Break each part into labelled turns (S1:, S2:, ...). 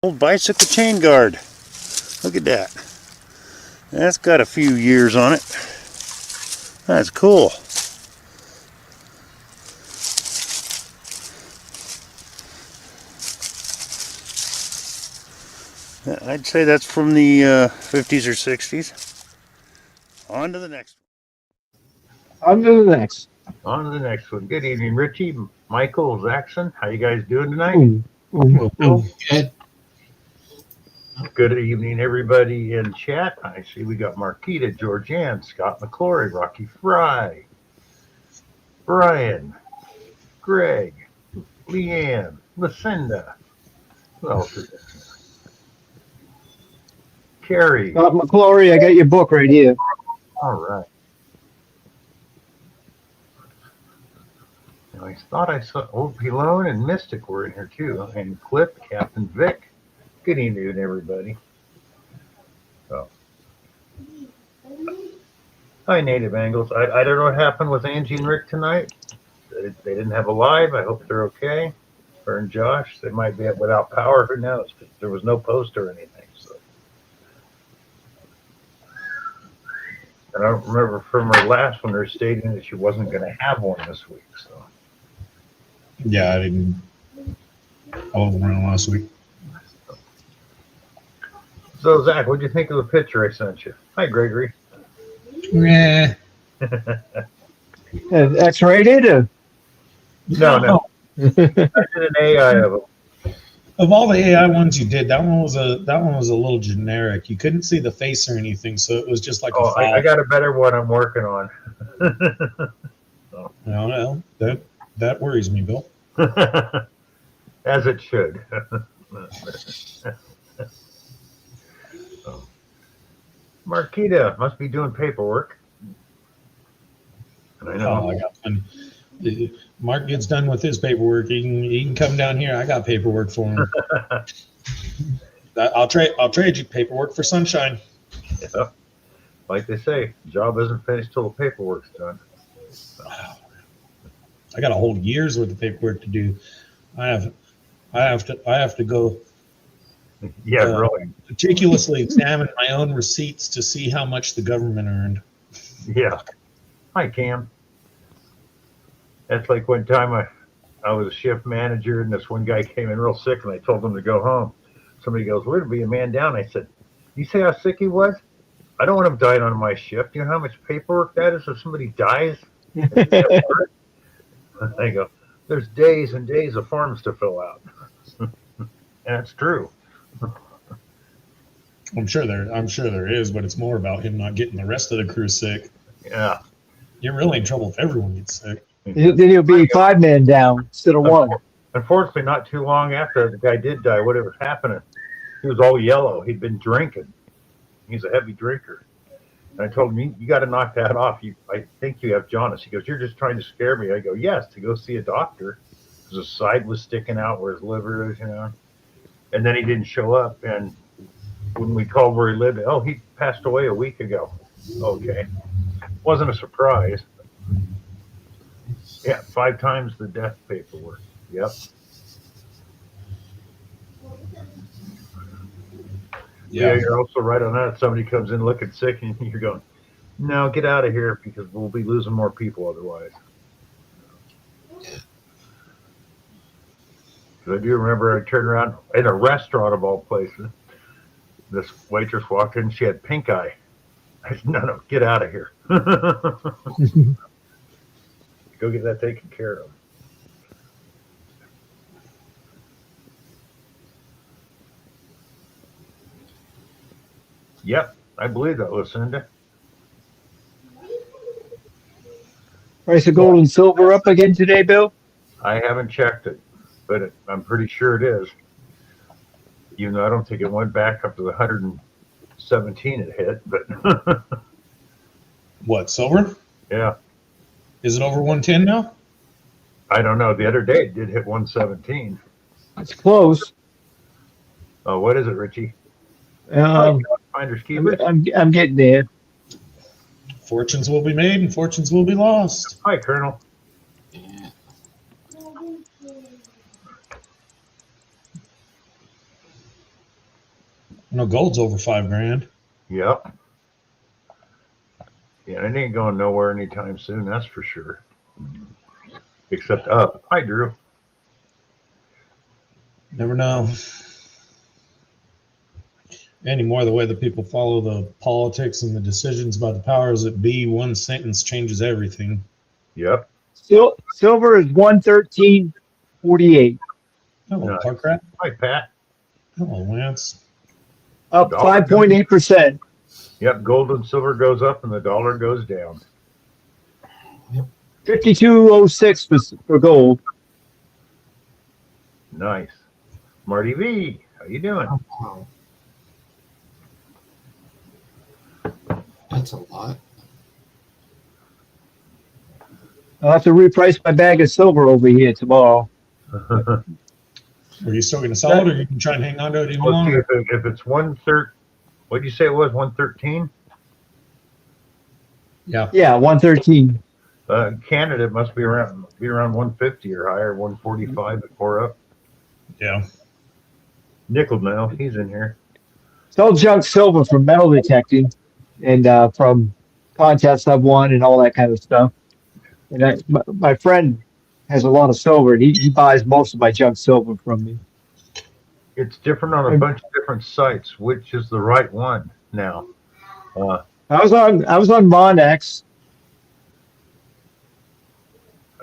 S1: Old bicycle chain guard. Look at that. That's got a few years on it. That's cool. I'd say that's from the 50s or 60s. On to the next
S2: one. On to the next.
S3: On to the next one. Good evening, Richie, Michael, Zaxxon. How you guys doing tonight?
S2: Good.
S3: Good evening, everybody in chat. I see we got Marquita, Georgianne, Scott McClory, Rocky Fry, Brian, Greg, Leanne, Lucinda. Who else is there? Carrie.
S2: Scott McClory, I got your book right here.
S3: All right. Now, I thought I saw Old Pilone and Mystic were in here too, and Clip, Captain Vic. Good evening, everybody. So, hi, Native Angles. I don't know what happened with Angie and Rick tonight. They didn't have a live. I hope they're okay. Her and Josh, they might be without power. Who knows? There was no post or anything. So, and I don't remember from her last one, her stating that she wasn't going to have one this week. So,
S4: yeah, I wasn't around last week.
S3: So, Zach, what'd you think of the picture I sent you? Hi, Gregory.
S4: Yeah.
S2: X-rated? Or?
S3: No. I did an AI of them.
S4: Of all the AI ones you did, that one was a little generic. You couldn't see the face or anything, so it was just like a file.
S3: I got a better one I'm working on.
S4: No, that worries me, Bill.
S3: As it should. Marquita must be doing paperwork. And I know.
S4: I got plenty. Mark gets done with his paperwork. He can come down here. I got paperwork for him. I'll trade you paperwork for sunshine.
S3: Yeah. Like they say, job isn't finished till the paperwork's done. So.
S4: I got a whole year's worth of paperwork to do. I have to go.
S3: Yeah, really.
S4: Meticulously examine my own receipts to see how much the government earned.
S3: Yeah. Hi, Cam. That's like one time I was a shift manager, and this one guy came in real sick, and I told him to go home. Somebody goes, "We're going to be a man down." I said, "You say how sick he was? I don't want him dying on my shift. You know how much paperwork that is if somebody dies?" I go, "There's days and days of forms to fill out." That's true.
S4: I'm sure there is, but it's more about him not getting the rest of the crew sick.
S3: Yeah.
S4: You're really in trouble if everyone gets sick.
S2: Then he'll be 5-man down instead of 1.
S3: Unfortunately, not too long after the guy did die, whatever was happening, he was all yellow. He'd been drinking. He's a heavy drinker. And I told him, you got to knock that off. I think you have jaundice. He goes, "You're just trying to scare me." I go, "Yes, to go see a doctor." Because his side was sticking out where his liver is, And then he didn't show up. And when we called where he lived, "Oh, he passed away a week ago." Okay. Wasn't a surprise. Yeah, 5 times the death paperwork. Yep. Yeah, you're also right on that. If somebody comes in looking sick and you're going, "No, get out of here because we'll be losing more people otherwise." Because I do remember I turned around in a restaurant of all places. This waitress walked in. She had pink eye. I said, No, get out of here. Go get that taken care of. Yep, I believe that, Lucinda.
S2: Price of gold and silver up again today, Bill?
S3: I haven't checked it, but I'm pretty sure it is. Even though I don't think it went back up to the 117 it hit, but
S4: What, silver?
S3: Yeah.
S4: Is it over 110 now?
S3: I don't know. The other day it did hit 117.
S2: It's close.
S3: Oh, what is it, Richie? Finders keepers.
S2: I'm getting there.
S4: Fortunes will be made and fortunes will be lost.
S3: Hi, Colonel.
S4: No, gold's over $5,000.
S3: Yep. Yeah, it ain't going nowhere anytime soon, that's for sure. Except up. Hi, Drew.
S4: Never know. Anymore, the way that people follow the politics and the decisions by the powers that be, one sentence changes everything.
S3: Yep.
S2: Silver is 113.48,
S4: Hello,
S3: Nice.
S4: Park Rat.
S3: Hi, Pat.
S4: Hello, Lance.
S2: up
S3: Dollar.
S2: 5.8%.
S3: Yep, gold and silver goes up and the dollar goes down.
S2: 52.06 for gold.
S3: Nice. Marty V, how you doing?
S5: Wow. That's a lot.
S2: I'll have to reprice my bag of silver over here tomorrow.
S4: Are you still going to sell it, or you can try and hang on to it even
S3: Let's see
S4: longer?
S3: if it's 1/3. What did you say it was? 113?
S4: Yeah.
S2: Yeah, 113.
S3: Canada must be around 150 or higher, 145 or up.
S4: Yeah.
S3: Nickel now, he's in here.
S2: Sell junk silver from metal detecting and from contests I've won and all that kind of stuff. And my friend has a lot of silver, and he buys most of my junk silver from me.
S3: It's different on a bunch of different sites. Which is the right one now?
S2: I was on Monex.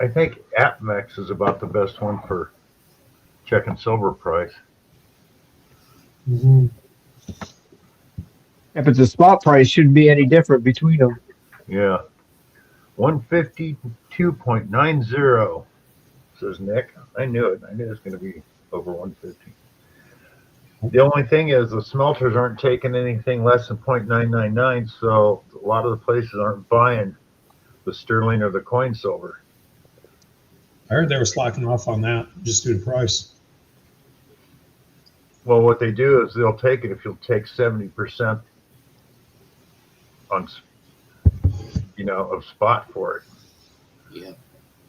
S3: I think AppMex is about the best one for checking silver price.
S2: If it's a spot price, shouldn't be any different between them.
S3: Yeah. 152.90, says Nick. I knew it. I knew it was going to be over 150. The only thing is the smelters aren't taking anything less than 0.999, so a lot of the places aren't buying the sterling or the coin silver.
S4: I heard they were slacking off on that just due to price.
S3: Well, what they do is they'll take it if you'll take 70% on, of spot for it,
S5: Yeah.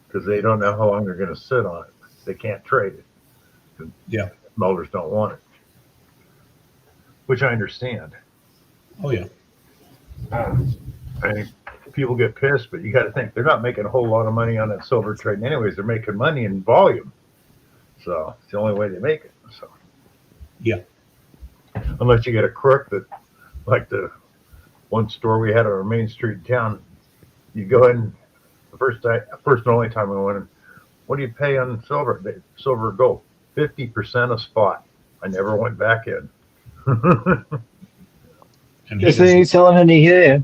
S3: because they don't know how long they're going to sit on it. They can't trade it.
S4: Yeah.
S3: Smelters don't want it, which I understand.
S4: Oh, yeah.
S3: I mean, people get pissed, but you got to think they're not making a whole lot of money on that silver trade anyways. They're making money in volume, so it's the only way they make it. So
S4: Yeah.
S3: unless you get a crook that, like the one store we had on our main street in town, you go in the first and only time I went in. What do you pay on silver? Silver or gold? 50% a spot. I never went back in.
S4: And
S2: Guess they ain't selling any here.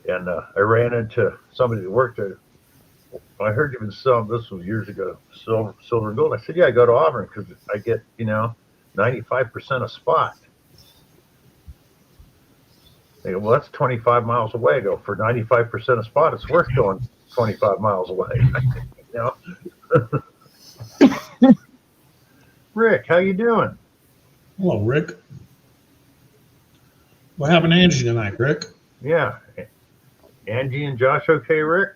S3: And I ran into somebody that worked there. I heard you been selling, this was years ago, silver and gold. I said, yeah, I go to Auburn because I get, 95% a spot. They go, well, that's 25 miles away. I go, for 95% a spot, it's worth going 25 miles away. Rick, how you doing?
S4: Hello, Rick. What happened to Angie tonight, Rick?
S3: Yeah. Angie and Josh okay, Rick?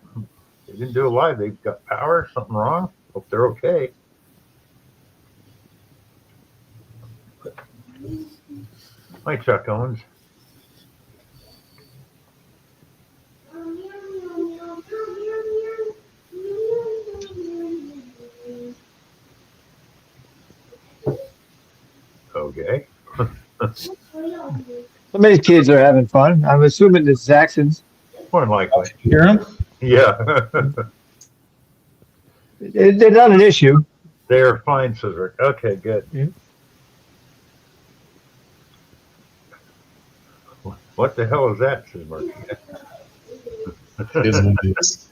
S3: They didn't do it live. They've got power. Something wrong? Hope they're okay. Hi, Chuck Owens. Okay.
S2: So many kids are having fun. I'm assuming it's Zaxxons.
S3: More than likely.
S4: You hear him?
S3: Yeah.
S2: They're not an issue.
S3: They are fine, says Rick. Okay, good.
S2: Yeah.
S3: What the hell is that, says Mark?
S4: It is what it is.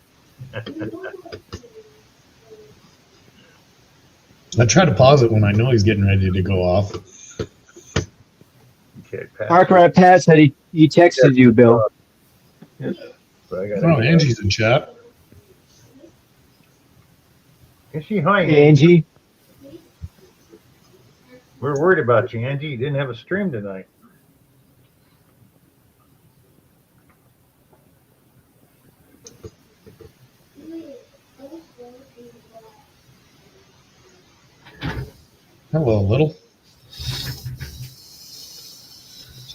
S4: I try to pause it when I know he's getting ready to go off.
S3: Okay, Pat.
S2: Park Rat Pat said he texted you, Bill.
S3: So I
S4: Oh, Angie's in chat.
S3: Is she? Hi,
S2: Hey,
S3: Angie.
S2: Angie.
S3: We're worried about you, Angie. You didn't have a stream tonight.
S4: Hello, Little.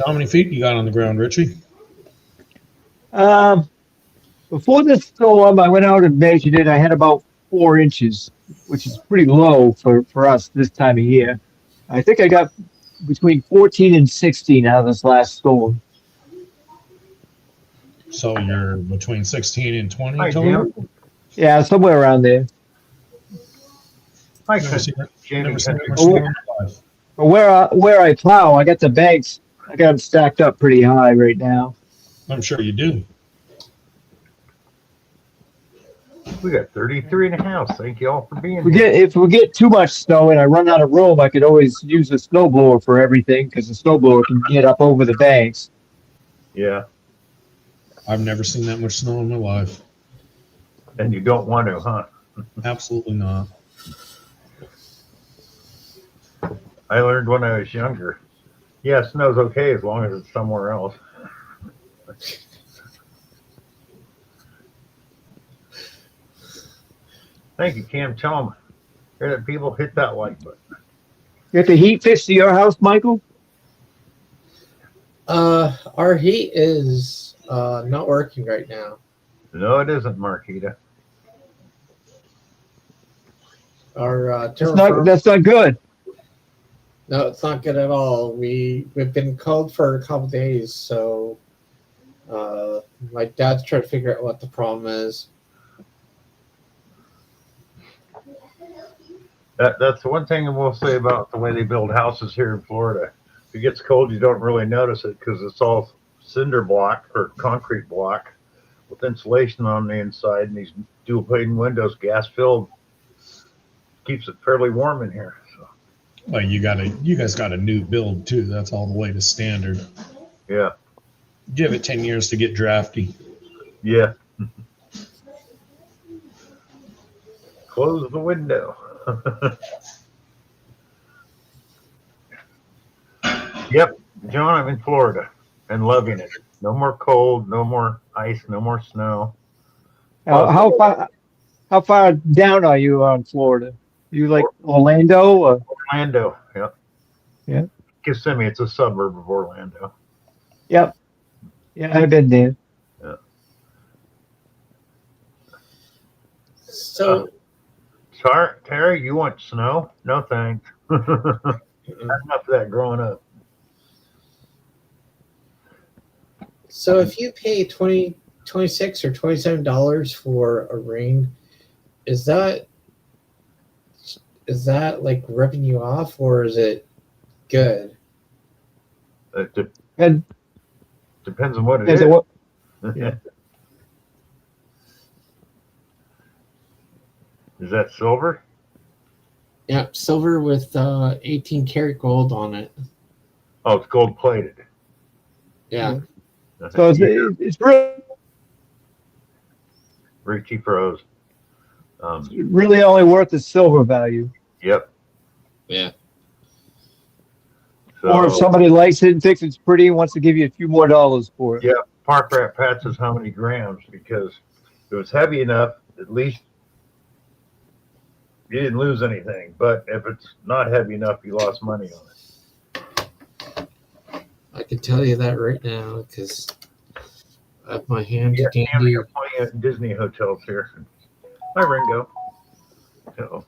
S4: So how many feet you got on the ground, Richie?
S2: Before this storm, I went out and measured it. I had about 4 inches, which is pretty low for us this time of year. I think I got between 14 and 16 out of this last storm.
S4: So you're between 16 and 20
S3: Hi,
S4: total?
S3: Jim.
S2: Yeah, somewhere around there.
S3: Hi,
S4: Never seen,
S3: Jamie.
S4: never seen that much
S2: Oh.
S4: snow in my life.
S2: But where I plow, I got the banks. I got them stacked up pretty high right now.
S4: I'm sure you do.
S3: We got 33 in the house. Thank you all for being
S2: If we
S3: here.
S2: get too much snow and I run out of room, I could always use the snowblower for everything because the snowblower can get up over the banks.
S3: Yeah,
S4: I've never seen that much snow in my life.
S3: and you don't want to, huh?
S4: Absolutely not.
S3: I learned when I was younger. Yeah, snow's okay as long as it's somewhere else. Thank you, Cam. Tell them. Hear that people hit that like button.
S2: You got the heat fixed to your house, Michael?
S5: Our heat is not working right now.
S3: No, it isn't, Marquita.
S5: Our
S2: That's not good.
S5: no, it's not good at all. We've been cold for a couple days, so my dad's trying to figure out what the problem is.
S3: That's the one thing I will say about the way they build houses here in Florida. If it gets cold, you don't really notice it because it's all cinder block or concrete block with insulation on the inside, and these dual pane windows, gas filled, keeps it fairly warm in here. So,
S4: Well, you guys got a new build too. That's all the way to standard.
S3: yeah,
S4: Give it 10 years to get drafty.
S3: yeah. Close the window. Yep, John, I'm in Florida and loving it. No more cold, no more ice, no more snow.
S2: How far down are you on Florida? You like Orlando? Or?
S3: Orlando, yep.
S2: Yeah.
S3: Kissimmee, it's a suburb of Orlando.
S2: Yep. Yeah, I've been there.
S5: So
S3: Terry, you want snow? No thanks. Had enough of that growing up.
S5: so if you pay $26 or $27 for a ring, is that like ripping you off, or is it good?
S3: It
S2: And
S3: depends on what it
S2: is
S3: is.
S2: it what? Yeah.
S3: Is that silver?
S5: Yeah, silver with 18 karat gold on it.
S3: Oh, it's gold plated.
S5: Yeah.
S2: So it's
S3: Richie froze.
S2: really only worth the silver value.
S3: Yep.
S5: Yeah.
S3: So,
S2: Or if somebody likes it and thinks it's pretty and wants to give you a few more dollars for it.
S3: Yeah. Park Rat Pat says how many grams, because if it was heavy enough, at least you didn't lose anything. But if it's not heavy enough, you lost money on it.
S5: I can tell you that right now because I have my hand
S3: Yeah,
S5: dandy.
S3: Tammy, you're playing at Disney hotels here. Hi, Ringo. So,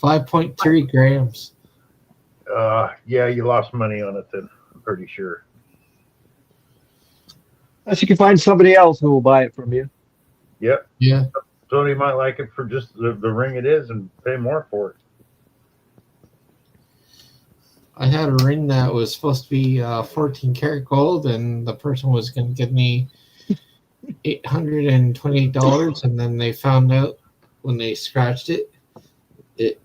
S5: 5.3 grams.
S3: yeah, you lost money on it then, I'm pretty sure.
S2: Unless you can find somebody else who will buy it from you.
S3: Yep.
S5: Yeah.
S3: Somebody might like it for just the ring it is and pay more for it.
S5: I had a ring that was supposed to be 14 karat gold, and the person was going to give me $828, and then they found out when they scratched it, it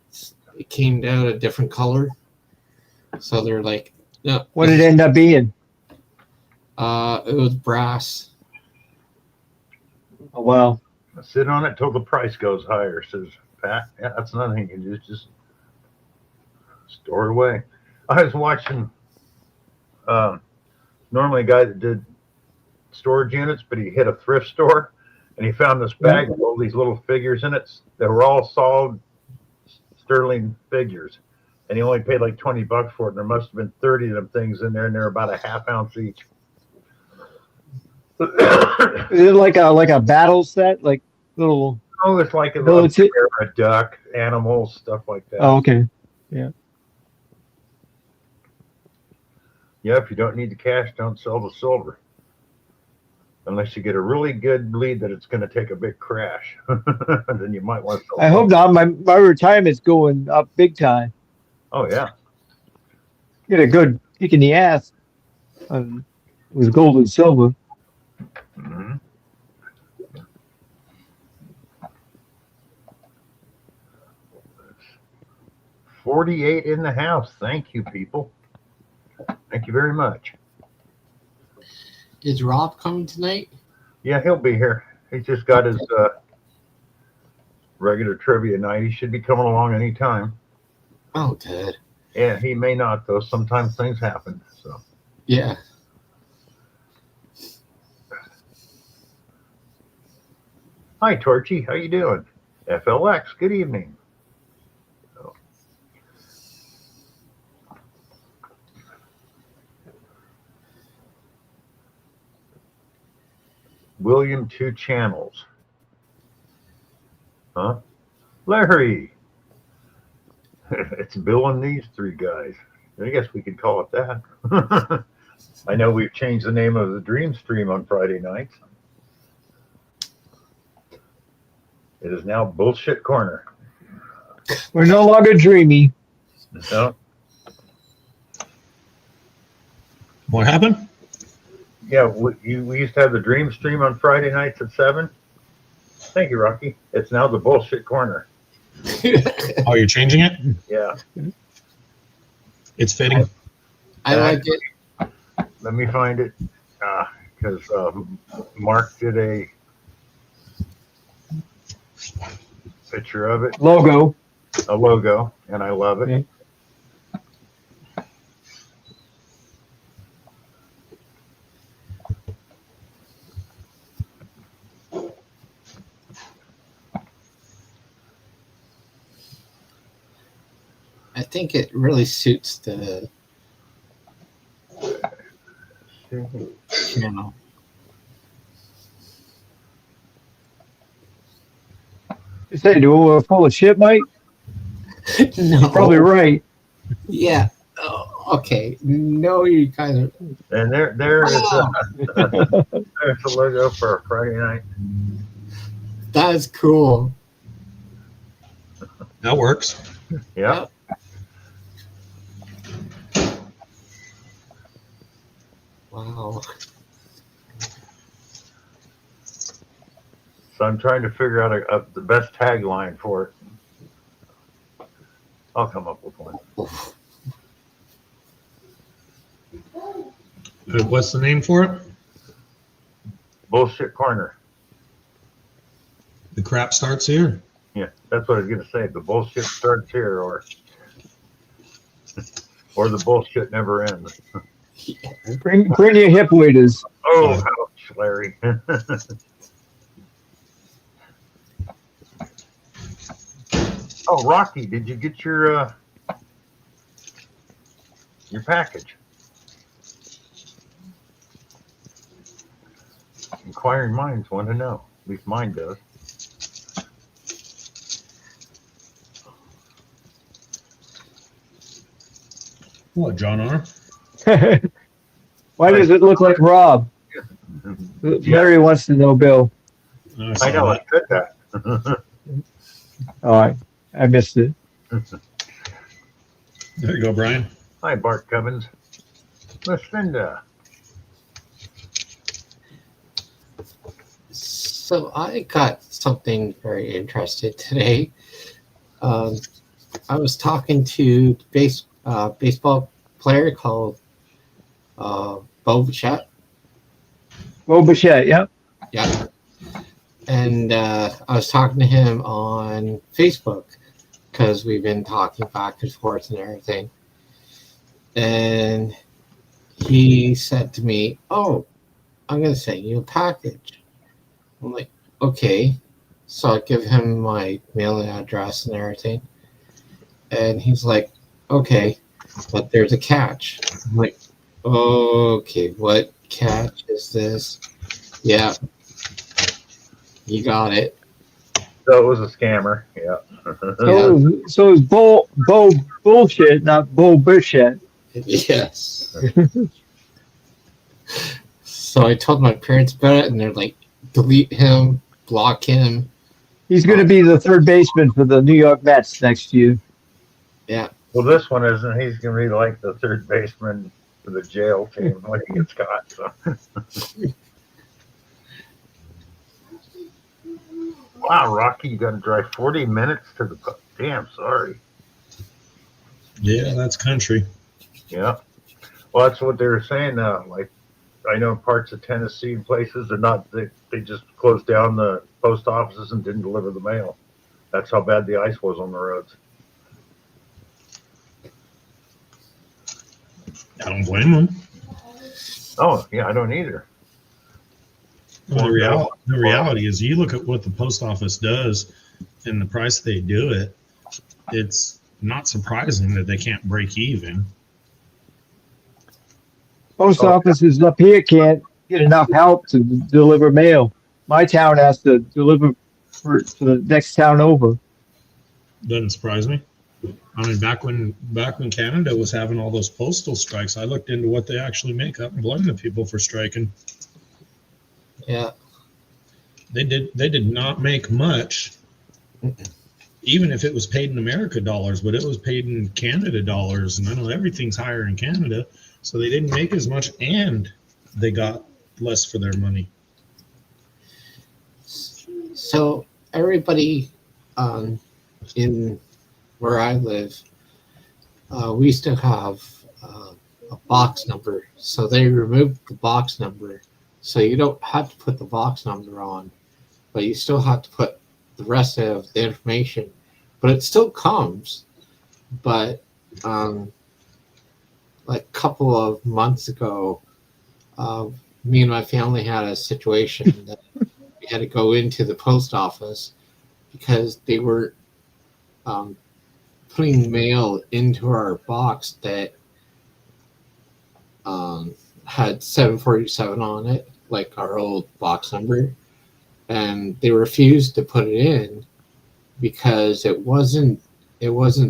S5: came out a different color. So they're like, no.
S2: What did it end up being?
S5: It was brass.
S2: Oh, wow.
S3: Sit on it till the price goes higher, says Pat. Yeah, that's another thing you can do, just store it away. I was watching normally a guy that did storage units, but he hit a thrift store and he found this bag with all these little figures in it that were all solid sterling figures. and he only paid like $20 for it. And there must have been 30 of them things in there, and they're about a half ounce each.
S2: Is it like a battle set, like little?
S3: Oh, it's like a
S2: No,
S3: little
S2: it's it.
S3: a duck, animals, stuff like that.
S2: Oh, okay.
S3: Yeah, if you don't need the cash, don't sell the silver. Unless you get a really good lead that it's going to take a big crash. Then you might want to sell
S2: I hope not. My retirement's going up big time.
S3: Oh, yeah.
S2: Get a good kick in the ass with gold and silver.
S3: Mm-hmm. $48 in the house. Thank you, people. Thank you very much.
S5: Is Rob coming tonight?
S3: Yeah, he'll be here. He's just got his regular trivia night. He should be coming along anytime.
S5: Oh, good.
S3: Yeah, he may not, though. Sometimes things happen. So
S5: Yeah.
S3: hi, Torchy. How you doing? FLX, good evening. So, William Two Channels. Huh? Larry. It's Bill and these three guys. I guess we could call it that. I know we've changed the name of the Dream Stream on Friday nights. It is now Bullshit Corner.
S2: We're no longer dreamy.
S3: No?
S4: What happened?
S3: Yeah, we used to have the Dream Stream on Friday nights at 7. Thank you, Rocky. It's now the Bullshit Corner.
S4: Oh, you're changing it?
S3: Yeah.
S4: It's fitting.
S5: I like it.
S3: Let me find it. Because Mark did a picture of it,
S2: Logo.
S3: a logo, and I love it.
S2: Okay.
S5: I think it really suits the channel.
S2: You say, do we're full of shit, Mike?
S5: No.
S2: Probably right.
S5: Yeah. Oh, okay. No, you guys are.
S3: And there is
S5: Wow.
S3: there's a logo for a Friday night.
S5: That is cool.
S4: That works.
S3: Yeah.
S5: Wow.
S3: So I'm trying to figure out the best tagline for it. I'll come up with one.
S4: What's the name for it?
S3: Bullshit Corner.
S4: The crap starts here.
S3: Yeah, that's what I was going to say. The bullshit starts here, or the bullshit never ends.
S2: Bring your hip waders.
S3: Oh, ouch, Larry. Oh, Rocky, did you get your package? Inquiring minds want to know. At least mine does.
S4: What, John R?
S2: Why does it look like Rob? Larry wants to know, Bill.
S3: I know, I said that.
S2: All right. I missed it.
S4: There you go, Brian.
S3: Hi, Bart Cubbins. Lucinda.
S5: So I got something very interesting today. I was talking to a baseball player called Bo Bichette.
S2: Bo Bichette, yeah.
S5: Yeah. And I was talking to him on Facebook because we've been talking back and forth and everything. And he said to me, "Oh, I'm going to send you a package." I'm like, "Okay." So I give him my mailing address and everything. And he's like, okay, but there's a catch. I'm like, okay, what catch is this? Yeah, you got it.
S3: So it was a scammer. Yeah.
S2: So it's bullshit, not bullshit.
S5: Yes. So I told my parents about it, and they're like, delete him, block him.
S2: He's going to be the third baseman for the New York Mets next year.
S5: Yeah.
S3: Well, this one isn't. He's going to be like the third baseman for the jail team when he gets caught. So. Wow, Rocky, you got to drive 40 minutes to the. Damn, sorry.
S4: Yeah, that's country.
S3: Yeah. Well, that's what they were saying. Like, I know parts of Tennessee and places are not. They just closed down the post offices and didn't deliver the mail. That's how bad the ice was on the roads.
S4: I don't blame them.
S3: Oh, yeah, I don't either.
S4: Well, the reality is, you look at what the post office does and the price they do it, it's not surprising that they can't break even.
S2: Post offices up here can't get enough help to deliver mail. My town has to deliver to the next town over.
S4: Doesn't surprise me. I mean, back when Canada was having all those postal strikes, I looked into what they actually make. I don't blame the people for striking.
S5: Yeah.
S4: They did not make much, even if it was paid in America dollars, but it was paid in Canada dollars, and I know everything's higher in Canada, so they didn't make as much, and they got less for their money.
S5: So everybody in where I live, we still have a box number. So they removed the box number. So you don't have to put the box number on, but you still have to put the rest of the information. But it still comes. But like a couple of months ago, me and my family had a situation that we had to go into the post office because they were putting mail into our box that had 747 on it, like our old box number, and they refused to put it in because it wasn't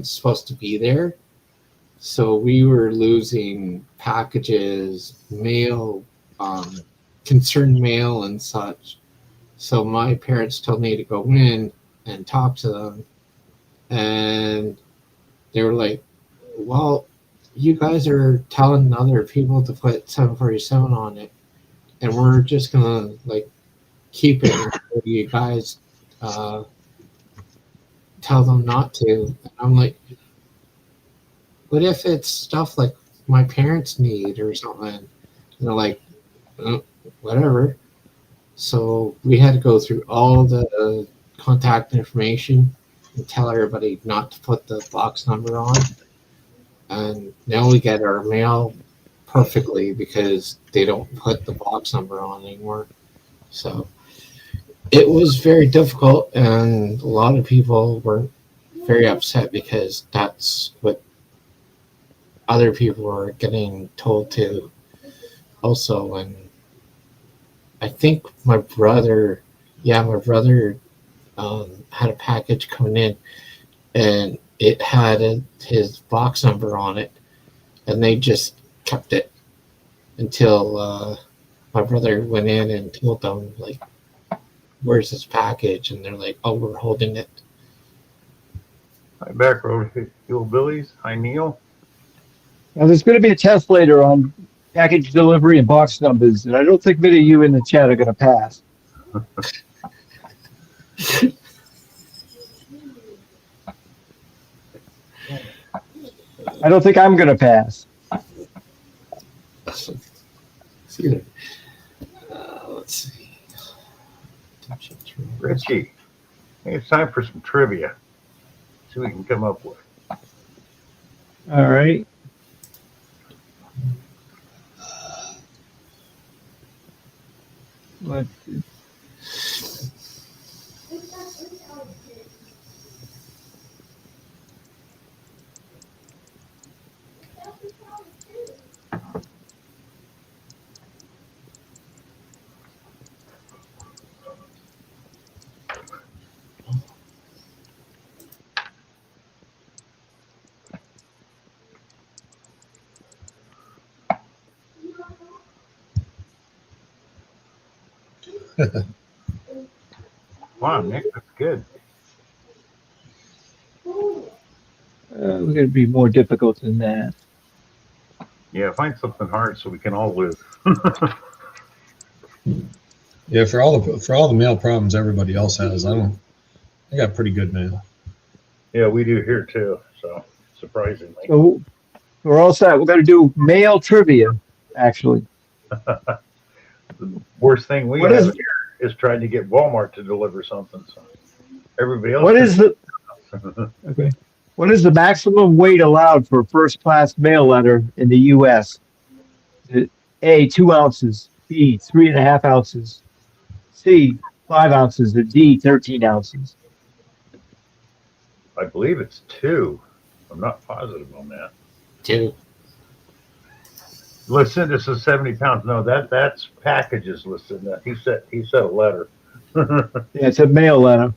S5: supposed to be there. So we were losing packages, mail, concerned mail, and such. So my parents told me to go in and talk to them, and they were like, well, you guys are telling other people to put 747 on it, and we're just gonna like keep it until you guys tell them not to. And I'm like, what if it's stuff like my parents need or something? And they're like, whatever. So we had to go through all the contact information and tell everybody not to put the box number on. And now we get our mail perfectly because they don't put the box number on anymore. So it was very difficult, and a lot of people were very upset because that's what other people were getting told to also. And I think my brother had a package coming in, and it had his box number on it, and they just kept it until my brother went in and told them, like, where's this package? And they're like, oh, we're holding it.
S3: Hi, back road hillbillies. Hi, Neil.
S2: Now, there's going to be a test later on package delivery and box numbers, and I don't think many of you in the chat are going to pass. I don't think I'm going to pass.
S5: Let's see.
S3: Richie, hey, it's time for some trivia. See what we can come up with.
S2: All right. Let's see.
S3: Wow, Nick, that's good.
S2: We're going to be more difficult than that.
S3: Yeah, find something hard so we can all live.
S4: Yeah, for all the mail problems everybody else has, I got pretty good mail.
S3: Yeah, we do here too. So surprisingly,
S2: So we're all set. We're going to do mail trivia, actually.
S3: the worst thing we
S2: What
S3: have
S2: is-
S3: here is trying to get Walmart to deliver something. So everybody else.
S2: What is the okay? What is the maximum weight allowed for a first-class mail letter in the U.S.? Is it A, 2 ounces, B, 3.5 ounces, C, 5 ounces, or D, 13 ounces?
S3: I believe it's 2. I'm not positive on that.
S5: 2.
S3: Lucinda says 70 pounds. No, that's packages, Lucinda. He said a letter.
S2: Yeah, it's a mail letter.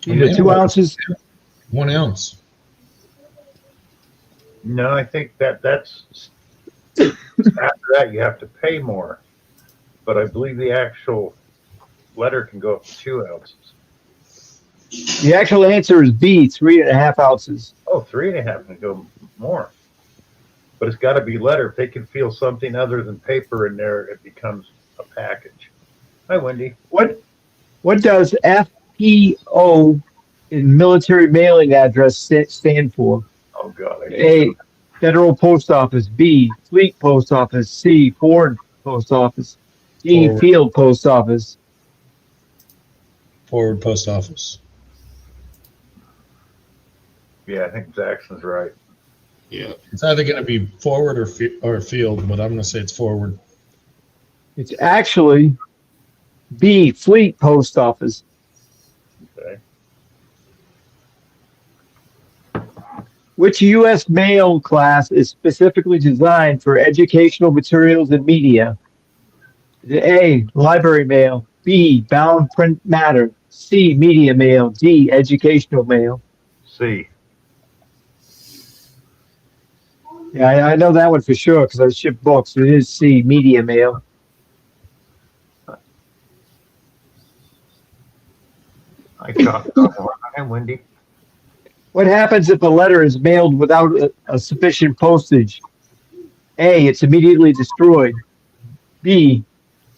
S2: Either 2 ounces.
S4: 1 ounce.
S3: No, I think that's after that you have to pay more. But I believe the actual letter can go up to 2 ounces.
S2: The actual answer is B, 3.5 ounces.
S3: Oh, 3.5 can go more. But it's got to be letter. If they can feel something other than paper in there, it becomes a package. Hi, Wendy.
S2: What does FPO in military mailing address stand for?
S3: Oh, God.
S2: A, Federal Post Office. B, Fleet Post Office. C, Foreign Post Office. D,
S4: Forward.
S2: Field Post Office.
S4: Forward post office.
S3: Yeah, I think Jackson's right.
S5: Yeah.
S4: It's either going to be forward or field, but I'm going to say it's forward.
S2: It's actually B, Fleet Post Office.
S3: Okay.
S2: Which U.S. mail class is specifically designed for educational materials and media? A, library mail. B, bound print matter. C, media mail. D, educational mail.
S3: C.
S2: Yeah, I know that one for sure because I ship books. It is C, media mail.
S3: I caught that one. Hi, Wendy.
S2: What happens if a letter is mailed without a sufficient postage? A, it's immediately destroyed. B,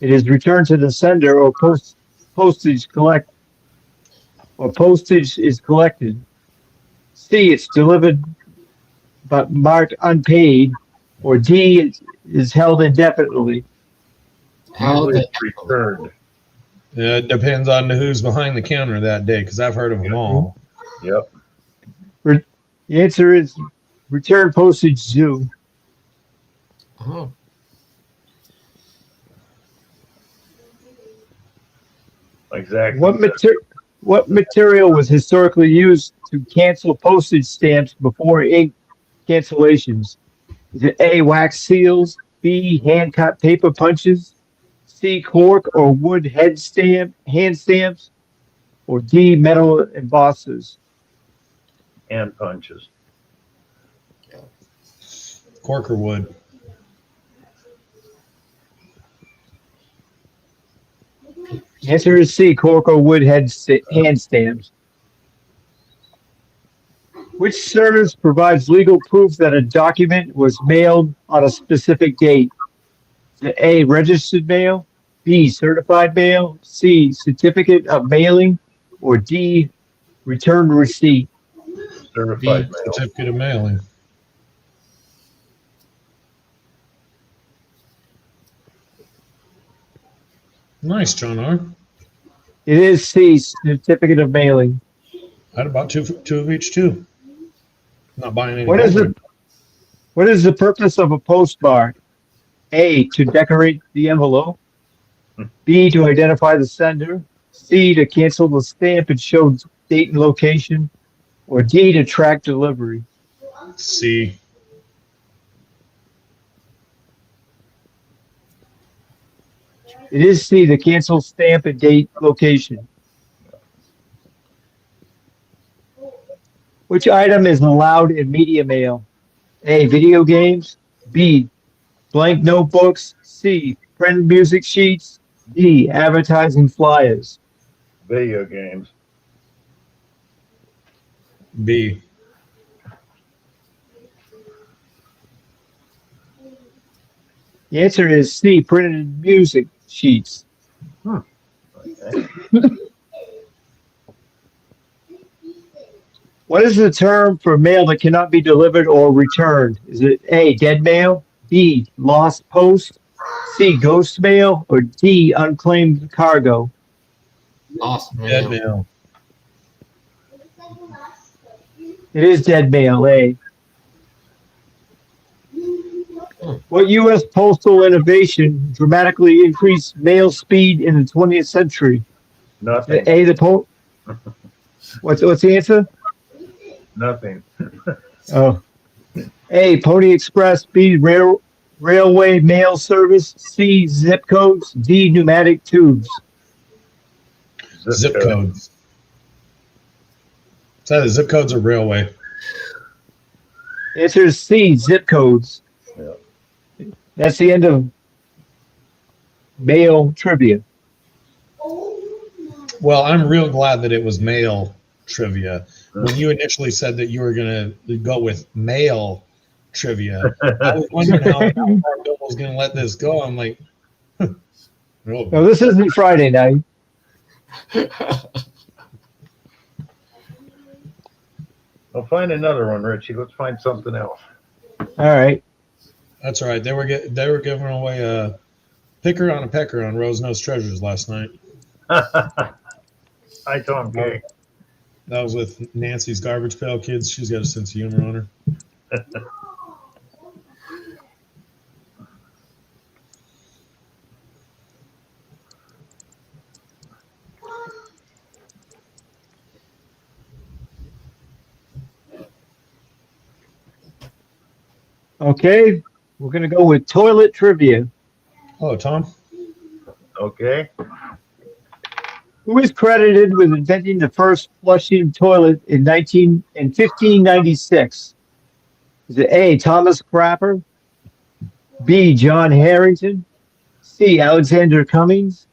S2: it is returned to the sender or postage is collected. C, it's delivered but marked unpaid. Or D, it is held indefinitely.
S5: Held
S3: Usually
S5: it.
S3: it's returned.
S4: Yeah, it depends on who's behind the counter that day, because I've heard of them all.
S3: Yep.
S2: The answer is return postage due.
S5: Oh.
S3: Exactly.
S2: What material was historically used to cancel postage stamps before ink cancellations? Is it A, wax seals, B, hand cut paper punches, C, cork or wood hand stamps, or D, metal embossers?
S3: Hand punches.
S4: Cork or wood.
S2: The answer is C, cork or wood hand stamps. Which service provides legal proof that a document was mailed on a specific date? Is it A, registered mail, B, certified mail, C, certificate of mailing, or D, return receipt?
S3: Certified
S4: D,
S3: mail.
S4: certificate of mailing. Nice, John R.
S2: It is C, certificate of mailing.
S4: I had about two of each too. Not buying any.
S2: What is the purpose of a postmark? A, to decorate the envelope. B, to identify the sender. C, to cancel the stamp and show date and location. Or D, to track delivery.
S4: C.
S2: It is C, to cancel stamp and date location. Which item is allowed in media mail? A, video games. B, blank notebooks. C, printed music sheets. D. Advertising flyers.
S3: Video games.
S4: B.
S2: The answer is C. Printed music sheets.
S3: Okay.
S2: What is the term for mail that cannot be delivered or returned? Is it A. Dead mail, B. Lost post, C. Ghost mail, or D. Unclaimed cargo?
S5: Lost
S4: Dead
S5: mail.
S4: mail.
S2: It is dead mail, A. What U.S. postal innovation dramatically increased mail speed in the 20th century?
S3: Nothing.
S2: A. What's the answer?
S3: Nothing.
S2: Oh. A. Pony Express, B. Railway mail service, C. Zip codes, D. Pneumatic tubes.
S4: Zip codes. It's either zip codes or railway.
S2: Answer is C. Zip codes.
S3: Yeah.
S2: That's the end of mail trivia.
S4: Well, I'm real glad that it was mail trivia. When you initially said that you were going to go with mail trivia, I was wondering how far Bill was going to let this go. I'm like, oh,
S2: No, this isn't Friday night.
S3: I'll find another one, Richie. Let's find something else.
S2: All right.
S4: that's right. They were giving away a picker on a pecker on Rose Nose Treasures last night.
S3: Hi, Tom K.
S4: That was with Nancy's Garbage Pail Kids. She's got a sense of humor on her.
S2: Okay. We're going to go with toilet trivia.
S4: Oh, Tom?
S3: Okay.
S2: Who is credited with inventing the first flushing toilet in 1596? Is it A. Thomas Crapper, B. John Harrington, C. Alexander Cummings,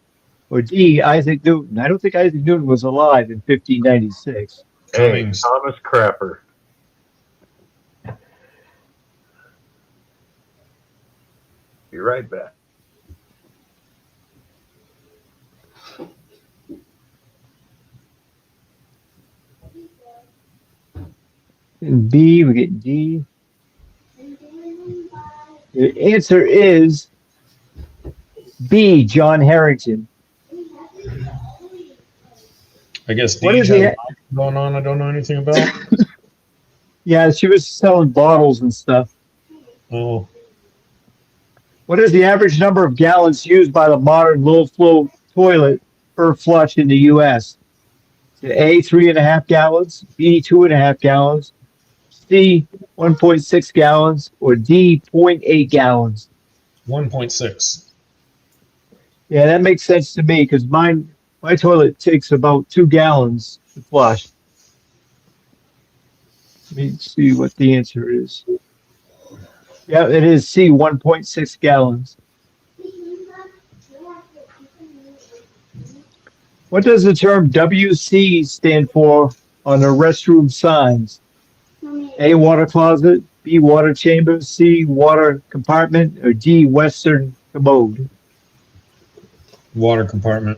S2: or D. Isaac Newton? I don't think Isaac Newton was alive in 1596.
S3: Hey,
S4: Cummings.
S3: Thomas Crapper. Be right back.
S2: In B, we get D. The answer is B. John Harrington.
S4: I guess
S2: What
S4: Deej
S2: is
S4: has
S2: the-
S4: going on I don't know anything about.
S2: Yeah, she was selling bottles and stuff.
S4: Oh,
S2: What is the average number of gallons used by the modern low-flow toilet per flush in the U.S.? Is it A, 3.5 gallons, B, 2.5 gallons, C, 1.6 gallons, or D, 0.8 gallons?
S4: 1.6.
S2: Yeah, that makes sense to me because my toilet takes about 2 gallons to flush. Let me see what the answer is. Yeah, it is C, 1.6 gallons. What does the term WC stand for on the restroom signs? A, water closet, B, water chamber, C, water compartment, or D, western commode?
S4: Water compartment.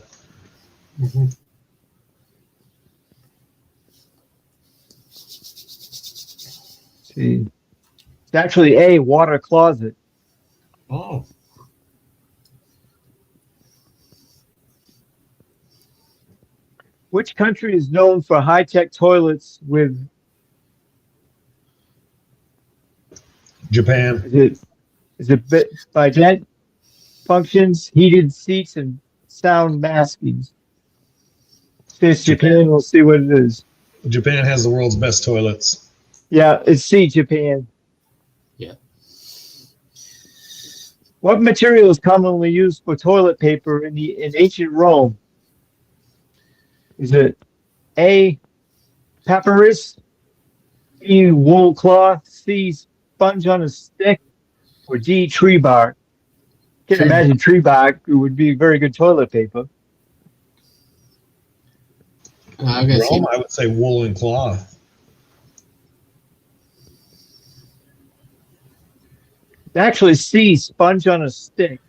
S2: See. It's actually A, water closet.
S5: Oh,
S2: Which country is known for high-tech toilets with,
S4: Japan.
S2: is it bidet functions, heated seats, and sound maskings? Since Japan, we'll see what it is.
S4: Japan has the world's best toilets.
S2: Yeah, it's C, Japan.
S5: Yeah.
S2: What material is commonly used for toilet paper in ancient Rome? Is it A, papyrus, B, wool cloth, C, sponge on a stick, or D, tree bark? Can't imagine tree bark would be very good toilet paper.
S5: I'm gonna say
S4: Rome, I would say wool and cloth.
S2: Actually, C, sponge on a stick.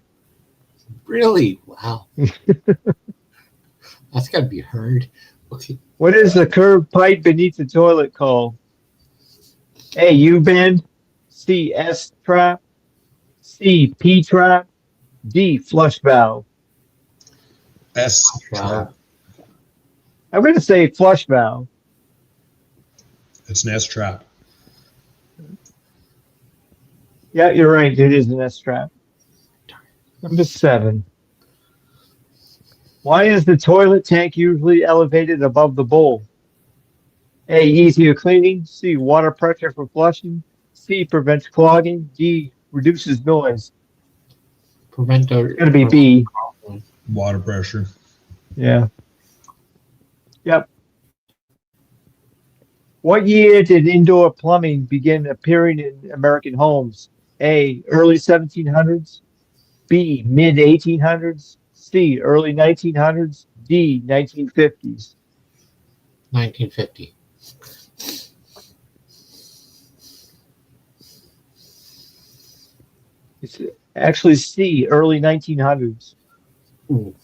S5: really wow. That's gotta be hard. Okay.
S2: What is the curved pipe beneath the toilet called? A, U-bend. C, S-trap. C, P-trap. D, flush valve.
S4: S
S5: Wow.
S4: trap.
S2: I'm going to say flush valve.
S4: It's an S trap.
S2: Yeah, you're right. It is an S-trap. Number 7. Why is the toilet tank usually elevated above the bowl? A, easier cleaning. C, water pressure for flushing. C, prevents clogging. D, reduces noise.
S5: Prevent
S2: It's going to be B.
S4: Water pressure.
S2: Yeah. Yep. What year did indoor plumbing begin appearing in American homes? A, early 1700s. B, mid 1800s. C, early 1900s. D, 1950s.
S5: 1950.
S2: It's actually C, early 1900s.
S5: Ooh.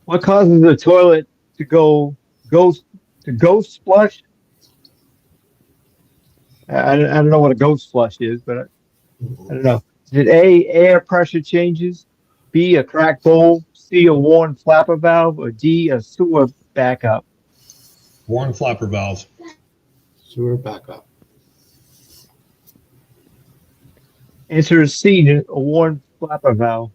S2: What causes the toilet to ghost flush? I don't know what a ghost flush is, but I don't know. Is it A, air pressure changes? B, a cracked bowl? C, a worn flapper valve? Or D, a sewer backup?
S4: Worn flapper valve.
S5: Sewer backup.
S2: Answer is C, a worn flapper valve.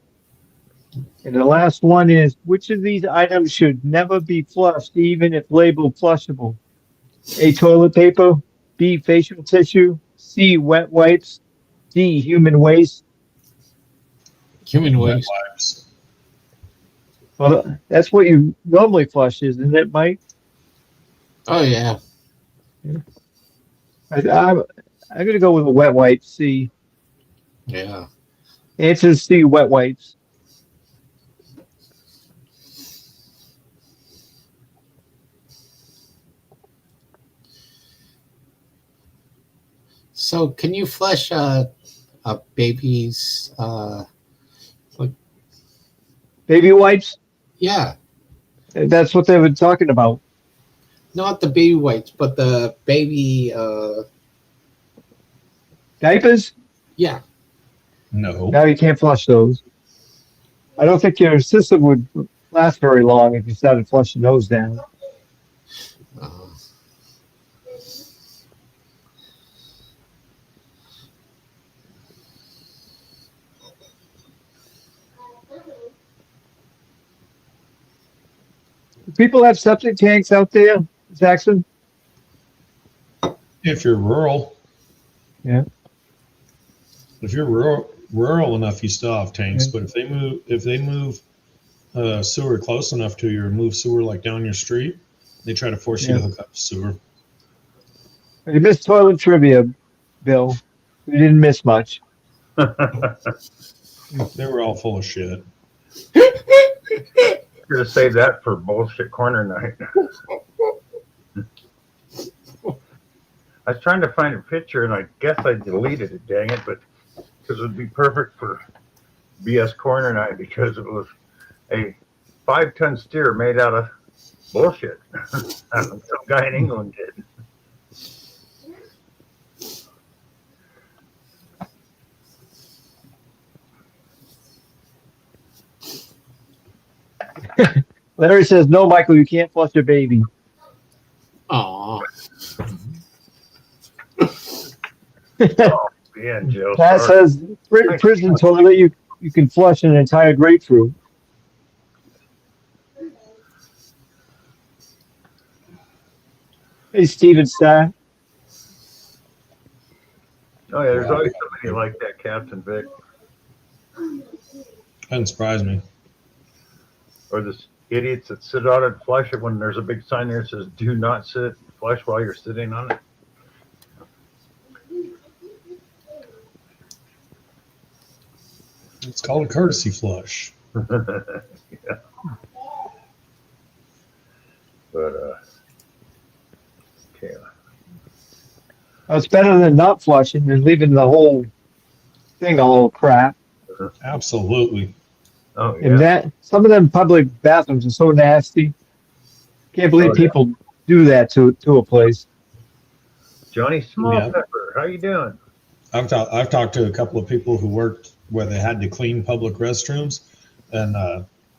S2: And the last one is, which of these items should never be flushed, even if labeled flushable? A, toilet paper. B, facial tissue. C, wet wipes. D, human waste.
S5: Human
S4: Wet
S5: waste.
S4: wipes.
S2: Well, that's what you normally flush, isn't it, Mike?
S5: Oh yeah.
S2: I'm going to go with a wet wipe, C.
S5: Yeah.
S2: Answer is C, wet wipes.
S5: So can you flush a baby's
S2: Baby wipes?
S5: yeah.
S2: That's what they were talking about.
S5: Not the baby wipes, but the baby
S2: Diapers?
S5: yeah.
S4: No.
S2: Now you can't flush those. I don't think your system would last very long if you started flushing those down.
S5: Uh,
S2: Do people have septic tanks out there, Jackson?
S4: If you're rural.
S2: Yeah.
S4: If you're rural enough, you still have tanks. But if they move sewer close enough to you, or move sewer like down your street, they try to force you to hook up to sewer.
S2: You missed toilet trivia, Bill. You didn't miss much.
S4: They were all full of shit.
S3: Should have saved that for bullshit corner night. I was trying to find a picture, and I guess I deleted it. Dang it! But because it would be perfect for BS corner night, because it was a 5-ton steer made out of bullshit. Some guy in England did.
S2: Larry says, no, Michael, you can't flush a baby.
S5: aw.
S3: Oh, yeah, Joe.
S2: Pat
S3: sorry.
S2: says, prison toilet, you can flush an entire grapefruit. Hey, Steven Starr.
S3: Oh yeah, there's always somebody like that, Captain Vic,
S4: Doesn't surprise me.
S3: or the idiots that sit on it and flush it when there's a big sign there that says "Do not sit and flush while you're sitting on it."
S4: It's called a courtesy flush.
S3: Yeah. But okay.
S2: It's better than not flushing and leaving the whole thing all crap.
S4: Absolutely.
S3: Oh
S2: And
S3: yeah.
S2: that some of them public bathrooms are so nasty. Can't believe
S3: Oh, yeah.
S2: people do that to a place.
S3: Johnny Small
S4: Yeah.
S3: Pepper, how you doing?
S4: I've talked to a couple of people who worked where they had to clean public restrooms, and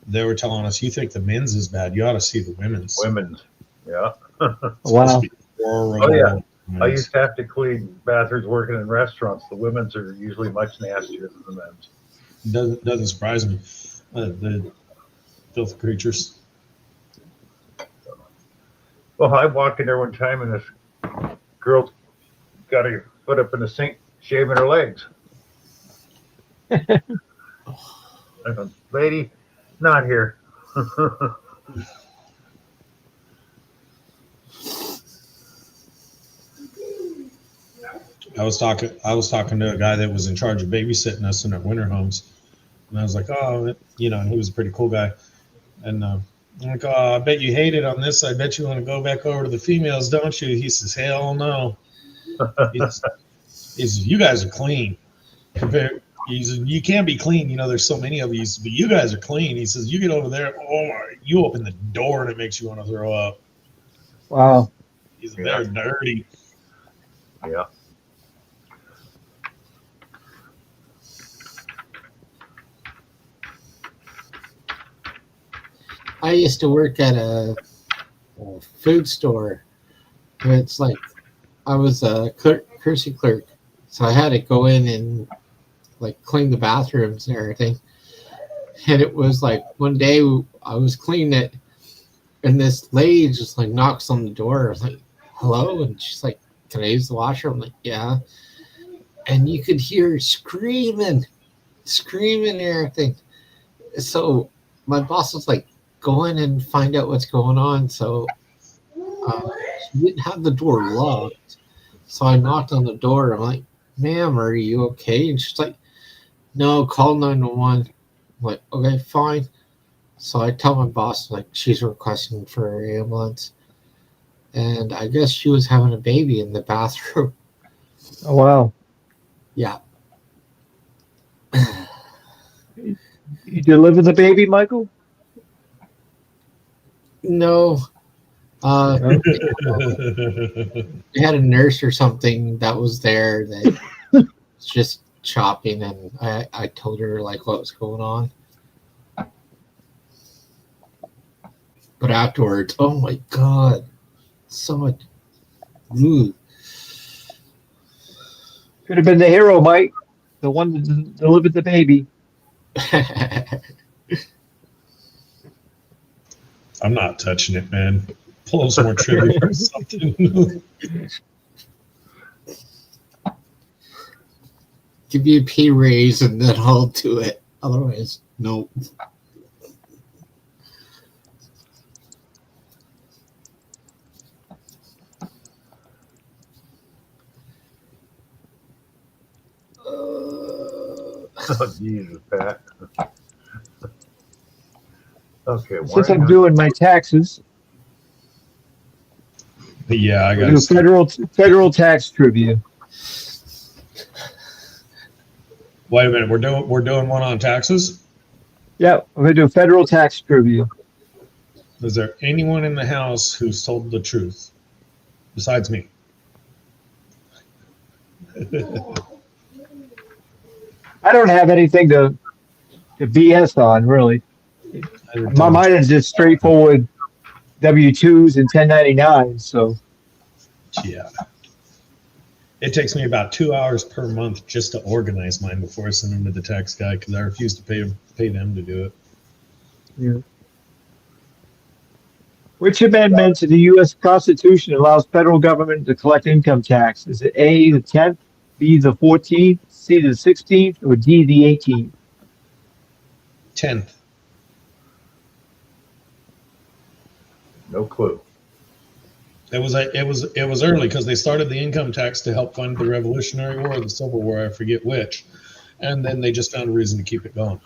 S4: they were telling us, "You think the men's is bad? You ought to see the women's."
S3: Women's. Yeah.
S4: It's supposed
S2: Wow.
S4: to be horrible.
S3: Oh, yeah. I
S4: Women's.
S3: used to have to clean bathrooms working in restaurants. The women's are usually much nastier than the men's.
S4: Doesn't surprise me. The filthy creatures.
S3: Well, I walked in there one time and this girl's got her foot up in the sink shaving her legs. I go, lady, not here.
S4: I was talking to a guy that was in charge of babysitting us in our winter homes, and I was like, oh, and he was a pretty cool guy, and I'm like, oh, I bet you hate it on this. I bet you want to go back over to the females, don't you? He says, hell no. He says, you guys are clean. He says, you can't be clean. There's so many of you, but you guys are clean. He says, you get over there, you open the door and it makes you want to throw up.
S2: Wow.
S4: He said, they're dirty.
S3: Yeah.
S5: I used to work at a food store. And it's like I was a courtesy clerk, so I had to go in and like clean the bathrooms and everything. And it was like one day I was cleaning it, and this lady just like knocks on the door. I was like, "Hello," and she's like, "Can I use the washroom?" I'm like, "Yeah." And you could hear her screaming and everything. So my boss was like, go in and find out what's going on. So she didn't have the door locked. So I knocked on the door. I'm like, ma'am, are you okay? And she's like, no, call 911. I'm like, okay, fine. So I tell my boss, like, she's requesting for an ambulance. And I guess she was having a baby in the bathroom.
S2: Oh, wow.
S5: Yeah.
S2: You deliver the baby, Michael?
S5: No.
S2: No?
S5: We had a nurse or something that was there that was just chopping, and I told her like what was going on. But afterwards, oh my god, so much. Ooh.
S2: Could have been the hero, Mike. The one that delivered the baby.
S4: I'm not touching it, man. Pull up some more trivia or something.
S5: Give me a pay raise and then I'll do it. Otherwise, nope.
S3: Oh, Jesus, Pat. Okay,
S2: Since I'm doing my taxes,
S4: Yeah, I
S2: we'll
S4: got
S2: do federal tax trivia.
S4: Wait a minute, we're doing one on taxes?
S2: Yeah, we're gonna do federal tax trivia.
S4: Is there anyone in the house who's told the truth besides me?
S2: I don't have anything to BS on, really. My mind is just straightforward W-2s and 1099s. So
S4: Yeah. It takes me about 2 hours per month just to organize mine before I send them to the tax guy because I refuse to pay them to do it.
S2: yeah. Which amendment to the U.S. Constitution allows federal government to collect income tax? Is it A, the 10th, B, the 14th, C, the 16th, or D, the 18th?
S4: 10th.
S3: No clue.
S4: It was early because they started the income tax to help fund the Revolutionary War or the Civil War, I forget which. and then they just found a reason to keep it going.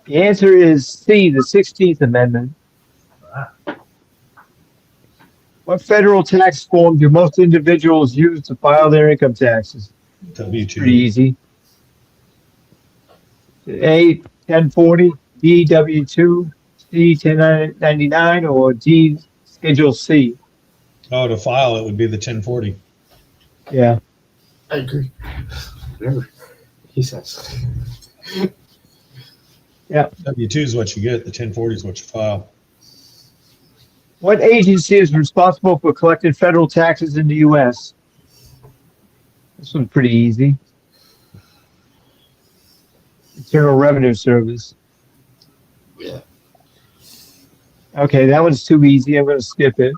S2: The answer is C, the 16th Amendment. What federal tax form do most individuals use to file their income taxes? Pretty
S4: W-2.
S2: easy. A, 1040, B, W-2, C, 1099, or D, Schedule C?
S4: Oh, to file it would be the 1040.
S2: Yeah.
S5: I agree. He says.
S4: W-2 is what you get. The 1040 is what you file.
S2: What agency is responsible for collecting federal taxes in the U.S.? This one's pretty easy. Internal Revenue Service.
S5: Yeah.
S2: Okay, that one's too easy. I'm going to skip it.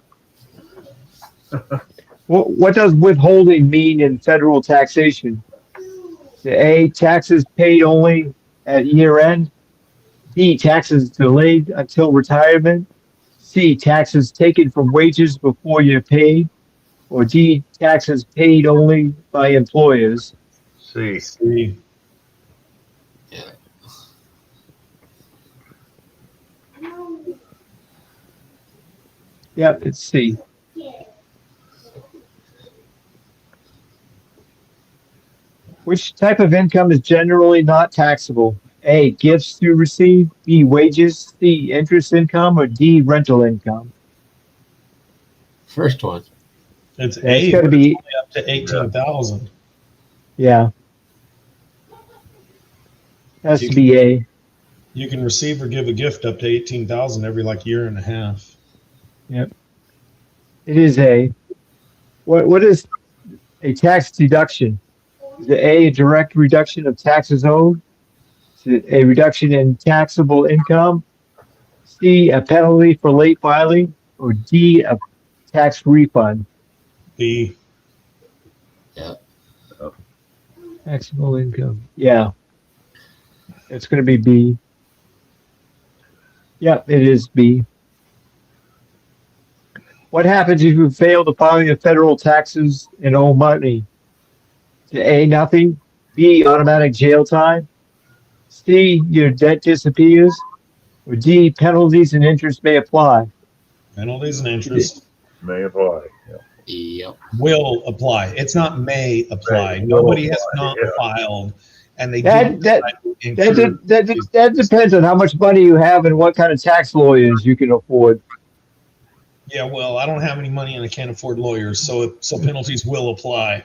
S2: What does withholding mean in federal taxation? A, taxes paid only at year end. B, taxes delayed until retirement. C, taxes taken from wages before you're paid. Or D, taxes paid only by employers.
S3: See,
S4: See,
S2: Yep, it's C. Which type of income is generally not taxable? A, gifts you receive. B, wages. C, interest income. Or D, rental income.
S5: First one.
S4: it's
S2: Yeah, it's
S4: A,
S2: got to
S4: but it's
S2: be,
S4: only up to 18,000.
S2: yeah. Has to be A.
S4: You can receive or give a gift up to 18,000 every year and a half.
S2: It is A. What is a tax deduction? Is it A, a direct reduction of taxes owed? Is it a reduction in taxable income? C, a penalty for late filing? Or D, a tax refund?
S4: B,
S2: Taxable income. Yeah. It's going to be B. Yep, it is B. What happens if you fail to file your federal taxes and owe money? A, nothing. B, automatic jail time. C, your debt disappears. Or D, penalties and interest may apply.
S4: penalties and interest
S3: may apply. Yeah.
S5: Yep.
S4: will apply. It's not may apply.
S3: May
S4: Nobody has
S3: apply,
S4: not
S3: yeah.
S4: filed, and they
S2: That-
S4: didn't incur-
S2: That depends on how much money you have and what kind of tax lawyers you can afford.
S4: Yeah, well, I don't have any money and I can't afford lawyers, so penalties will apply.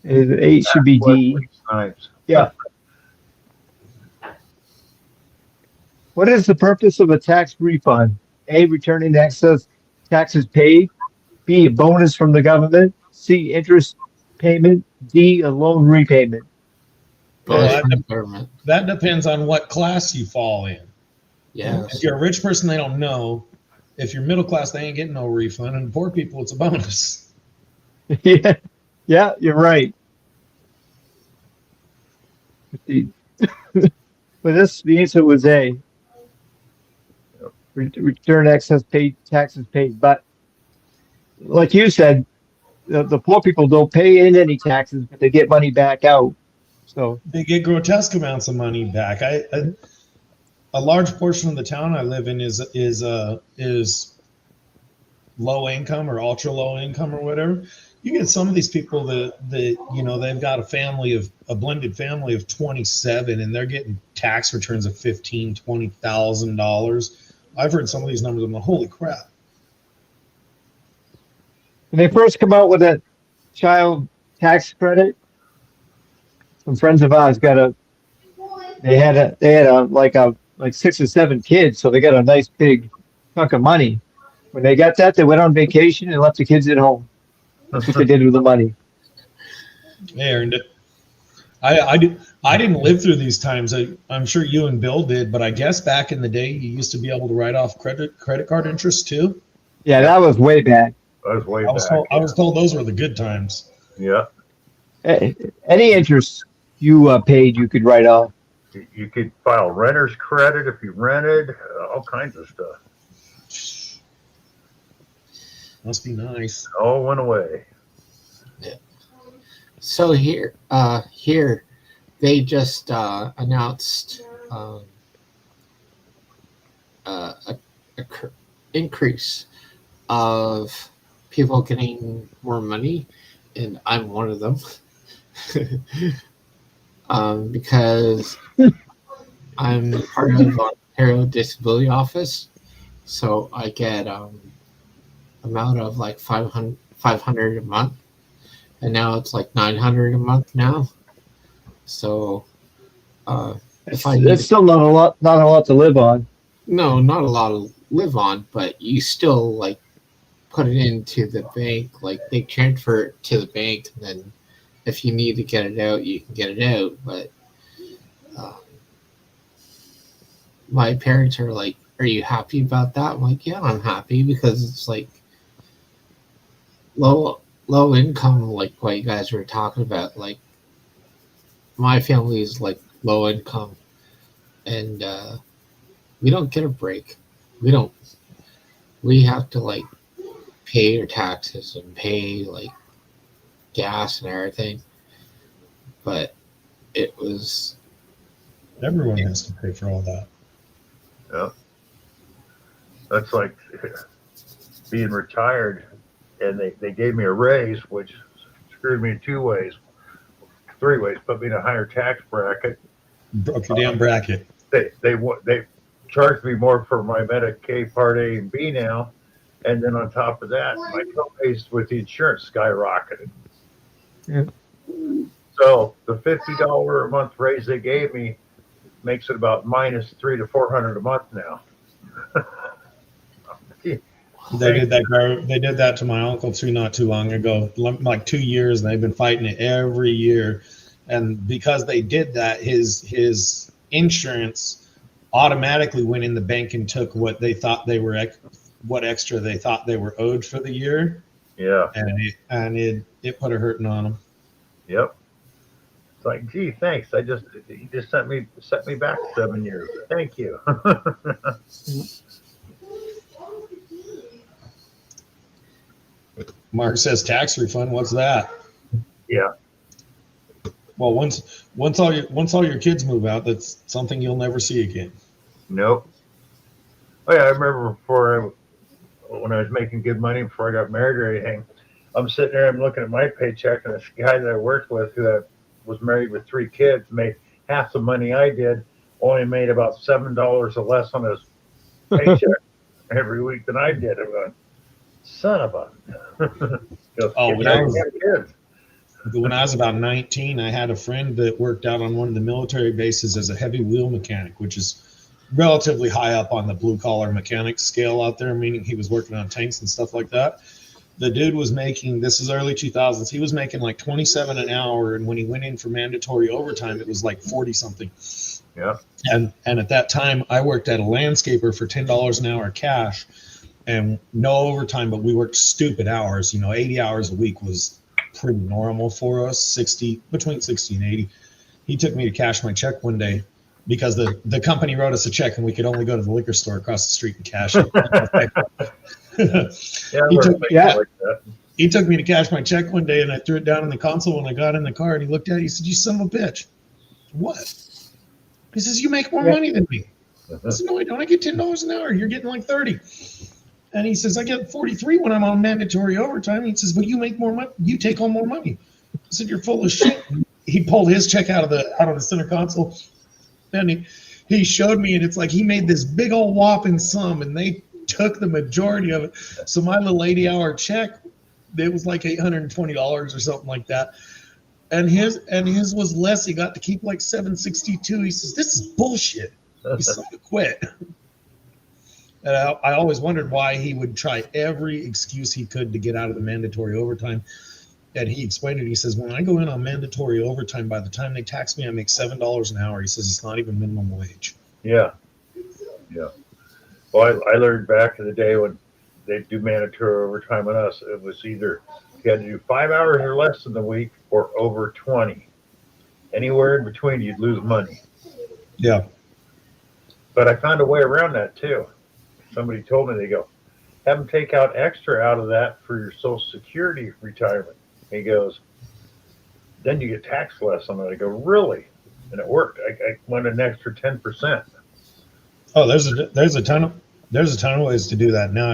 S2: A should be D.
S3: Nice.
S2: Yeah. What is the purpose of a tax refund? A, returning excess taxes paid. B, a bonus from the government. C, interest payment. D, a loan repayment.
S4: Well,
S5: Bonus
S4: that-
S5: from the government.
S4: That depends on what class you fall in.
S5: Yes.
S4: If you're a rich person, they don't know. If you're middle class, they ain't getting no refund, and poor people, it's a bonus.
S2: Yeah, yeah, you're right. But the answer was A. Return excess paid taxes paid, but like you said, the poor people don't pay in any taxes, but they get money back out. So
S4: They get grotesque amounts of money back. A large portion of the town I live in is low income or ultra low income or whatever. You get some of these people that they've got a blended family of 27 and they're getting tax returns of $15,000-$20,000. I've heard some of these numbers. I'm like, holy crap.
S2: when they first come out with that child tax credit, some friends of ours they had like 6 or 7 kids, so they got a nice big chunk of money. When they got that, they went on vacation and left the kids at home. That's what they did with the money.
S4: They earned it. I didn't live through these times. I'm sure you and Bill did, but I guess back in the day, you used to be able to write off credit card interest too.
S2: Yeah, that was way back.
S3: That was way
S4: I was
S3: back.
S4: told those were the good times.
S3: Yeah.
S2: Any interest you paid, you could write off.
S3: You could file renter's credit if you rented, all kinds of stuff.
S4: Must be nice.
S3: All went away.
S5: So here they just announced a increase of people getting more money, and I'm one of them. Because I'm part of the Ontario Disability Office, so I get amount of like 500 a month, and now it's like 900 a month now. So if I
S2: That's still not a lot to live on.
S5: no, not a lot to live on, but you still like put it into the bank, like they transfer it to the bank, and then if you need to get it out, you can get it out. But my parents are like, "Are you happy about that?" I'm like, "Yeah, I'm happy because it's like low income, like what you guys were talking about. Like my family is like low income, and we don't get a break. We don't. We have to like pay our taxes and pay like gas and everything. But it was
S4: Everyone has to pay for all that.
S3: Yeah. That's like being retired, and they gave me a raise, which screwed me in 2 ways, 3 ways, put me in a higher tax bracket.
S4: Broke your damn bracket.
S3: They charged me more for my Medicaid Part A and B now, and then on top of that, my co-pays with the insurance skyrocketed.
S2: Yeah.
S3: So the $50 a month raise they gave me makes it about minus $300 to $400 a month now.
S4: They did that. They did that to my uncle too, not too long ago, like 2 years, and they've been fighting it every year. And because they did that, his insurance automatically went in the bank and took what they thought they were what extra they thought they were owed for the year.
S3: Yeah.
S4: And it put a hurting on them.
S3: Yep. It's like, gee, thanks. You just set me back 7 years. Thank you.
S4: Mark says tax refund. What's that?
S3: Yeah.
S4: Well, once all your kids move out, that's something you'll never see again.
S3: Nope. Oh yeah, I remember when I was making good money before I got married or anything. I'm sitting there, I'm looking at my paycheck, and this guy that I worked with, who was married with 3 kids, made half the money I did, only made about $7 or less on his paycheck every week than I did. I'm going, son of a.
S4: When I was about 19, I had a friend that worked out on one of the military bases as a heavy wheel mechanic, which is relatively high up on the blue collar mechanic scale out there, meaning he was working on tanks and stuff like that. The dude was making, this is early 2000s, he was making like 27 an hour, and when he went in for mandatory overtime, it was like 40 something.
S3: Yeah.
S4: And at that time, I worked at a landscaper for $10 an hour cash, and no overtime, but we worked stupid hours. 80 hours a week was pretty normal for us, between 60 and 80. He took me to cash my check one day because the company wrote us a check and we could only go to the liquor store across the street and cash it. He took me to cash my check one day, and I threw it down in the console when I got in the car, and he looked at it, he said, "You son of a bitch." What? He says, "You make more money than me." I said, "No, I don't. I get $10 an hour. You're getting like 30. And he says, "I get 43 when I'm on mandatory overtime." He says, "But you make more money. You take home more money." I said, "You're full of shit." He pulled his check out of the center console, and he showed me, and it's like he made this big old whopping sum, and they took the majority of it. So my little 80-hour check, it was like $820 or something like that. And his was less. He got to keep like $762. He says, "This is bullshit." He started to quit. And I always wondered why he would try every excuse he could to get out of the mandatory overtime. And he explained it. He says, "When I go in on mandatory overtime, by the time they tax me, I make $7 an hour." He says, "It's not even minimum wage."
S3: Yeah. Yeah. Well, I learned back in the day when they'd do mandatory overtime on us, it was either you had to do 5 hours or less in the week or over 20. Anywhere in between, you'd lose money.
S4: Yeah.
S3: But I found a way around that too. Somebody told me, they go, have them take out extra out of that for your Social Security retirement. He goes, then you get taxed less on it. I go, really? And it worked. I went an extra 10%.
S4: Oh, there's a ton of ways to do that. Now,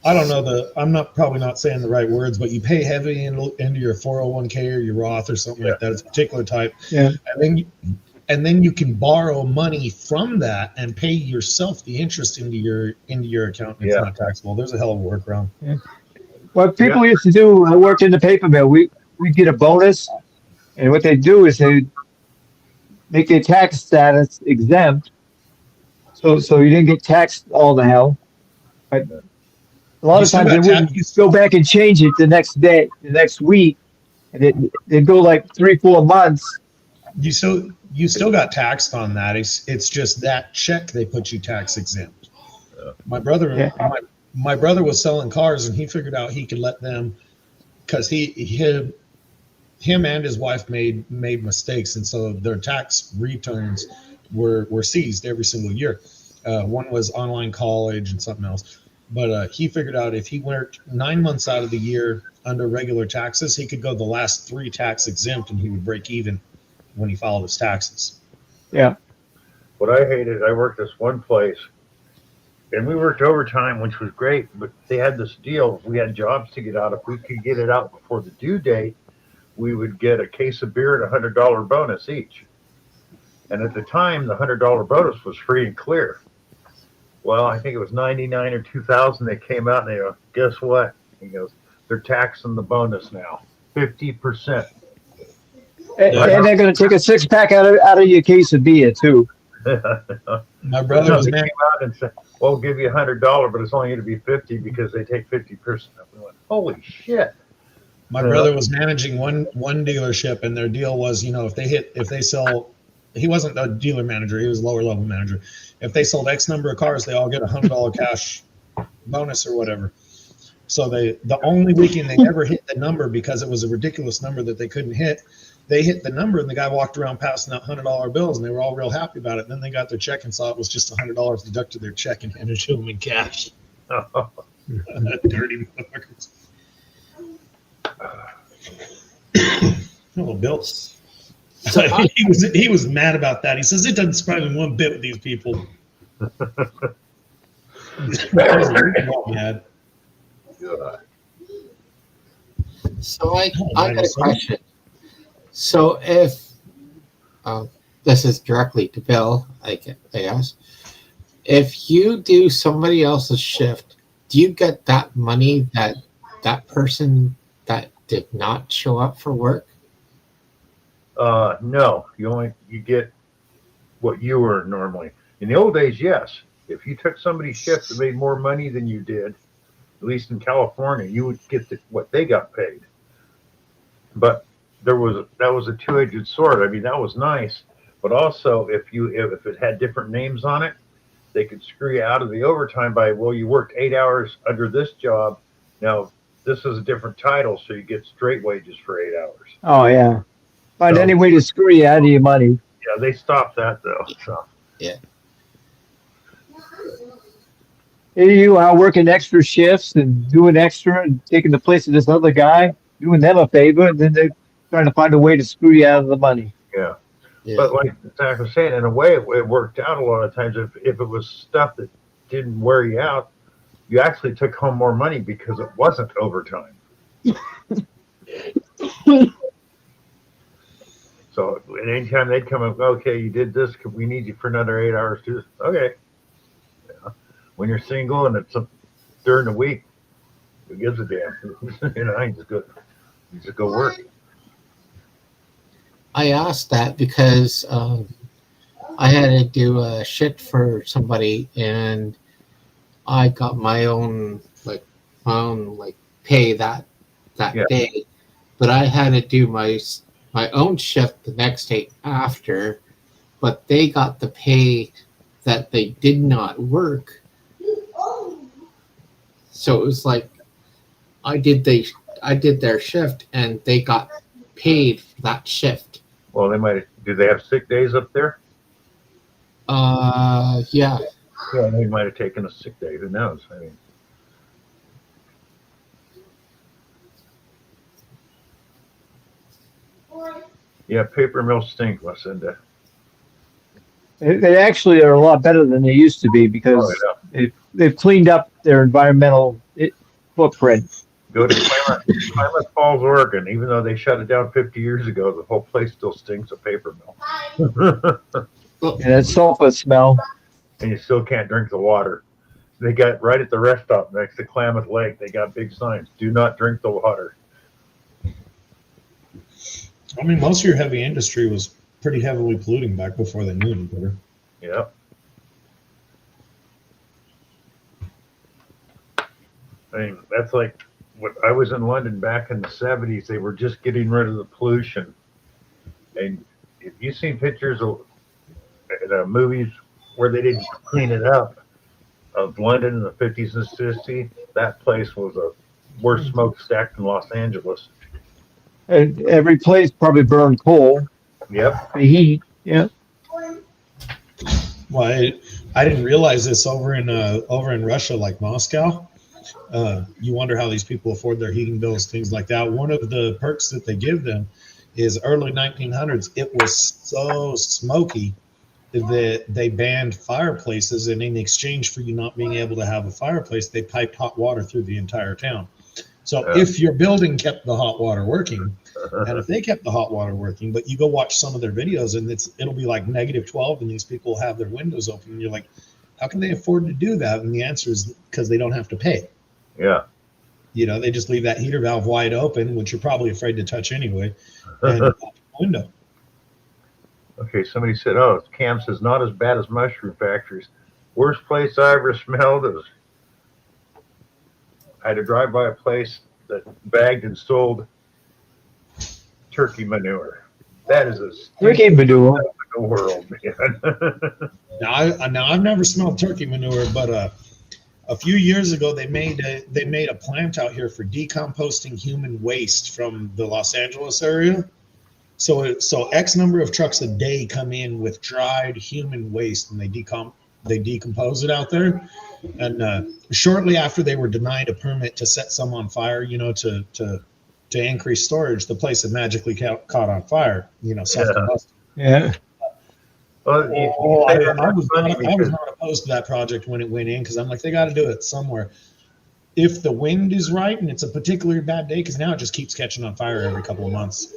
S4: I don't know I'm not probably not saying the right words, but you pay heavy into your 401k or your Roth or something like that. It's a particular type.
S2: Yeah.
S4: And then you can borrow money from that and pay yourself the interest into your account. And it's not taxable. There's a hell of a workaround.
S2: Yeah. What people used to do, I worked in the paper mill. We get a bonus, and what they do is they make their tax status exempt, so you didn't get taxed all the hell. But a lot of times they wouldn't go back and change it the next day, the next week, and they'd go like 3-4 months.
S4: You still got taxed on that. It's just that check they put you tax exempt. My brother my brother was selling cars, and he figured out he could let them, because him and his wife made mistakes, and so their tax returns were seized every single year. One was online college and something else. But he figured out if he worked 9 months out of the year under regular taxes, he could go the last 3 tax exempt, and he would break even when he filed his taxes.
S2: Yeah.
S3: What I hated, I worked this one place, and we worked overtime, which was great, but they had this deal. If we had jobs to get out, if we could get it out before the due date, we would get a case of beer and $100 bonus each. And at the time, the $100 bonus was free and clear. Well, I think it was 99 or 2000. They came out and they go, guess what? He goes, they're taxing the bonus now, 50%.
S2: And they're going to take a 6-pack out of your case of beer too.
S4: My brother was
S3: came out and said, "Well, we'll give you $100, but it's only going to be 50 because they take 50%." We went, "Holy shit!"
S4: My brother was managing one dealership, and their deal was, if they sell, he wasn't a dealer manager, he was a lower level manager. If they sold X number of cars, they all get $100 cash bonus or whatever. So the only weekend they never hit the number, because it was a ridiculous number that they couldn't hit, they hit the number, and the guy walked around passing out $100 bills, and they were all real happy about it. And then they got their check and saw it was just $100 deducted their check and handed to them in cash. Dirty motherfuckers. Oh, Bill. So he was mad about that. He says it doesn't surprise me one bit with these people. Mad.
S5: So I got a question. So if this is directly to Bill, I guess, if you do somebody else's shift, do you get that money that person that did not show up for work?
S3: No, you get what you earn normally. In the old days, yes. If you took somebody's shift and made more money than you did, at least in California, you would get what they got paid. But that was a two-edged sword. I mean, that was nice, but also if it had different names on it, they could screw you out of the overtime by, well, you worked 8 hours under this job. Now this is a different title, so you get straight wages for 8 hours.
S2: Oh yeah. Find any way to screw you out of your money.
S3: Yeah, they stopped that though. So.
S5: Yeah.
S2: You are working extra shifts and doing extra and taking the place of this other guy, doing them a favor, and then they're trying to find a way to screw you out of the money.
S3: Yeah.
S5: Yeah.
S3: But like Zach was saying, in a way, it worked out a lot of times. If it was stuff that didn't wear you out, you actually took home more money because it wasn't overtime. So anytime they'd come up, okay, you did this, we need you for another 8 hours too. Okay. Yeah. When you're single and it's during the week, who gives a damn? You just go work.
S5: I asked that because I had to do a shift for somebody, and I got my own pay that day, but I had to do my own shift the next day after, but they got the pay that they did not work. So it was like I did their shift and they got paid for that shift.
S3: Well, do they have sick days up there?
S5: Yeah.
S3: Yeah, they might have taken a sick day. Who knows? I mean, Yeah, paper mills stink, Lucinda.
S2: They actually are a lot better than they used to be because
S3: Oh, yeah.
S2: they've cleaned up their environmental footprint.
S3: Go to Klamath Falls, Oregon. Even though they shut it down 50 years ago, the whole place still stinks of paper mill.
S2: And that sulfur smell.
S3: And you still can't drink the water. They got right at the rest stop next to Klamath Lake. They got big signs: "Do not drink the water."
S4: I mean, most of your heavy industry was pretty heavily polluting back before they knew any better.
S3: Yep. I mean, that's like when I was in London back in the 70s. They were just getting rid of the pollution. And if you've seen pictures of movies where they didn't clean it up, of London in the 50s and 60s, that place was a worse smokestack than Los Angeles.
S2: And every place probably burned coal.
S3: Yep.
S2: The heat. Yeah.
S4: Well, I didn't realize this over in Russia, like Moscow. You wonder how these people afford their heating bills, things like that. One of the perks that they give them is early 1900s. It was so smoky that they banned fireplaces, and in exchange for you not being able to have a fireplace, they piped hot water through the entire town. So if your building kept the hot water working, and if they kept the hot water working, but you go watch some of their videos and it'll be like -12 and these people have their windows open and you're like, how can they afford to do that? And the answer is because they don't have to pay.
S3: Yeah.
S4: You know, they just leave that heater valve wide open, which you're probably afraid to touch anyway, and open the window.
S3: Okay, somebody said, "Oh, Cam says not as bad as mushroom factories. Worst place I ever smelled is I had to drive by a place that bagged and sold turkey manure. That is a
S2: Turkey manure.
S3: in the world, man."
S4: Now I've never smelled turkey manure, but a few years ago they made a plant out here for decomposting human waste from the Los Angeles area. So X number of trucks a day come in with dried human waste, and they decompose it out there. And shortly after they were denied a permit to set some on fire, you know, to increase storage, the place had magically caught on fire. You know, self-combustion.
S2: Yeah.
S3: Well,
S4: I was not opposed to that project when it went in, because I'm like, they got to do it somewhere. If the wind is right and it's a particularly bad day, because now it just keeps catching on fire every couple of months.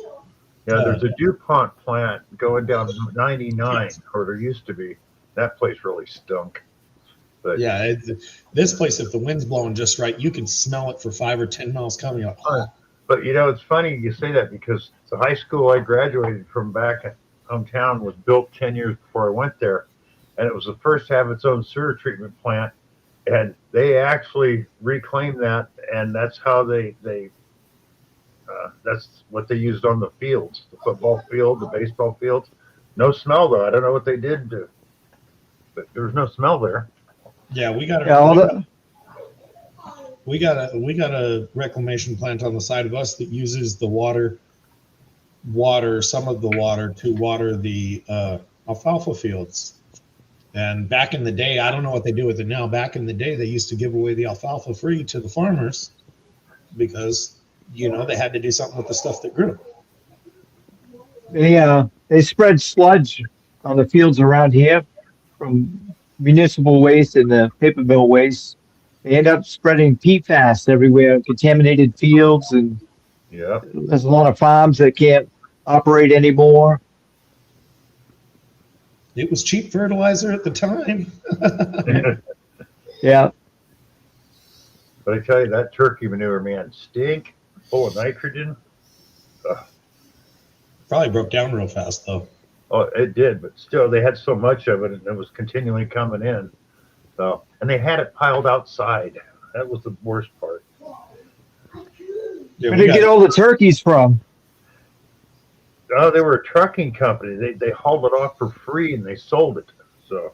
S3: Yeah, there's a DuPont plant going down 99, or there used to be. That place really stunk. But
S4: yeah, this place, if the wind's blowing just right, you can smell it for 5 or 10 miles coming up.
S3: But you know, it's funny you say that, because the high school I graduated from back at hometown was built 10 years before I went there, and it was the first to have its own sewer treatment plant, and they actually reclaimed that, and that's how that's what they used on the fields, the football field, the baseball fields. No smell though. I don't know what they did to, but there was no smell there.
S4: Yeah, we got a reclamation plant on the side of us that uses the water, some of the water to water the alfalfa fields. And back in the day, I don't know what they do with it now. Back in the day, they used to give away the alfalfa free to the farmers because, you know, they had to do something with the stuff that grew.
S2: They spread sludge on the fields around here from municipal waste and the paper mill waste. They end up spreading PFAS everywhere, contaminated fields, and
S3: Yeah.
S2: there's a lot of farms that can't operate anymore.
S4: It was cheap fertilizer at the time.
S2: Yeah.
S3: But I tell you, that turkey manure, man, stink, full of nitrogen.
S4: Probably broke down real fast though.
S3: Oh, it did, but still, they had so much of it, and it was continually coming in. So, and they had it piled outside. That was the worst part.
S4: Yeah,
S2: Where did they get all the turkeys from?
S3: Oh, they were a trucking company. They hauled it off for free and they sold it. So,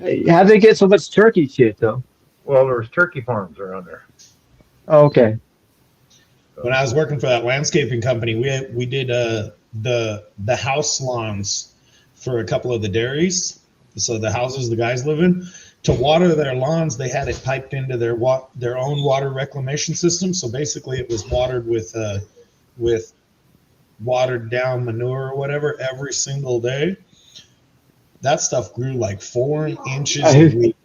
S2: How'd they get so much turkey shit, though?
S3: well, there was turkey farms around there.
S2: Oh, okay.
S4: When I was working for that landscaping company, we did the house lawns for a couple of the dairies. So the houses the guys live in, to water their lawns, they had it piped into their own water reclamation system. So basically, it was watered with watered down manure or whatever every single day, that stuff grew like 4 inches a week.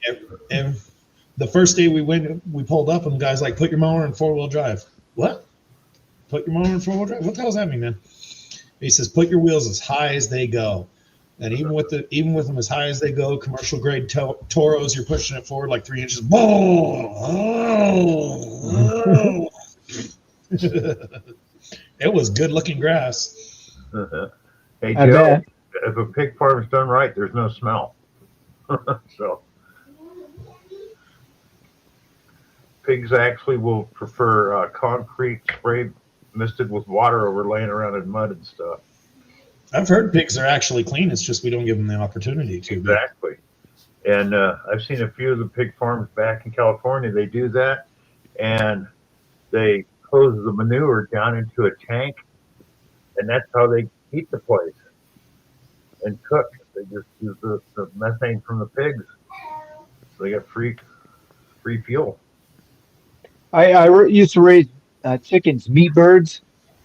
S4: The first day we pulled up, and the guy's like, "Put your mower in 4-wheel drive." What? Put your mower in 4-wheel drive? What the hell does that mean, man? He says, "Put your wheels as high as they go." And even with them as high as they go, commercial grade Toros, you're pushing it forward like 3 inches. It was good looking grass.
S3: Hey,
S2: I
S3: Joe,
S2: bet.
S3: if a pig farm is done right, there's no smell. So pigs actually will prefer concrete spray misted with water over laying around in mud and stuff.
S4: I've heard pigs are actually clean. It's just we don't give them the opportunity to.
S3: Exactly. And I've seen a few of the pig farms back in California. They do that, and they close the manure down into a tank, and that's how they heat the place and cook. They just use the methane from the pigs, so they get free fuel.
S2: I used to raise chickens, meat birds,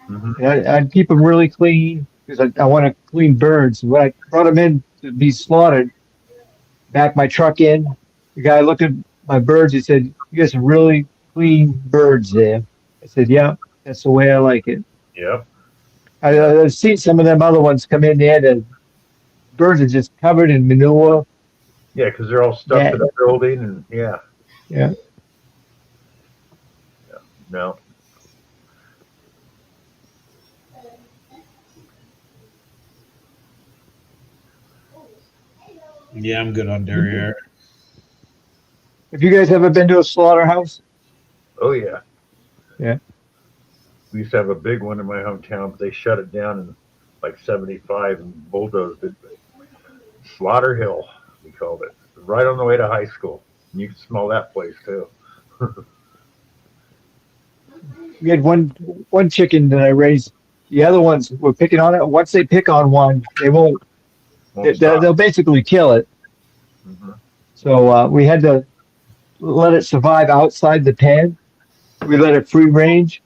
S3: Mm-hmm.
S2: and I'd keep them really clean because I want to clean birds. When I brought them in to be slaughtered, back my truck in, the guy looked at my birds. He said, "You got some really clean birds there." I said, "Yeah, that's the way I like it."
S3: Yep.
S2: I've seen some of them other ones come in there. The birds are just covered in manure.
S3: Yeah, because they're all stuck to the building, and yeah. No.
S4: Yeah, I'm good on derriere.
S2: Have you guys ever been to a slaughterhouse?
S3: Oh yeah.
S2: Yeah.
S3: We used to have a big one in my hometown, but they shut it down in like '75 and bulldozed it. Slaughter Hill, we called it. Right on the way to high school. And you can smell that place too.
S2: We had one chicken that I raised. The other ones were picking on it. Once they pick on one, they won't. They'll basically kill it.
S3: Mm-hmm.
S2: So we had to let it survive outside the pen. We let it free range.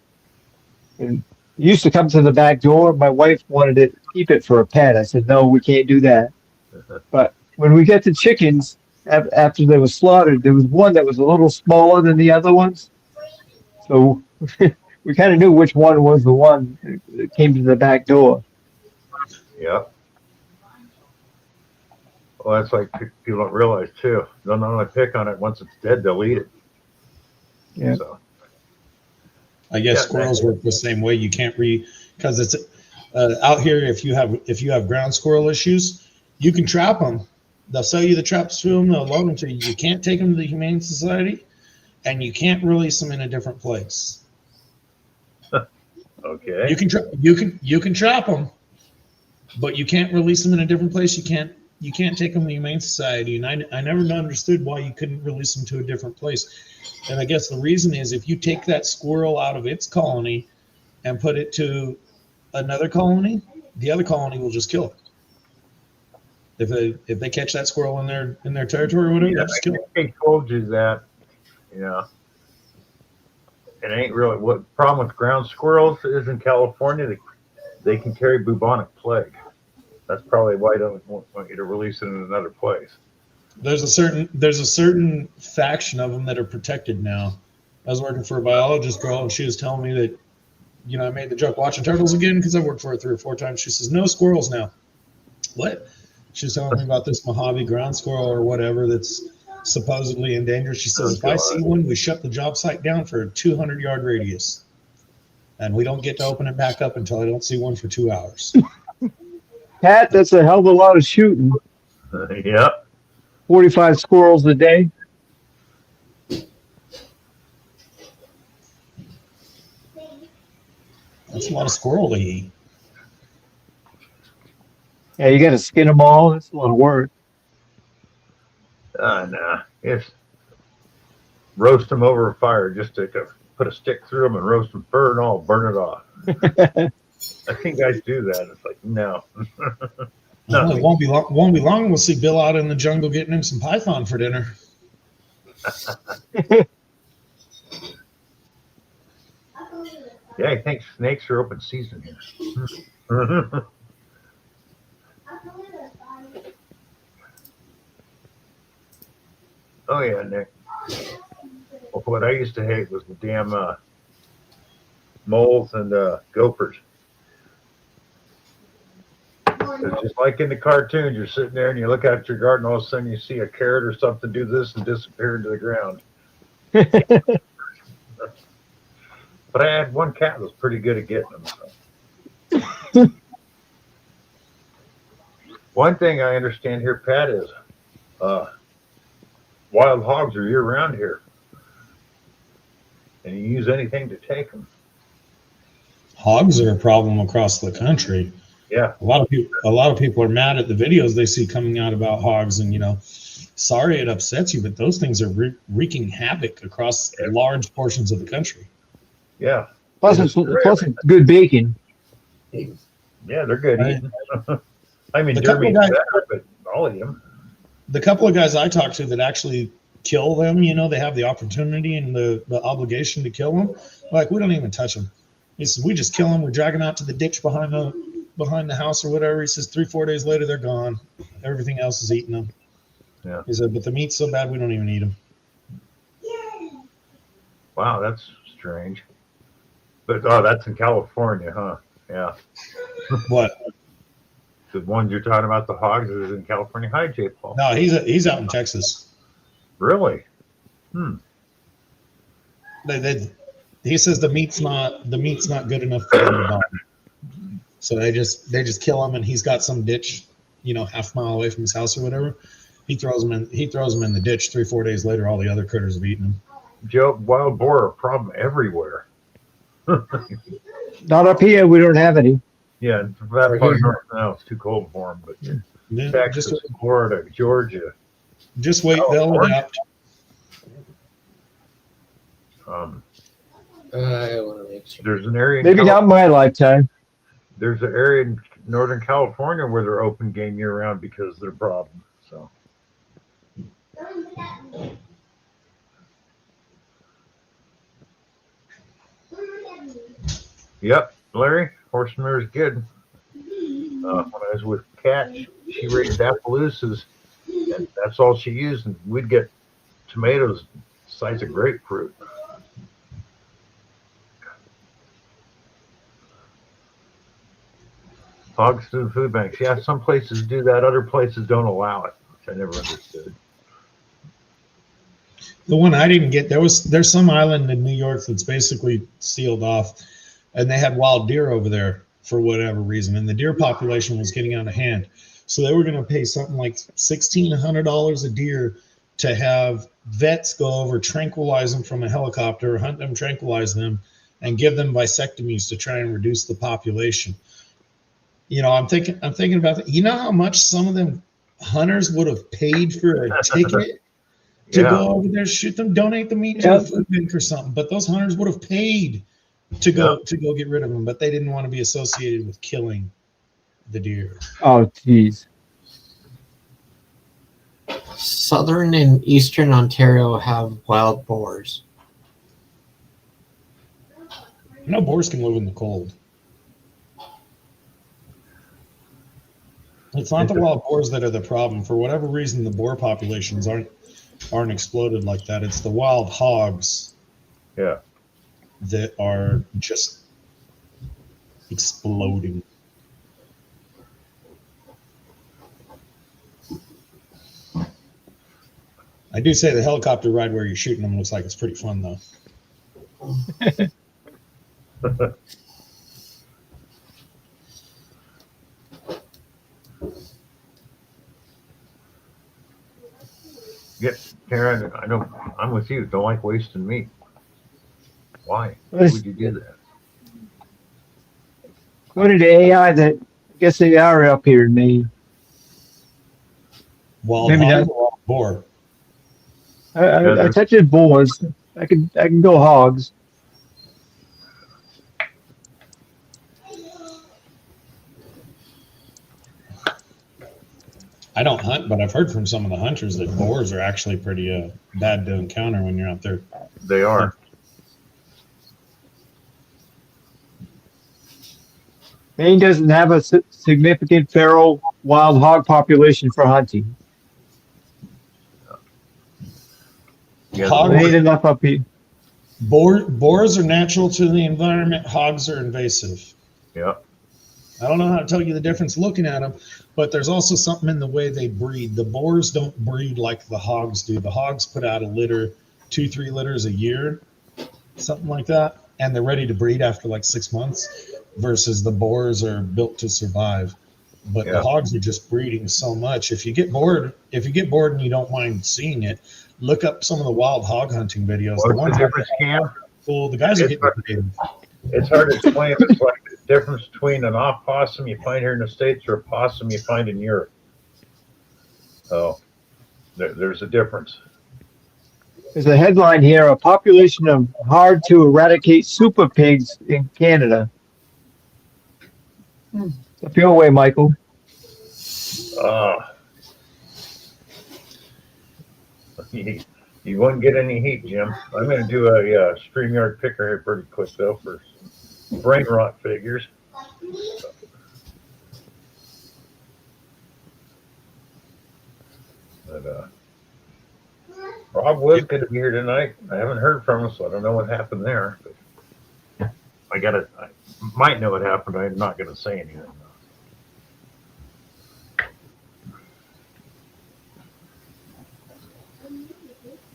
S2: And it used to come to the back door. My wife wanted to keep it for a pet. I said, "No, we can't do that." But when we got the chickens, after they were slaughtered, there was one that was a little smaller than the other ones. So we kind of knew which one was the one that came to the back door.
S3: Yep. Well, that's like people don't realize too. They'll not only pick on it, once it's dead, they'll eat it.
S2: Yeah.
S3: So.
S4: I guess
S3: Yeah,
S4: squirrels work the same way. You can't because it's out here. If you have ground squirrel issues, you can trap them. They'll sell you the traps to them. They'll load them to you. You can't take them to the Humane Society, and you can't release them in a different place.
S3: Okay.
S4: You can trap them, but you can't release them in a different place. You can't take them to the Humane Society. And I never understood why you couldn't release them to a different place. And I guess the reason is if you take that squirrel out of its colony and put it to another colony, the other colony will just kill it. If they catch that squirrel in their territory or whatever, they'll just kill it.
S3: I told you that. Yeah. It ain't really what the problem with ground squirrels is in California. They can carry bubonic plague. That's probably why I don't want you to release it in another place.
S4: There's a certain faction of them that are protected now. I was working for a biologist girl, and she was telling me that, I made the joke watching turtles again because I worked for her 3 or 4 times. She says, "No squirrels now." What? She was telling me about this Mojave ground squirrel or whatever that's supposedly endangered. She says, "If I see one, we shut the job site down for a 200-yard radius, and we don't get to open it back up until I don't see one for 2 hours."
S2: Pat, that's a hell of a lot of shooting.
S3: Yep.
S2: 45 squirrels a day.
S4: That's a lot of squirrel to eat.
S2: Yeah, you got to skin them all. That's a lot of work.
S3: Nah. It's roast them over a fire. Just to put a stick through them and roast them fur and all, burn it off. I've seen guys do that. It's like, no.
S4: Well, it won't be long. We'll see Bill out in the jungle getting him some python for dinner.
S3: Yeah, I think snakes are open season here. Oh yeah, Nick. Well, what I used to hate was the damn moles and gophers. It's just like in the cartoons. You're sitting there and you look out at your garden, all of a sudden you see a carrot or something do this and disappear into the ground. But I had one cat that was pretty good at getting them. So. One thing I understand here, Pat, is wild hogs are year round here, and you use anything to take them.
S4: Hogs are a problem across the country.
S3: Yeah,
S4: A lot of people are mad at the videos they see coming out about hogs, and sorry it upsets you, but those things are wreaking havoc across large portions of the country.
S3: yeah,
S2: Plus, it's good bacon.
S3: yeah. They're good
S4: Right.
S3: eating. I mean,
S4: The
S3: deer
S4: couple
S3: meat's
S4: guys-
S3: better, but I'll eat them.
S4: The couple of guys I talked to that actually kill them, they have the opportunity and the obligation to kill them. Like, we don't even touch them. He says, we just kill them. We drag them out to the ditch behind the house or whatever. He says 3-4 days later, they're gone. Everything else is eating them.
S3: Yeah.
S4: He said, but the meat's so bad, we don't even eat them.
S3: Wow, that's strange. But that's in California, huh? Yeah.
S4: What?
S3: The ones you're talking about, the hogs, is in California. Hi, J. Paul.
S4: No, he's out in Texas.
S3: Really?
S4: He says the meat's not good enough for anybody. So they just kill him, and he's got some ditch, half mile away from his house or whatever. He throws them in the ditch. 3-4 days later, all the other critters have eaten him.
S3: Joe, wild boar are a problem everywhere.
S2: Not up here. We don't have any.
S3: Yeah, that part of north now it's too cold for them. But
S4: Yeah,
S3: Texas, Florida, Georgia.
S4: just wait, they'll
S3: California.
S4: adapt.
S5: I want to make sure.
S3: There's an area.
S2: Maybe not in my lifetime.
S3: There's an area in Northern California where they're open game year round because of their problem. So. Yep, Larry, horse manure is good. When I was with Kat, she raised Appaloosas, and that's all she used, and we'd get tomatoes the size of grapefruit. Hogs through food banks. Yeah, some places do that, other places don't allow it, which I never understood.
S4: The one I didn't get, there's some island in New York that's basically sealed off, and they had wild deer over there for whatever reason, and the deer population was getting out of hand. So they were going to pay something like $1,600 a deer to have vets go over, tranquilize them from a helicopter, hunt them, tranquilize them, and give them vasectomies to try and reduce the population. I'm thinking about that. You know how much some of them hunters would have paid for a ticket to go over there, shoot them, donate the meat to a food bank or something. But those hunters would have paid to go get rid of them, but they didn't want to be associated with killing the deer.
S2: Oh, jeez.
S5: Southern and Eastern Ontario have wild boars.
S4: Boars can live in the cold. It's not the wild boars that are the problem. For whatever reason, the boar populations aren't exploded like that. It's the wild hogs.
S3: Yeah.
S4: That are just exploding. I do say the helicopter ride where you're shooting them looks like it's pretty fun, though.
S3: Yeah, Karen, I'm with you. Don't like wasting meat. Why? Why
S2: Well,
S3: would you do that?
S2: According to AI, that I guess they are up here in Maine.
S4: Wild
S2: Maybe
S4: hog
S2: not.
S4: or wild boar.
S2: I touch it boars. I can go hogs.
S4: I don't hunt, but I've heard from some of the hunters that boars are actually pretty bad to encounter when you're out there.
S3: They are.
S2: Maine doesn't have a significant feral wild hog population for hunting.
S3: Yeah,
S4: Hog-
S2: There ain't enough up here.
S4: Boars are natural to the environment. Hogs are invasive.
S3: yeah.
S4: I don't know how to tell you the difference looking at them, but there's also something in the way they breed. The boars don't breed like the hogs do. The hogs put out a litter, 2-3 litters a year, something like that, and they're ready to breed after like 6 months. Versus the boars are built to survive. But
S3: Yeah.
S4: the hogs are just breeding so much. If you get bored and you don't mind seeing it, look up some of the wild hog hunting videos. The
S3: What's
S4: ones
S3: the difference, Cam?
S4: cool. The guys are
S3: It's
S4: getting creative.
S3: It's hard to explain. It's like the difference between an opossum you find here in the States or a possum you find in Europe. So there's a difference.
S2: There's a headline here: a population of hard to eradicate super pigs in Canada. Up your way, Michael.
S3: You wouldn't get any heat, Jim. I'm going to do a StreamYard picker here pretty quick, though, for brain rot figures. But, Rob was going to be here tonight. I haven't heard from him, so I don't know what happened there. But I might know what happened. I'm not going to say anything.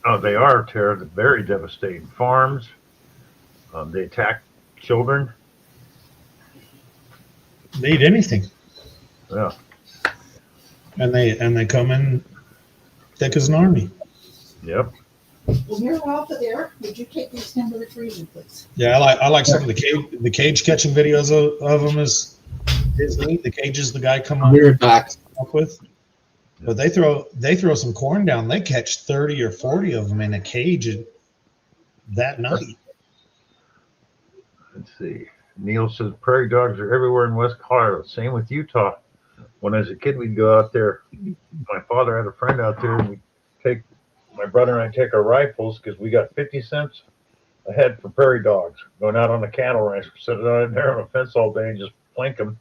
S3: Oh, they are very devastating. Farms. They attack children.
S4: They eat anything.
S3: Yeah.
S4: And they come in thick as an army.
S3: Yep.
S6: Well, you're off of there. Would you take these down to the freezer, please?
S4: Yeah, I like some of the cage catching videos of them is neat. The cages the guy come
S5: We're back.
S4: up with. But they throw some corn down. They catch 30 or 40 of them in a cage that night.
S3: Let's see. Neil says prairie dogs are everywhere in West Colorado. Same with Utah. When I was a kid, we'd go out there. My father had a friend out there, and my brother and I take our rifles because we got 50 cents a head for prairie dogs. Going out on a cattle ranch, sit out there on a fence all day and just plink them,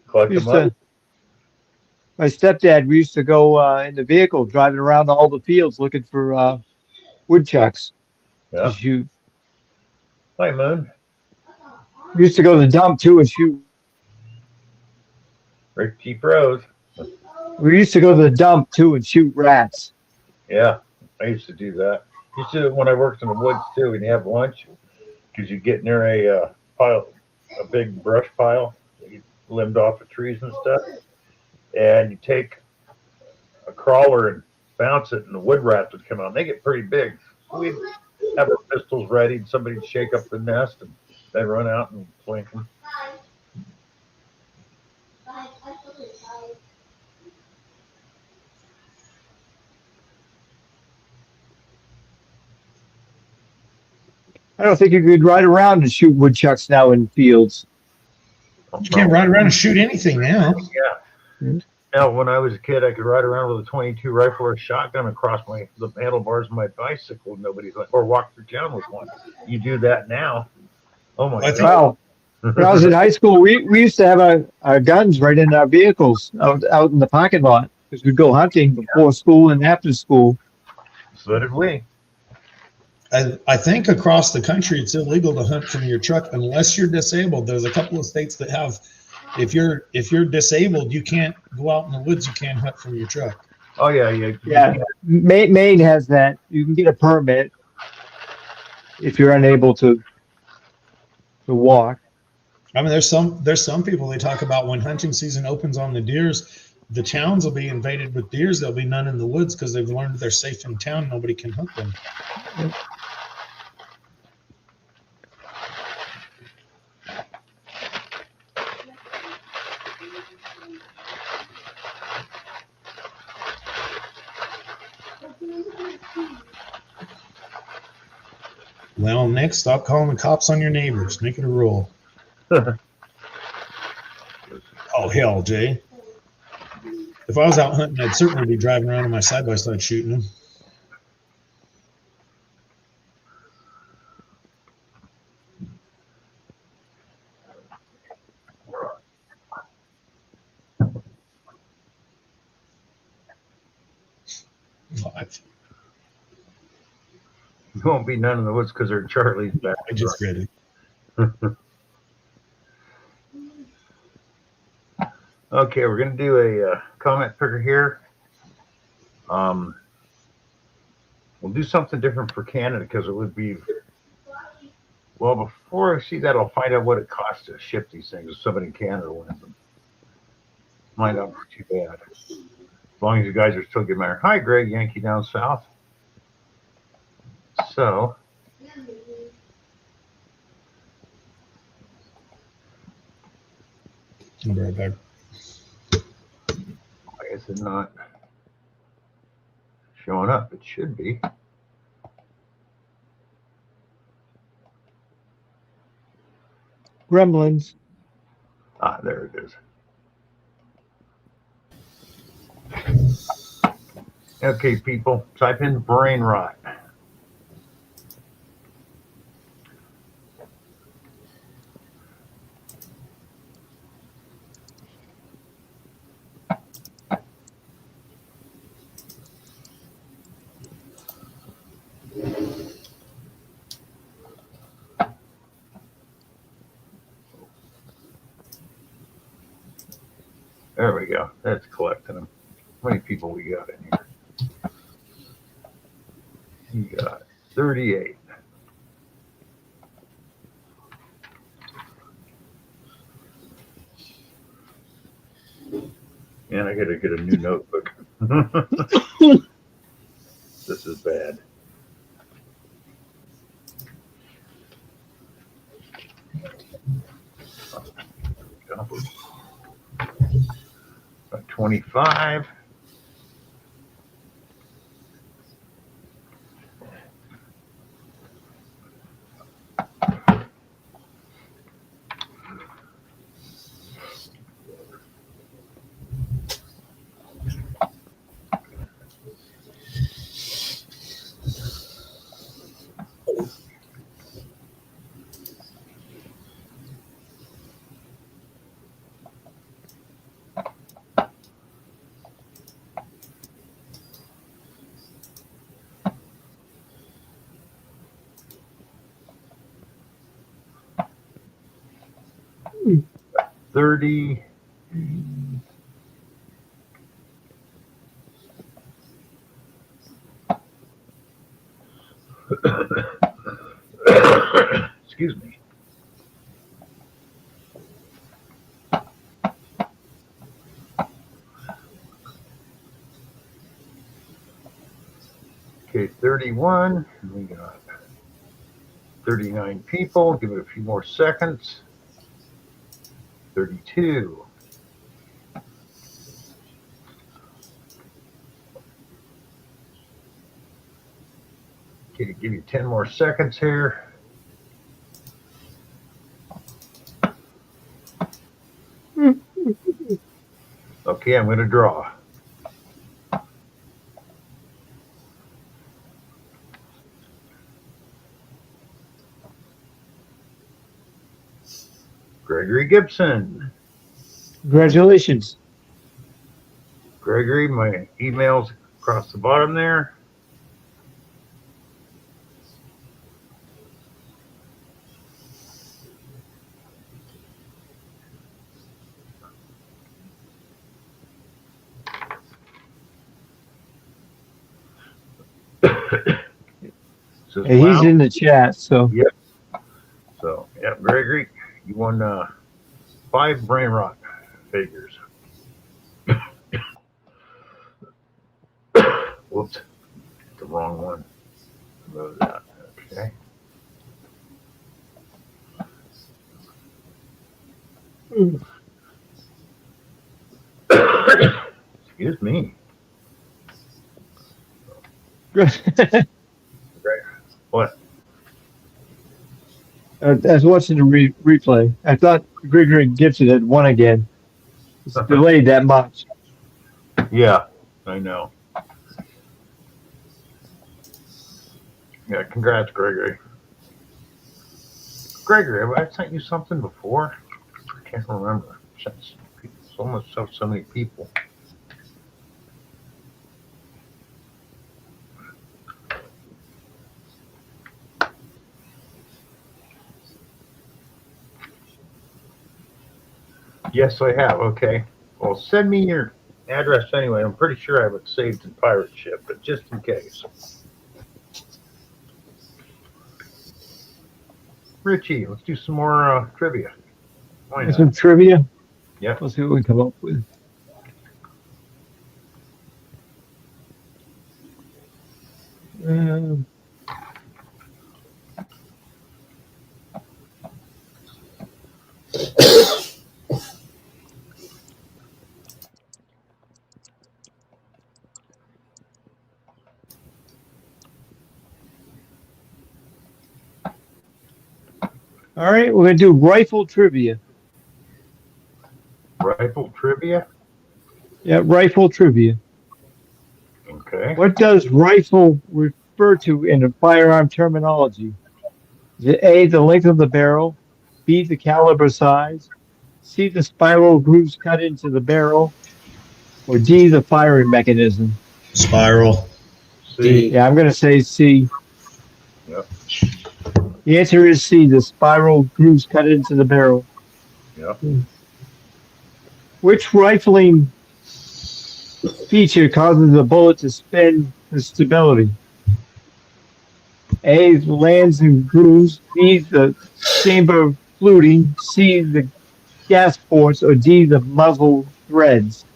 S3: collect them up.
S2: My stepdad, we used to go in the vehicle driving around all the fields looking for woodchucks
S3: Yeah.
S2: to shoot.
S3: Hi, Moon.
S2: We used to go to the dump too and shoot.
S3: Rick Keep Rose.
S2: We used to go to the dump too and shoot rats.
S3: Yeah, I used to do that. Used to when I worked in the woods too. We'd have lunch because you get near a big brush pile that you limbed off of trees and stuff, and you take a crawler and bounce it, and the wood rats would come out. And they get pretty big. So we'd have our pistols ready, and somebody'd shake up the nest, and they'd run out and blink them.
S2: I don't think you could ride around and shoot woodchucks now in fields.
S4: You can't ride around and shoot anything now.
S3: Yeah. Now, when I was a kid, I could ride around with a 22 rifle or a shotgun across the handlebars of my bicycle. Nobody's like, or walk through town with one. You do that now. Oh my
S4: I think-
S3: God.
S2: Wow. When I was in high school, we used to have our guns right in our vehicles out in the parking lot because we'd go hunting before school and after school.
S3: So did we.
S4: I think across the country it's illegal to hunt from your truck unless you're disabled. There's a couple of states that have, if you're disabled, you can't go out in the woods. You can't hunt from your truck.
S3: Oh yeah, yeah.
S2: Yeah, Maine has that. You can get a permit if you're unable to walk.
S4: I mean, there's some people they talk about when hunting season opens on the deers, the towns will be invaded with deers. There'll be none in the woods because they've learned they're safe in town. Nobody can hunt them. Well, Nick, stop calling the cops on your neighbors. Make it a rule. Oh, hell, Jay. If I was out hunting, I'd certainly be driving around on my side-by-side shooting them. What?
S3: There won't be none in the woods because they're Charlie's back.
S4: I just read it.
S3: Okay, we're going to do a comment picker here. We'll do something different for Canada because it would be, well, before I see that, I'll find out what it costs to ship these things if somebody in Canada wins them. Might not be too bad. As long as you guys are still getting married. Hi, Greg, Yankee down south. So,
S4: I'll be right back.
S3: why is it not showing up? It should be.
S2: Gremlins.
S3: Ah, there it is. Okay, people, type in brain rot. There we go. That's collecting them. How many people we got in here? You got 38. And I gotta get a new notebook. This is bad. About 25.
S2: Hmm.
S3: 30. Excuse me. Okay, 31. We got 39 people. Give it a few more seconds. 32. Okay, give you 10 more seconds here. Okay, I'm going to draw. Gregory Gibson.
S2: Congratulations.
S3: Gregory, my email's across the bottom there. Says,
S2: Hey, he's
S3: wow.
S2: in the chat, so
S3: So, yeah, Gregory, you won 5 brain rot figures. Whoops, the wrong one. Remove that. Okay. Excuse me. What?
S2: I was watching the replay. I thought Gregory Gibson had won again. It's delayed that much.
S3: Yeah, I know. Yeah, congrats, Gregory. Gregory, have I sent you something before? I can't remember. So many people. Yes, I have. Okay. Well, send me your address anyway. I'm pretty sure I have it saved in pirate ship, but just in case. Richie, let's do some more trivia. Why
S2: Some
S3: not?
S2: trivia.
S3: Yeah.
S2: Let's see what we come up with. Um, all right, we're gonna do rifle trivia.
S3: Rifle trivia.
S2: Yeah, rifle trivia.
S3: Okay.
S2: What does rifle refer to in the firearm terminology? Is it A, the length of the barrel, B, the caliber size, C, the spiral grooves cut into the barrel, or D, the firing mechanism?
S4: Spiral.
S3: C.
S2: Yeah, I'm going to say C.
S3: Yep.
S2: The answer is C, the spiral grooves cut into the barrel.
S3: Yep.
S2: Which rifling feature causes the bullet to spin with stability? A, the lands and grooves, B, the chamber fluting, C, the gas ports, or D, the muzzle threads.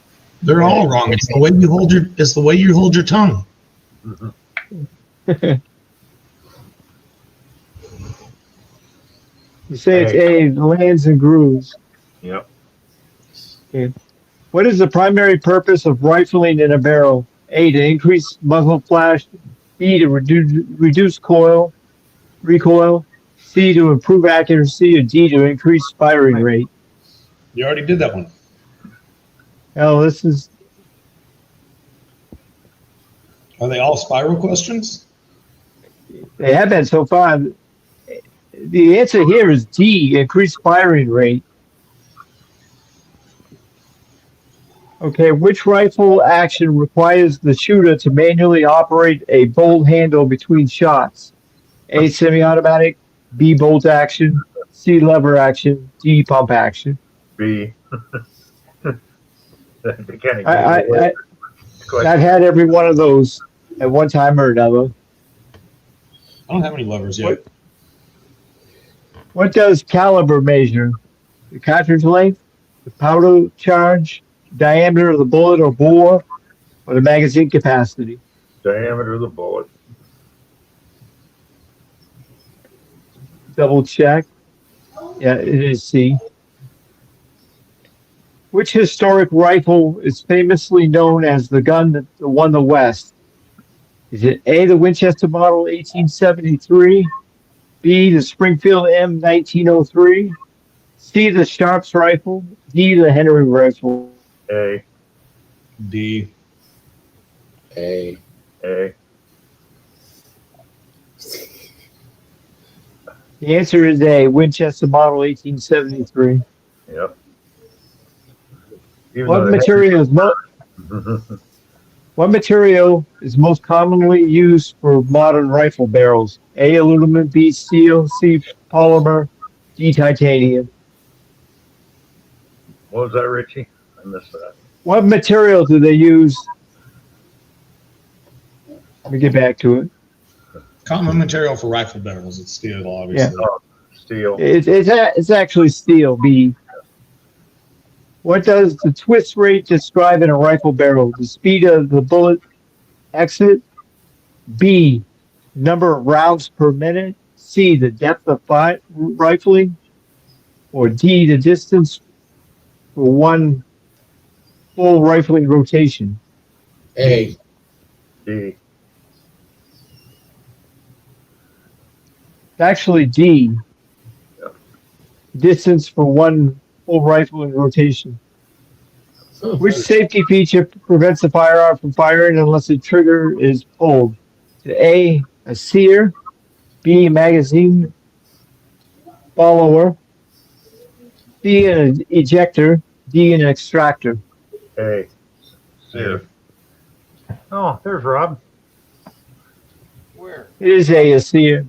S4: They're all wrong. It's the way you hold your. It's the way you hold your tongue.
S3: Mhm.
S2: You say it's A, the lands and grooves.
S3: Yep.
S2: Okay. What is the primary purpose of rifling in a barrel? A, to increase muzzle flash, B, to reduce recoil, C, to improve accuracy, or D, to increase firing rate.
S4: You already did that one.
S2: Oh, this is,
S4: Are they all spiral questions?
S2: they have been so far. The answer here is D, increase firing rate. Okay, which rifle action requires the shooter to manually operate a bolt handle between shots? A, semi-automatic, B, bolt action, C, lever action, D, pump action.
S3: B. They kind of
S2: I've had every one of those at one time or another.
S4: I don't have any levers yet.
S2: What does caliber measure? The cartridge length, the powder charge, diameter of the bullet or bore, or the magazine capacity?
S3: diameter of the bullet.
S2: Double check. Yeah, it is C. Which historic rifle is famously known as the gun that won the West? Is it A, the Winchester Model 1873, B, the Springfield M 1903, C, the Sharps rifle, D, the Henry rifle?
S3: A.
S4: D.
S5: A.
S3: A.
S2: The answer is A, Winchester Model 1873.
S3: Yep. Even
S2: What
S3: though they-
S2: material is most commonly used for modern rifle barrels? A, aluminum, B, steel, C, polymer, D, titanium.
S3: What was that, Richie? I missed that.
S2: What material do they use? Let me get back to it.
S4: Common material for rifle barrels. It's steel, obviously.
S3: Steel.
S2: It's actually steel, B. What does the twist rate describe in a rifle barrel? The speed of the bullet exit. B, number of rounds per minute. C, the depth of rifling. Or D, the distance for one full rifling rotation.
S5: A.
S3: D.
S2: It's actually D, distance for one full rifling rotation. Which safety feature prevents the firearm from firing unless the trigger is pulled? A, a sear, B, magazine follower, C, an ejector, D, an extractor.
S3: A. C. Oh, there's Rob.
S5: Where?
S2: It is A sear.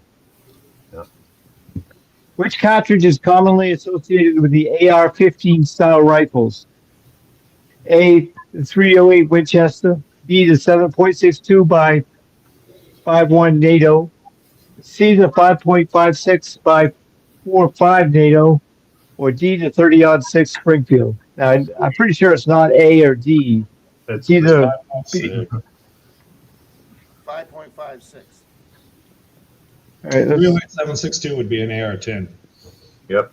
S2: Which cartridge is commonly associated with the AR-15 style rifles? A, the 308 Winchester. B, the 7.62 by 5.1 NATO. C, the 5.56 by 4.5 NATO. Or D, the 30-06 Springfield. Now, I'm pretty sure it's not A or D. It's either B.
S7: 5.56.
S2: All right, let's-
S4: 30762 would be an AR-10.
S3: Yep.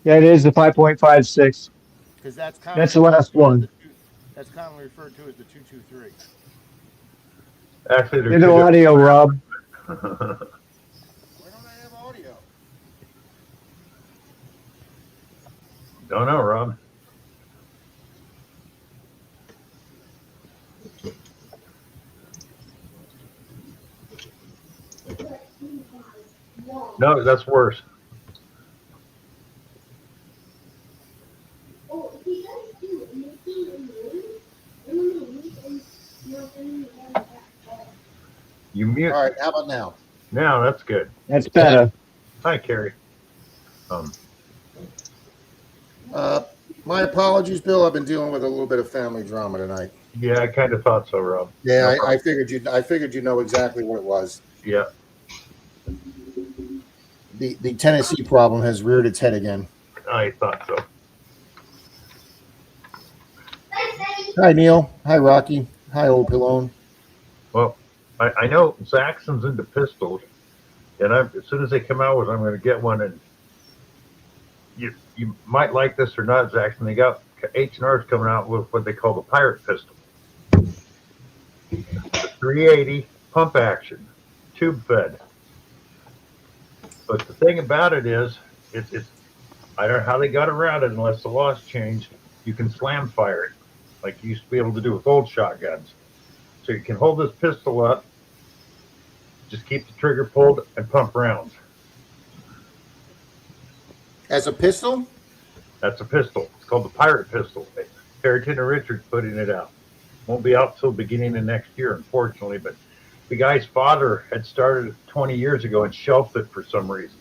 S2: yeah, it is the 5.56.
S7: Because that's
S2: That's the last one.
S7: That's commonly referred to as the 223.
S3: Actually,
S2: There's no audio, Rob.
S7: Why don't I have audio?
S3: Don't know, Rob. No, that's worse. You mute.
S7: All right, how about now?
S3: Now that's good.
S2: That's better.
S3: Hi, Carrie.
S7: My apologies, Bill. I've been dealing with a little bit of family drama tonight.
S3: Yeah, I kind of thought so, Rob.
S7: Yeah,
S3: No
S7: I figured you know exactly what it was.
S3: Yeah.
S7: The Tennessee problem has reared its head again.
S3: I thought so.
S7: Hi, Neil. Hi, Rocky. Hi, Old Pillone.
S3: Well, I know Zaxxon's into pistols, and as soon as they come out with, I'm going to get one. And you might like this or not, Zaxxon. They got H&R's coming out with what they call the Pirate pistol. The 380 pump action, tube fed. But the thing about it is, it's I don't know how they got around it unless the laws changed. You can slam fire it, like you used to be able to do with old shotguns. So you can hold this pistol up, just keep the trigger pulled, and pump rounds.
S7: As a pistol?
S3: That's a pistol. It's called the Pirate pistol. Harrington and Richards putting it out. Won't be out till beginning of next year, unfortunately. But the guy's father had started it 20 years ago and shelved it for some reason.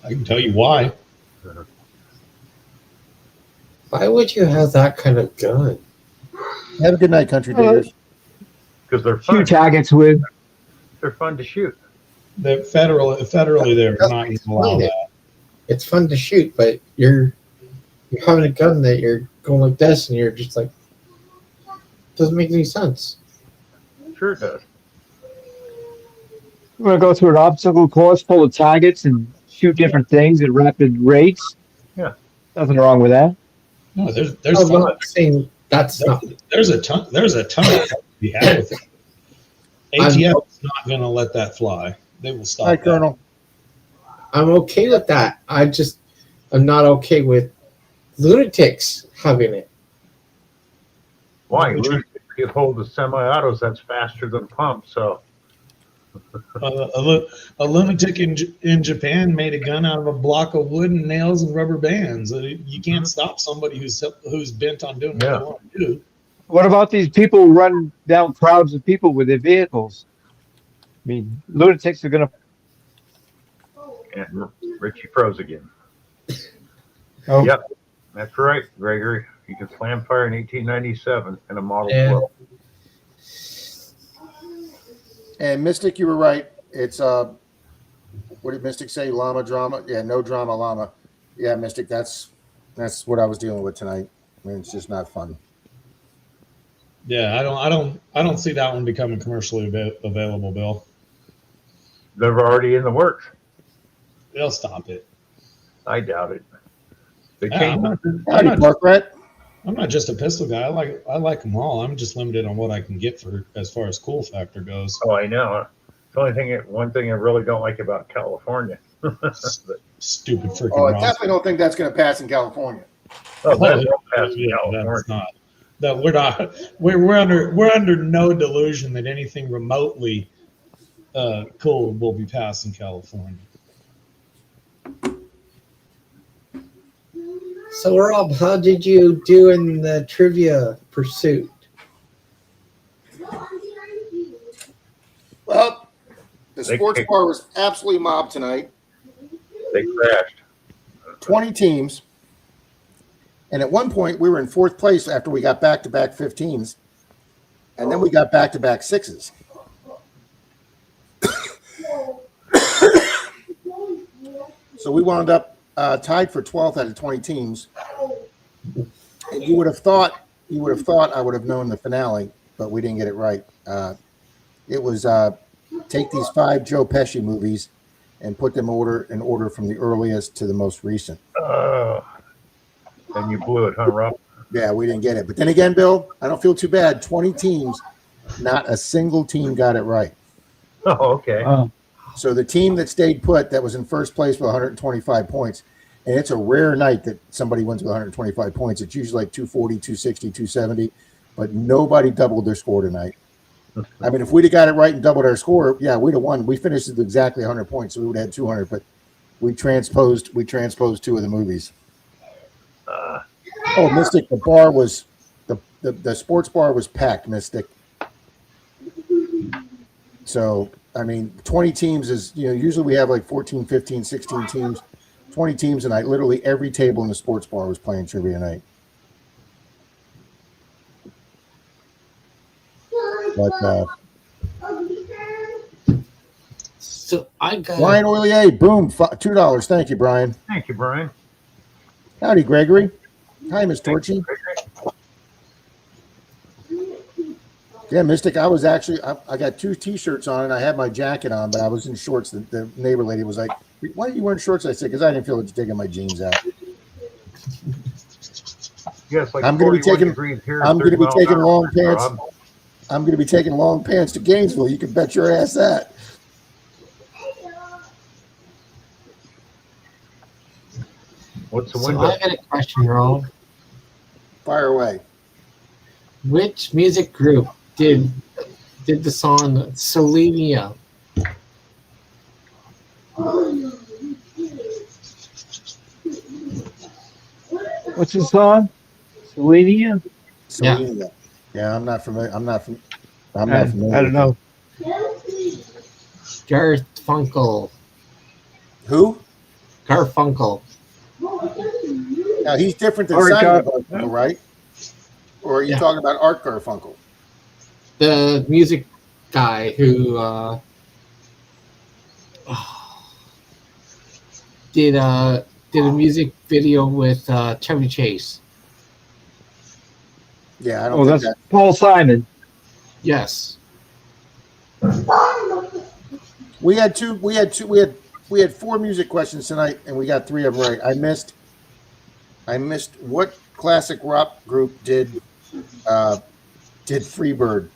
S4: I can tell you why.
S5: Why would you have that kind of gun?
S7: Have a good night, country diggers.
S3: Because they're fun.
S2: Shoot targets with.
S3: They're fun to shoot.
S4: The federally, they're not going to allow that.
S5: It's fun to shoot, but you're having a gun that you're going like this, and you're just like, doesn't make any sense.
S3: Sure it does.
S2: We're going to go through an obstacle course full of targets and shoot different things at rapid rates.
S3: Yeah.
S2: Nothing wrong with that.
S4: No, there's
S5: I'm
S4: fun.
S5: not saying that's not.
S4: There's a ton of fun to be had with it. ATF is not going to let that fly. They will stop.
S7: Hi,
S4: that.
S7: Colonel.
S5: I'm okay with that. I'm not okay with lunatics having it.
S3: Why? If you hold the semi-autos, that's faster than pump. So
S4: A lunatic in Japan made a gun out of a block of wood and nails and rubber bands. You can't stop somebody who's bent on doing what they want to do.
S2: What about these people who run down crowds of people with their vehicles? I mean, lunatics are going to.
S3: and Richie froze again.
S2: Oh.
S3: Yep, that's right, Gregory. You can slam fire in 1897 in a Model
S5: Yeah.
S3: 12.
S7: And Mystic, you were right. It's what did Mystic say? Llama drama? Yeah, no drama llama. Yeah, Mystic, that's what I was dealing with tonight. I mean, it's just not fun.
S4: Yeah, I don't see that one becoming commercially available, Bill.
S3: They're already in the works.
S4: They'll stop it.
S3: I doubt it. They
S4: Yeah,
S3: changed
S7: Howdy, Park Rat.
S4: I'm not just a pistol guy. I like them all. I'm just limited on what I can get for as far as cool factor goes.
S3: Oh, I know. The one thing I really don't like about California.
S4: Stupid freaking.
S7: Oh, I
S4: Ross.
S7: definitely don't think that's going to pass in California.
S3: Oh, that won't pass in
S4: Yeah,
S3: California.
S4: that's not. That we're not. We're under no delusion that anything remotely cool will be passed in California.
S5: So, Rob, how did you do in the trivia pursuit?
S7: Well, the
S3: They
S7: sports
S3: kicked-
S7: bar was absolutely mobbed tonight.
S3: They crashed.
S7: 20 teams. And at one point, we were in fourth place after we got back-to-back 15s. And then we got back-to-back 6s. So we wound up tied for 12th out of 20 teams. And you would have thought I would have known the finale, but we didn't get it right. It was take these 5 Joe Pesci movies and put them in order from the earliest to the most recent.
S3: And you blew it, huh, Rob?
S7: Yeah, we didn't get it. But then again, Bill, I don't feel too bad. 20 teams, not a single team got it right.
S3: Oh, okay.
S7: So the team that stayed put, that was in first place with 125 points, and it's a rare night that somebody wins with 125 points. It's usually like 240, 260, 270, but nobody doubled their score tonight. I mean, if we'd have got it right and doubled our score, yeah, we'd have won. We finished at exactly 100 points, so we would have had 200, but we transposed 2 of the movies. Oh, Mystic, the bar was the sports bar was packed, Mystic. So, I mean, 20 teams is, usually we have like 14, 15, 16 teams. 20 teams tonight. Literally every table in the sports bar was playing trivia night. But
S5: So I got
S7: Brian Oilier, boom, $2. Thank you, Brian.
S3: Thank you, Brian.
S7: Howdy, Gregory. Hi, Miss Torchy. Yeah, Mystic, I was actually, I got 2 T-shirts on and I had my jacket on, but I was in shorts. The neighbor lady was like, why are you wearing shorts? I said, because I didn't feel like taking my jeans out.
S3: Yes, like
S7: I'm gonna be
S3: 41
S7: taking-
S3: degrees here,
S7: I'm gonna
S3: 30
S7: be
S3: miles
S7: taking
S3: an hour,
S7: long pants.
S3: Rob.
S7: I'm going to be taking long pants to Gainesville. You can bet your ass that.
S3: What's the
S5: so
S3: window?
S5: I got a question, Rob.
S7: Fire away.
S5: Which music group did the song Selenia?
S2: What's the song? Selenia?
S7: Selena. Yeah, I'm not familiar. I'm not familiar.
S2: I don't know.
S5: Garfunkel.
S7: Who?
S5: Garfunkel.
S7: Now, he's different than
S2: Art
S7: Simon
S2: Gar-
S7: Garfunkel, right? Or are you
S5: Yeah.
S7: talking about Art Garfunkel?
S5: The music guy who did a music video with Chevy Chase.
S7: Yeah, I don't
S2: Oh,
S7: think
S2: that's Paul Simon.
S5: Yes.
S7: we had 4 music questions tonight, and we got 3 of them right. I missed what classic rock group did Freebird?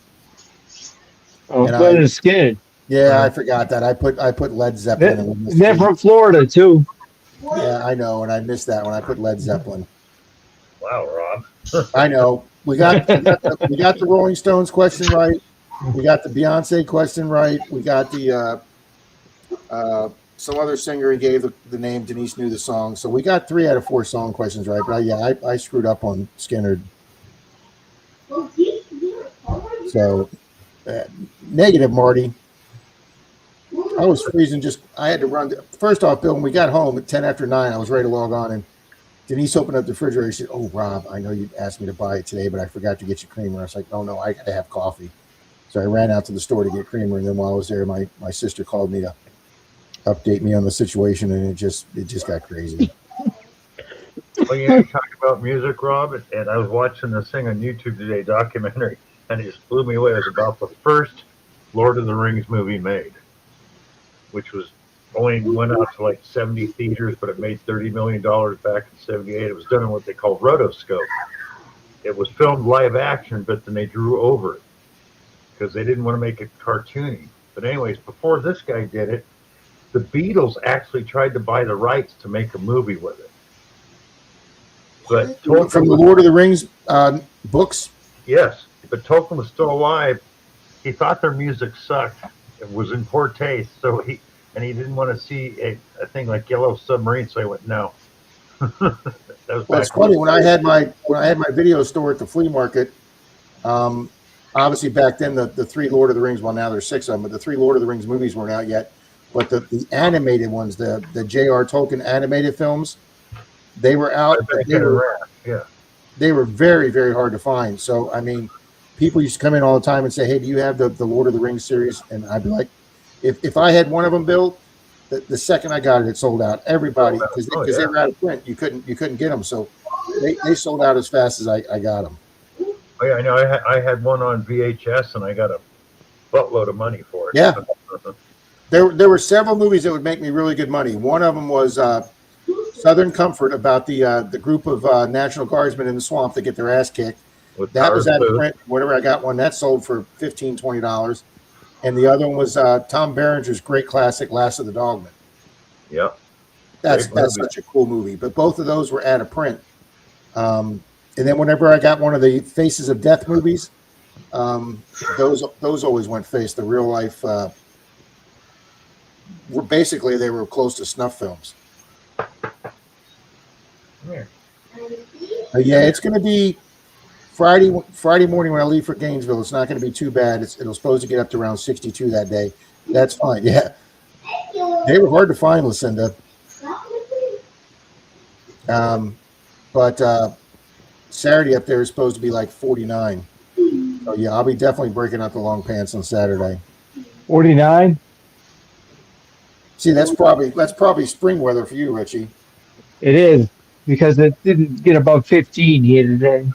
S2: Oh,
S7: And
S2: Leonard Skinner.
S7: Yeah, I forgot that. I put Led Zeppelin. and we missed
S2: They're
S7: Freebird.
S2: from Florida too.
S7: Yeah, I know, and I missed that one. I put Led Zeppelin.
S3: Wow, Rob.
S7: I know. We got the Rolling Stones question right. We got the Beyonce question right. We got the some other singer he gave the name. Denise knew the song, so we got 3 out of 4 song questions right. But I screwed up on Skinner. So negative, Marty. I was freezing. I had to run. First off, Bill, when we got home at 10 after 9, I was ready to log on, and Denise opened up the refrigerator. She said, "Oh, Rob, I know you asked me to buy it today, but I forgot to get you creamer." I was like, "Oh no, I got to have coffee." So I ran out to the store to get creamer, and then while I was there, my sister called me to update me on the situation, and it just got crazy.
S3: Well, you talk about music, Rob, and I was watching this thing on YouTube today, documentary, and it just blew me away. It was about the first Lord of the Rings movie made, which was only went out to like 70 theaters, but it made $30 million back in '78. It was done in what they call rotoscope. It was filmed live action, but then they drew over it because they didn't want to make it cartoony. But anyways, before this guy did it, the Beatles actually tried to buy the rights to make a movie with it. But
S7: From the Lord of the Rings books.
S3: yes, but Tolkien was still alive. He thought their music sucked. It was in poor taste, so he didn't want to see a thing like Yellow Submarine, so he went no. That was
S7: Well, it's
S3: back
S7: funny when I had my video store at the flea market. Obviously, back then the 3 Lord of the Rings. Well, now there's 6 of them, but the 3 Lord of the Rings movies weren't out yet. but the animated ones, the J.R. Tolkien animated films, they were out.
S3: I've been
S7: But
S3: getting rare. Yeah.
S7: they were very, very hard to find. So, I mean, people used to come in all the time and say, hey, do you have the Lord of the Rings series? And I'd be like, if I had one of them, Bill, the second I got it, it sold out. Everybody, because
S3: Oh,
S7: they
S3: yeah.
S7: were out of print. You couldn't get them. So they sold out as fast as I got them.
S3: Oh, yeah, I know. I had one on VHS, and I got a buttload of money for it.
S7: Yeah. There were several movies that would make me really good money. One of them was Southern Comfort, about the group of National Guardsmen in the swamp that get their ass kicked.
S3: With
S7: That was out of
S3: Tarzan.
S7: print. Whatever, I got one that sold for $15, $20. And the other one was Tom Berenger's great classic, Last of the Dogmen.
S3: Yeah.
S7: That's
S3: Great movie.
S7: such a cool movie. But both of those were out of print. And then whenever I got one of the Faces of Death movies, those always went face. The real life, were basically they were close to snuff films.
S3: Yeah.
S7: Yeah, it's going to be Friday morning when I leave for Gainesville. It's not going to be too bad. It'll supposed to get up to around 62 that day. That's fine. Yeah, they were hard to find, Lucinda. But Saturday up there is supposed to be like 49. So yeah, I'll be definitely breaking out the long pants on Saturday.
S2: 49.
S7: See, that's probably spring weather for you, Richie.
S2: It is, because it didn't get above 15 here today.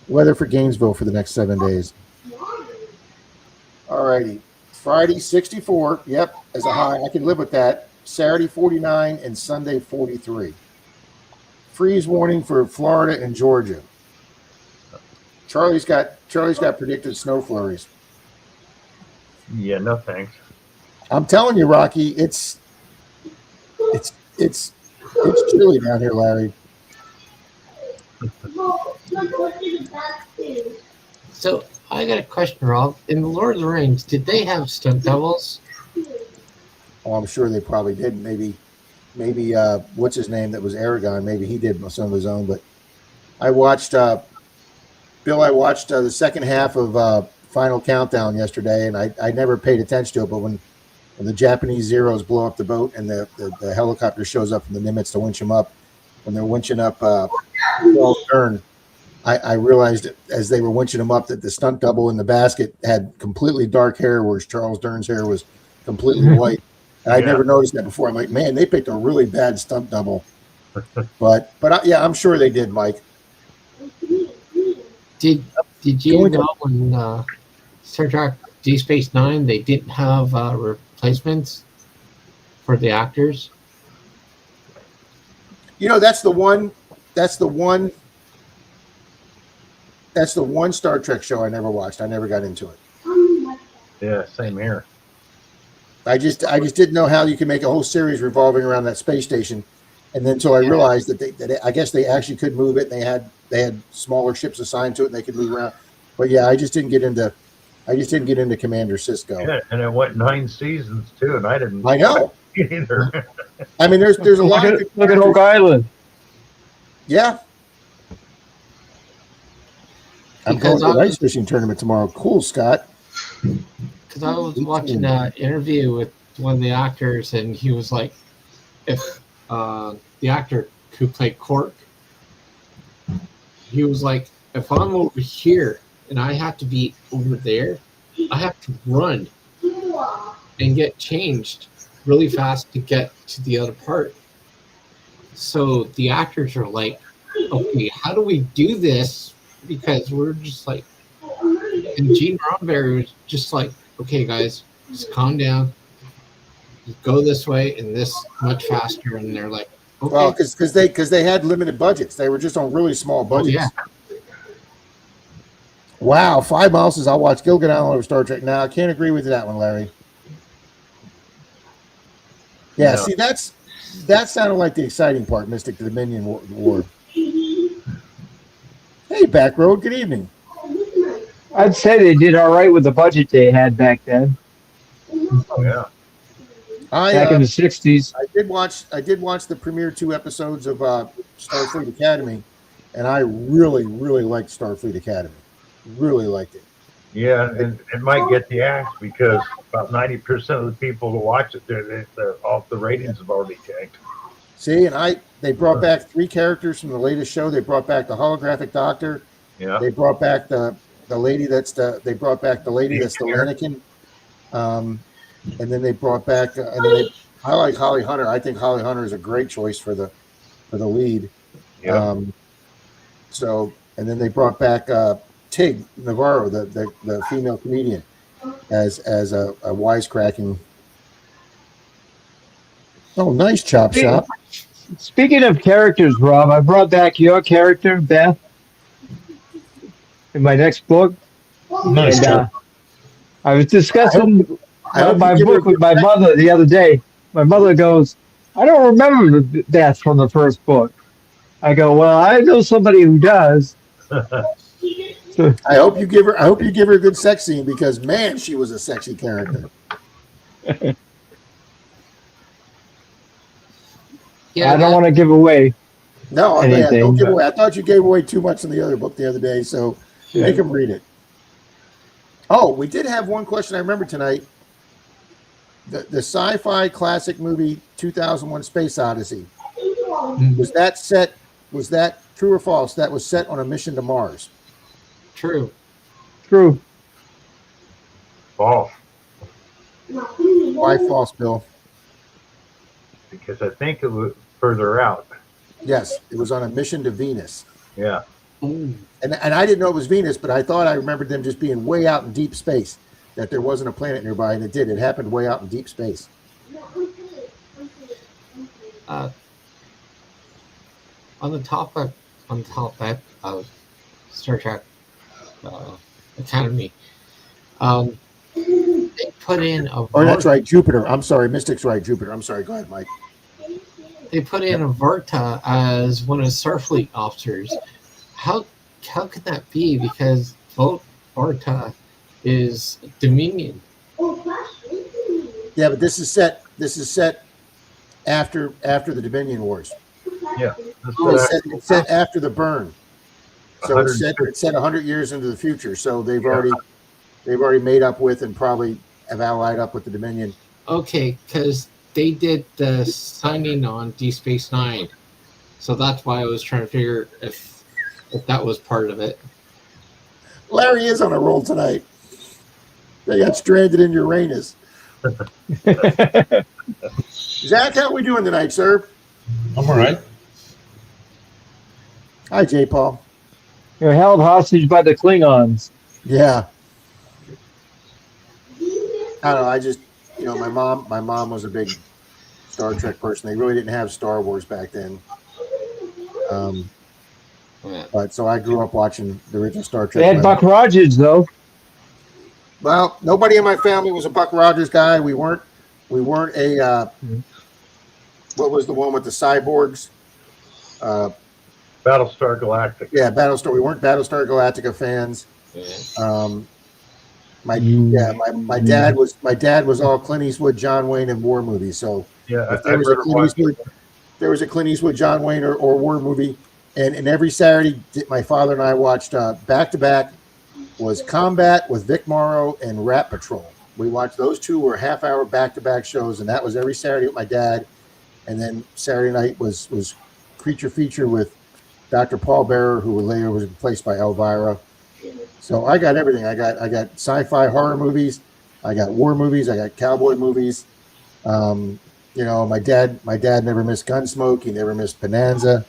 S7: Weather for Gainesville for the next 7 days. All righty. Friday 64. Yep, as a high, I can live with that. Saturday 49 and Sunday 43. Freeze warning for Florida and Georgia. Charlie's got predicted snow flurries.
S3: Yeah, no thanks.
S7: I'm telling you, Rocky, it's chilly down here, Larry.
S5: So I got a question, Rob. In the Lord of the Rings, did they have stunt doubles?
S7: Oh, I'm sure they probably did. Maybe what's his name that was Aragon? Maybe he did some of his own. But I watched Bill. I watched the second half of Final Countdown yesterday, and I never paid attention to it. But when the Japanese Zeros blow up the boat and the helicopter shows up from the Nimitz to winch him up, when they're winching up Charles Dern, I realized as they were winching him up that the stunt double in the basket had completely dark hair, whereas Charles Dern's hair was completely white. And I never noticed that before. I'm like, man, they picked a really bad stunt double. But yeah, I'm sure they did, Mike.
S5: Did you know when Star Trek Deep Space Nine they didn't have replacements for the actors?
S7: You know, that's the one Star Trek show I never watched. I never got into it.
S3: Yeah, same here.
S7: I just didn't know how you could make a whole series revolving around that space station, and then until I realized that I guess they actually could move it. And they had smaller ships assigned to it, and they could move around. But yeah, I just didn't get into Commander Cisco.
S3: Yeah, and it went 9 seasons too, and I didn't.
S7: I know.
S3: Either.
S7: I mean, there's a lot.
S2: Look at Oak Island.
S7: Yeah. I'm
S5: Because
S7: going to the
S5: I
S7: ice fishing tournament tomorrow. Cool, Scott.
S5: Because I was watching an interview with one of the actors, and he was like, if the actor who played Cork, he was like, if I'm over here and I have to be over there, I have to run and get changed really fast to get to the other part. So the actors are like, okay, how do we do this? Because we're just like, and Gene Roddenberry was just like, okay, guys, just calm down. Just go this way and this much faster. And they're like, okay.
S7: Well, because they had limited budgets. They were just on really small budgets.
S5: yeah.
S7: Wow, 5 miles since I watched Gilligan Island over Star Trek. Now I can't agree with that one, Larry. Yeah,
S3: No.
S7: see, that sounded like the exciting part, Mystic Dominion War. Hey, Backroad, good evening.
S2: I'd say they did all right with the budget they had back then,
S3: Oh, yeah.
S2: back in the 60s.
S7: I did watch the premiere 2 episodes of Starfleet Academy, and I really, really liked Starfleet Academy. Really liked it.
S3: Yeah, and it might get the axe because about 90% of the people who watch it, they're off. The ratings have already tanked.
S7: See, and they brought back 3 characters from the latest show. They brought back the holographic doctor.
S3: Yeah.
S7: They brought back the lady that's they brought back the lady that's the Anakin. And then they brought back I like Holly Hunter. I think Holly Hunter is a great choice for the lead.
S3: Yeah.
S7: So, and then they brought back Tig Navarro, the female comedian, as a wisecracking. Oh, nice chop shop.
S2: Speaking of characters, Rob, I brought back your character, Beth, in my next book.
S4: Nice.
S2: And,
S4: Joe.
S2: I was discussing
S7: I hope
S2: my
S7: you give her
S2: book with my mother the other day. My mother goes, I don't remember Beth from the first book. I go, well, I know somebody who does.
S7: I hope you give her a good sex scene because man, she was a sexy character.
S5: Yeah,
S2: I don't want to give away.
S7: No, yeah,
S2: Anything,
S7: don't give
S2: but-
S7: away. I thought you gave away too much in the other book the other day, so make them read it. Oh, we did have one question I remember tonight. The sci-fi classic movie 2001: Space Odyssey, was that true or false? That was set on a mission to Mars.
S5: true.
S2: True.
S3: False.
S7: Why false, Bill?
S3: Because I think it was further out.
S7: Yes, it was on a mission to Venus.
S3: Yeah.
S5: Ooh.
S7: And I didn't know it was Venus, but I thought I remembered them just being way out in deep space, that there wasn't a planet nearby, and it did. It happened way out in deep space.
S5: On the topic of Star Trek Academy, they put in a
S7: Oh, that's right, Jupiter. I'm sorry, Mystic's right, Jupiter. I'm sorry. Go ahead, Mike.
S5: They put in a Verta as one of the Starfleet officers. How could that be? Because Verta is Dominion.
S7: Yeah, but this is set after the Dominion Wars.
S3: Yeah.
S7: It's set after the burn. So it's
S3: 150.
S7: set 100 years into the future. So they've already made up with and probably have allied up with the Dominion.
S5: Okay, because they did the signing on Deep Space Nine, so that's why I was trying to figure if that was part of it.
S7: Larry is on a roll tonight. They got stranded in Uranus. Zach, how we doing tonight, sir?
S4: I'm all right.
S7: Hi, J. Paul.
S2: You're held hostage by the Klingons.
S7: Yeah. I don't know. I just, my mom was a big Star Trek person. They really didn't have Star Wars back then.
S5: Yeah.
S7: But so I grew up watching the original Star Trek.
S2: They had Buck Rogers, though.
S7: Well, nobody in my family was a Buck Rogers guy. We weren't a what was the one with the cyborgs?
S3: Battlestar Galactica.
S7: Yeah, Battlestar. We weren't Battlestar Galactica fans.
S5: Yeah.
S7: My dad was all Clint Eastwood, John Wayne, and war movies. So
S3: Yeah.
S7: if there was a Clint Eastwood, John Wayne, or war movie, and every Saturday, my father and I watched back to back was Combat with Vic Morrow and Rat Patrol. We watched those two were half-hour back-to-back shows, and that was every Saturday with my dad. And then Saturday night was Creature Feature with Dr. Paul Bearer, who later was replaced by Elvira. So I got everything. I got sci-fi horror movies, I got war movies, I got cowboy movies. My dad never missed Gunsmoke. He never missed Bonanza.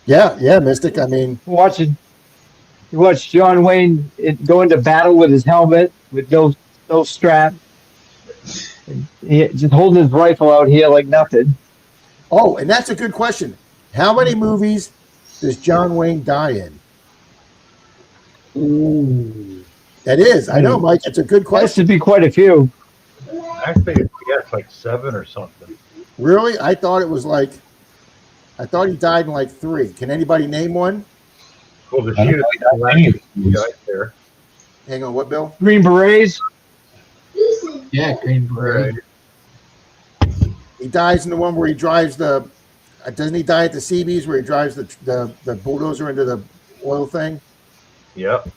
S7: Yeah, Mystic. I mean,
S2: You watch John Wayne go into battle with his helmet, with no strap. And he just holding his rifle out here like nothing.
S7: oh, and that's a good question. How many movies does John Wayne die in?
S5: Ooh.
S7: That is, I know, Mike. It's a good
S2: Has
S7: question.
S2: to be quite a few.
S3: Actually, it's like 7 or something.
S7: Really, I thought he died in like 3. Can anybody name one?
S3: Well, the
S4: I don't
S3: shoot
S4: know any of these.
S3: guy there.
S7: Hang on, what, Bill?
S2: Green Berets.
S5: Yeah, Green Beret.
S7: He dies in the one where he drives the. Doesn't he die at the Seabees where he drives the bulldozer into the oil thing?
S3: Yep.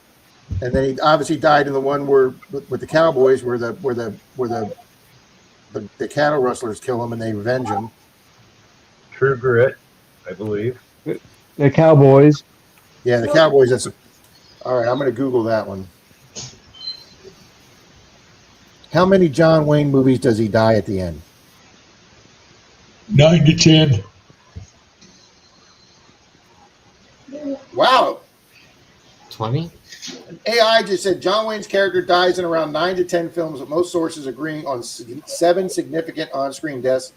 S7: And then he obviously died in the one where with the Cowboys, where the cattle rustlers kill him and they revenge him.
S3: True Grit, I believe.
S2: The Cowboys.
S7: Yeah, the Cowboys. That's all right. I'm going to Google that one. How many John Wayne movies does he die at the end?
S4: 9 to 10.
S7: Wow.
S5: 20?
S7: AI just said John Wayne's character dies in around 9 to 10 films, with most sources agreeing on 7 significant on-screen deaths.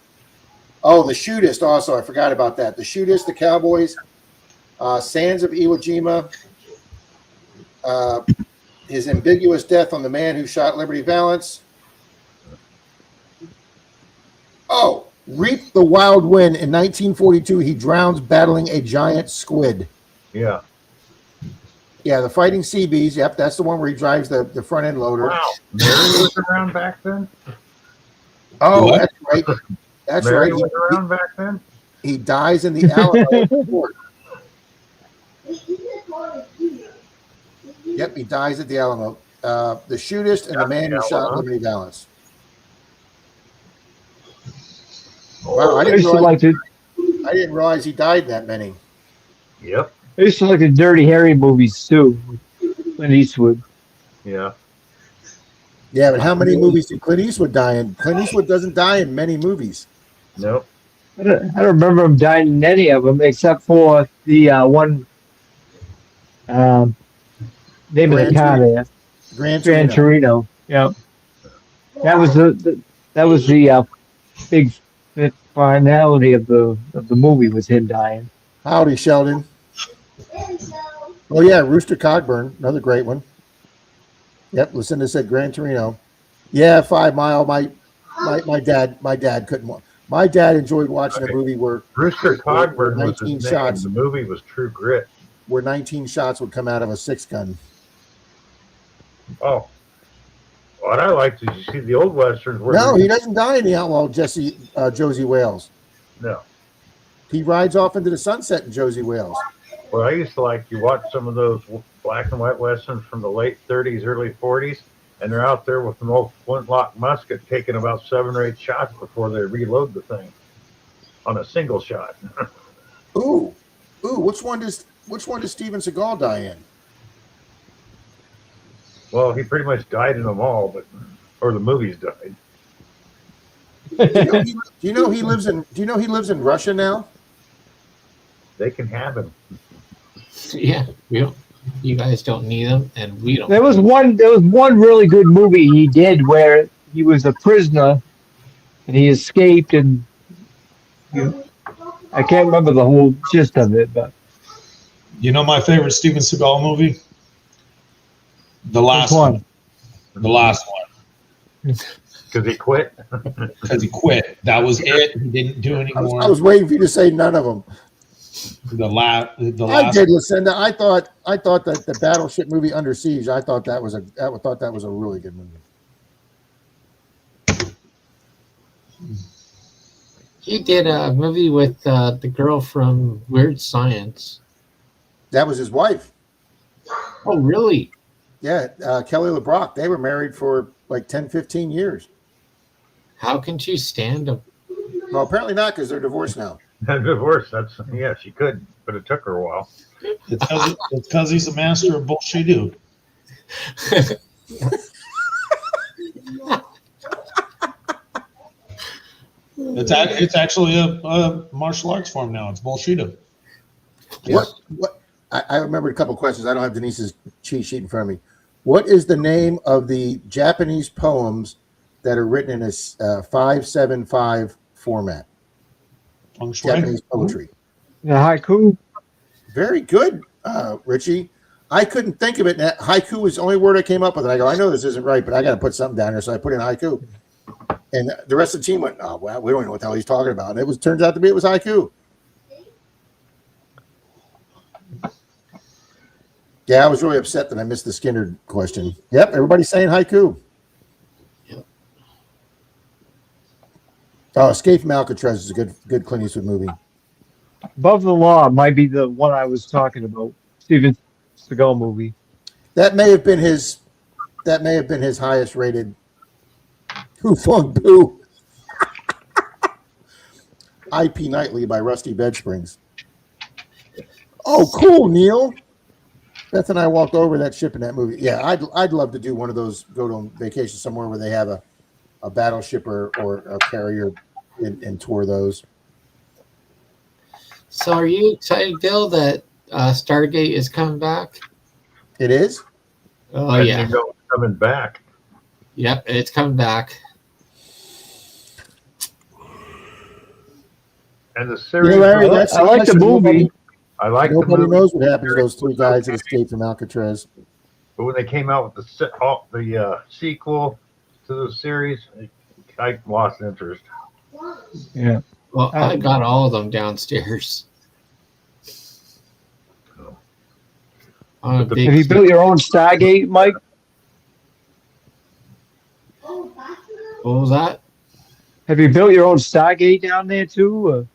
S7: Oh, The Shootist also. I forgot about that. The Shootist, The Cowboys, Sands of Iwo Jima, his ambiguous death on The Man Who Shot Liberty Valance. Oh, Reap the Wild Wind. In 1942, he drowns battling a giant squid.
S3: Yeah.
S7: Yeah, the Fighting Sea Bees. Yep, that's the one where he drives the front end loader.
S3: Wow. Mary was around back then?
S7: Oh,
S4: What?
S7: that's right. That's
S3: Mary
S7: right.
S3: was around back then?
S7: He dies in the Alamo Fort. Yep, he dies at the Alamo. The Shootist and the Man Who Shot Liberty Valance. Wow, I
S2: I used
S7: didn't realize he died that many.
S3: Yep.
S2: I used to like the Dirty Harry movies too, with Clint Eastwood.
S3: Yeah.
S7: Yeah, but how many movies did Clint Eastwood die in? Clint Eastwood doesn't die in many movies.
S3: Nope.
S2: I don't remember him dying in any of them except for the one name of the car there,
S7: Gran
S2: Gran
S7: Torino.
S2: Torino. Yeah, that was the big finality of the movie was him dying.
S7: Howdy, Sheldon. Oh yeah, Rooster Cogburn, another great one. Yep, Lucinda said Gran Torino. Yeah, 5 Mile. My dad couldn't watch. My dad enjoyed watching a movie where
S3: Brewster Cogburn was
S7: 19
S3: his name.
S7: shots.
S3: The movie was True Grit.
S7: 19 shots would come out of a 6-gun.
S3: Oh. What I liked is you see the old westerns where
S7: No, he doesn't die in the Outlaw Josie Wales.
S3: No.
S7: He rides off into the sunset in Josie Wales.
S3: Well, I used to you watch some of those black and white westerns from the late 30s, early 40s, and they're out there with an old flintlock musket taking about 7 or 8 shots before they reload the thing on a single shot.
S7: Ooh, which one does Steven Seagal die in?
S3: Well, he pretty much died in them all, or the movies died.
S7: Do you know he lives in Russia now?
S3: They can have him.
S5: Yeah, you guys don't need them, and we don't.
S2: There was one really good movie he did where he was a prisoner and he escaped, and I can't remember the whole gist of it, but
S4: You know my favorite Steven Seagal movie? The last one. The last one.
S3: Because he quit.
S4: Because he quit. That was it. He didn't do
S7: I
S4: anymore.
S7: was waiting for you to say none of them.
S4: The last.
S7: I did, Lucinda. I thought that the Battleship movie Under Siege. I thought that was a really good movie.
S5: He did a movie with the girl from Weird Science.
S7: That was his wife.
S5: Oh, really?
S7: Yeah, Kelly LeBrock. They were married for like 10, 15 years.
S5: How can she stand him?
S7: Well, apparently not, because they're divorced now.
S3: Divorce. She could, but it took her a while.
S4: It's because he's a master of bullshit. It's actually a martial arts form now. It's bullshit.
S7: What? I remembered a couple questions. I don't have Denise's cheat sheet in front of me. What is the name of the Japanese poems that are written in a 5/7/5 format?
S4: Feng shui.
S7: Japanese poetry.
S2: the haiku.
S7: Very good, Richie. I couldn't think of it. Haiku was the only word I came up with. And I go, I know this isn't right, but I got to put something down here. So I put in haiku. And the rest of the team went, oh, well, we don't know what the hell he's talking about. And it turns out to be it was haiku. Yeah, I was really upset that I missed the Skinner question. Yep, everybody's saying haiku.
S5: Yep.
S7: Oh, Escape from Alcatraz is a good Clint Eastwood movie.
S2: Above the Law might be the one I was talking about. Steven Seagal movie.
S7: That may have been his. That may have been his highest rated. Who Fung Boo. IP Nightly by Rusty Bed Springs. Oh, cool, Neil. Beth and I walked over that ship in that movie. Yeah, I'd love to do one of those. Go to vacation somewhere where they have a battleship or a carrier and tour those.
S5: So are you excited, Bill, that Stargate is coming back?
S7: It is.
S5: Oh,
S3: I
S5: yeah.
S3: didn't know it was coming back.
S5: Yep, it's coming back.
S3: And the series,
S7: Larry,
S2: I
S7: that's
S2: I like the movie.
S3: I like the
S7: Nobody
S3: movie,
S7: knows what happened to those three guys that escaped from Alcatraz.
S3: but when they came out with the sequel to the series, I lost interest.
S2: Yeah.
S5: Well, I got all of them downstairs. I'm a
S3: But the-
S5: big
S2: Have you built your own Stargate, Mike?
S5: What was that?
S2: Have you built your own Stargate down there too?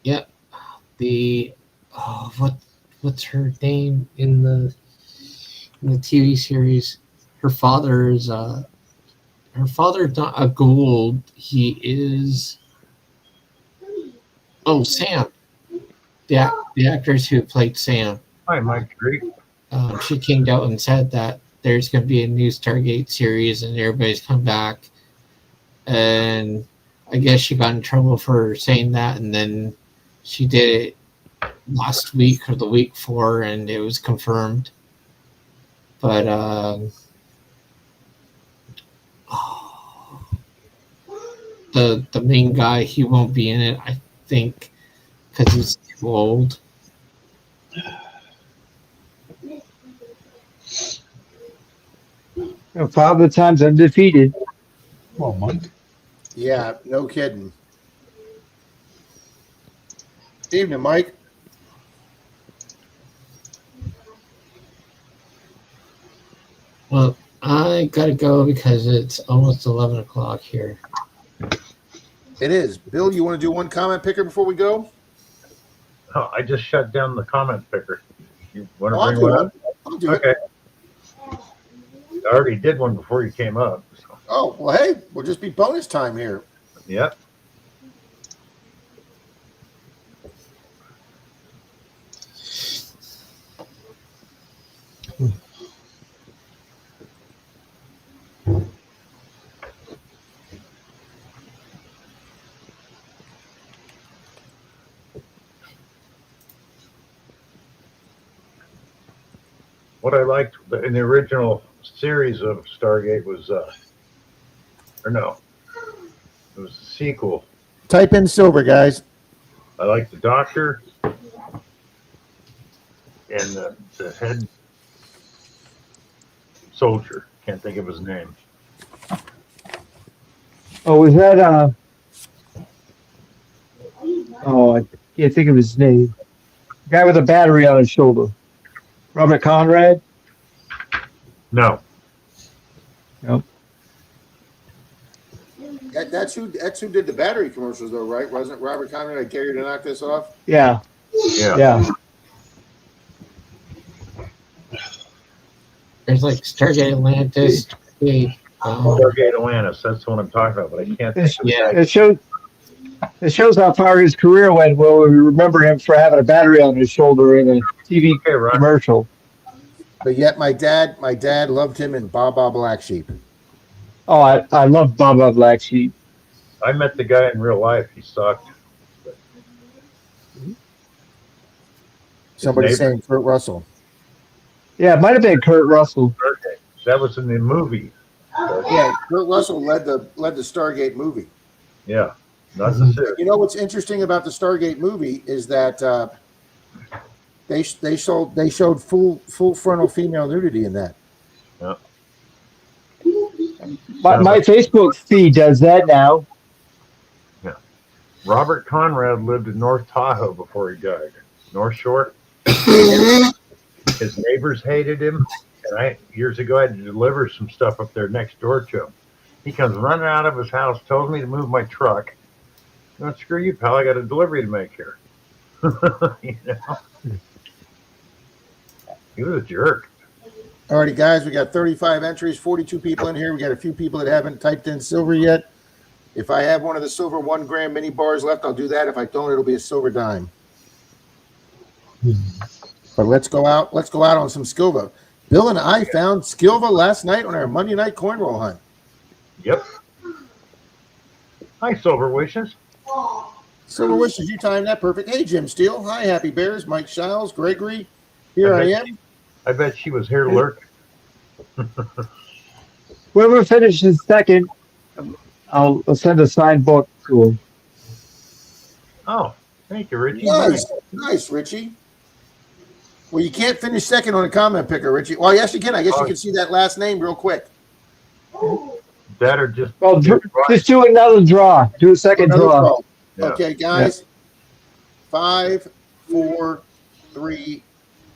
S5: Yep. What's her name in the TV series? Her father's not a Gould. He is Sam. The actress who played Sam.
S3: Hi, Mike Street.
S5: She came out and said that there's going to be a new Stargate series and everybody's come back. And I guess she got in trouble for saying that, and then she did it last week or the week before, and it was confirmed. But the main guy, he won't be in it, I think, because he's too old.
S2: Father Time's undefeated.
S4: Come on, Mike.
S7: Yeah, no kidding. Evening, Mike.
S5: Well, I gotta go because it's almost 11 o'clock here.
S7: It is. Bill, you want to do one comment picker before we go?
S3: Oh, I just shut down the comment picker. You want
S7: Oh,
S3: to
S7: I'll
S3: bring
S7: do
S3: one
S7: one.
S3: up?
S7: I'll do it.
S3: Okay. I already did one before you came up. So.
S7: Oh, well, hey, we'll just be bonus time here.
S3: Yep. What I liked in the original series of Stargate was, or no, it was the sequel.
S7: Type in silver, guys.
S3: I liked the Doctor and the head soldier. Can't think of his name.
S2: Oh, was that oh, I can't think of his name. Guy with a battery on his shoulder. Robert Conrad?
S3: No.
S2: Nope.
S7: That's who did the battery commercials, though, right? Wasn't it Robert Conrad? I dare you to knock this off.
S2: Yeah.
S3: Yeah.
S2: Yeah.
S5: There's like Stargate Atlantis.
S3: Stargate Atlantis. That's what I'm talking about, but I can't think of
S5: Yeah.
S2: It shows how far his career went. Well, we remember him for having a battery on his shoulder in a TV
S3: Okay, right.
S2: commercial.
S7: But yet, my dad loved him in Baba Black Sheep.
S2: Oh, I love Baba Black Sheep.
S3: I met the guy in real life. He sucked.
S7: Somebody
S3: neighbor.
S7: saying Kurt Russell.
S2: Yeah, it might have been Kurt Russell.
S3: Okay. That was in the movie.
S7: Yeah, Kurt Russell led the Stargate movie.
S3: Yeah. Not the series.
S7: You know what's interesting about the Stargate movie is that they showed full frontal female nudity in that.
S2: My Facebook feed does that now.
S3: Robert Conrad lived in North Tahoe before he died. North Shore. His neighbors hated him. And years ago, I had to deliver some stuff up there next door to him. He comes running out of his house, tells me to move my truck. No, screw you, pal. I got a delivery to make here. You know? He was a jerk.
S7: Alrighty, guys, we got 35 entries, 42 people in here. We got a few people that haven't typed in silver yet. If I have one of the silver 1 gram mini bars left, I'll do that. If I don't, it'll be a silver dime. But let's go out. Let's go out on some Skilva. Bill and I found Skilva last night on our Monday night coin roll hunt.
S3: Yep. Hi, Silver Wishes.
S7: Silver wishes you timed that perfect. Hey, Jim Steele. Hi, Happy Bears. Mike Shiles, Gregory. Here I am.
S3: I bet she was here lurking.
S2: Whoever finishes second, I'll send a signed book to him.
S3: Oh, thank you, Richie.
S7: Nice, Richie. Well, you can't finish second on a comment picker, Richie. Well, yes, you can. I guess you can see that last name real quick.
S3: That or just.
S2: Well, just do another draw. Do a second
S7: Another
S2: draw.
S7: draw.
S3: Yeah.
S7: Okay, guys. 5, 4, 3,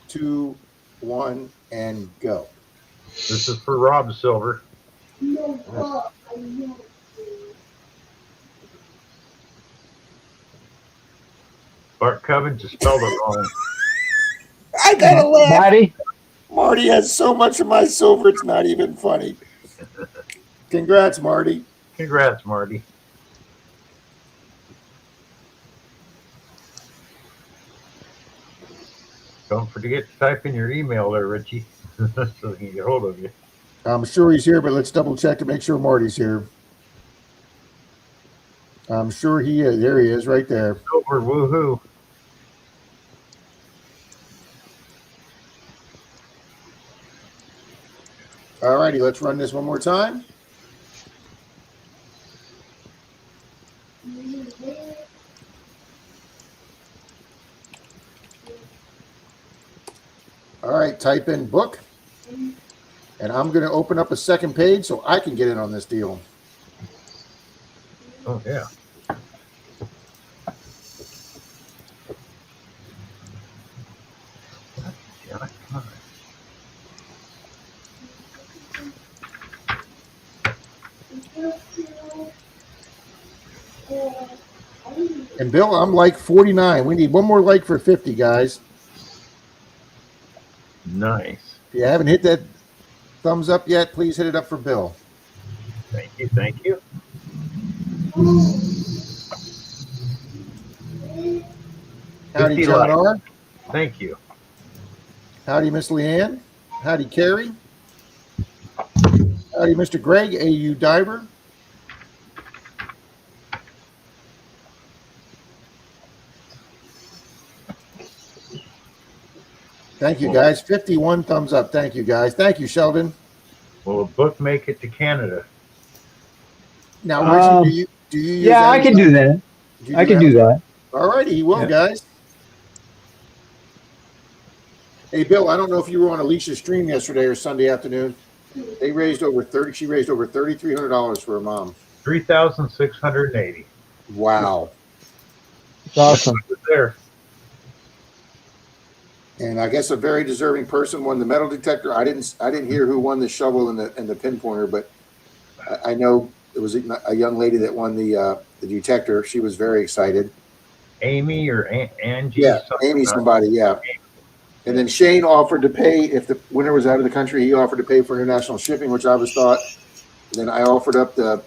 S7: 2, 1, and go.
S3: This is for Rob Silver. Bart Cubbins just spelled it wrong.
S7: I gotta laugh.
S2: Marty?
S7: Marty has so much of my silver, it's not even funny. Congrats, Marty.
S3: Congrats, Marty. Don't forget to type in your email there, Richie, so we can get hold of you.
S7: I'm sure he's here, but let's double check to make sure Marty's here. I'm sure he is. There he is, right there.
S3: Silver, woohoo.
S7: All righty, let's run this one more time. All right, type in book. And I'm going to open up a second page so I can get in on this deal.
S3: Oh, yeah.
S7: And Bill, I'm like 49. We need one more like for 50, guys.
S3: Nice.
S7: If you haven't hit that thumbs up yet, please hit it up for Bill.
S3: Thank you. Thank you.
S7: Howdy,
S3: 50
S7: John
S3: likes.
S7: R.
S3: Thank you.
S7: Howdy, Miss Leanne. Howdy, Carrie. Howdy, Mr. Greg, AU Diver. Thank you, guys. 51 thumbs up. Thank you, guys. Thank you, Sheldon.
S3: Will a book make it to Canada?
S7: Now, Richie, do you use
S2: Yeah, I can do that. I can do that.
S7: All righty, he will,
S2: Yeah.
S7: guys. Hey, Bill, I don't know if you were on Alicia's stream yesterday or Sunday afternoon. She raised over $3,300 for her mom.
S3: 3,680.
S7: Wow.
S2: It's awesome.
S3: There.
S7: And I guess a very deserving person won the metal detector. I didn't hear who won the shovel and the pinpointer, but I know it was a young lady that won the detector. She was very excited.
S3: Amy or Angie?
S7: Yeah, Amy somebody, yeah. And then Shane offered to pay, if the winner was out of the country, he offered to pay for international shipping, which I was thought. And then I offered up the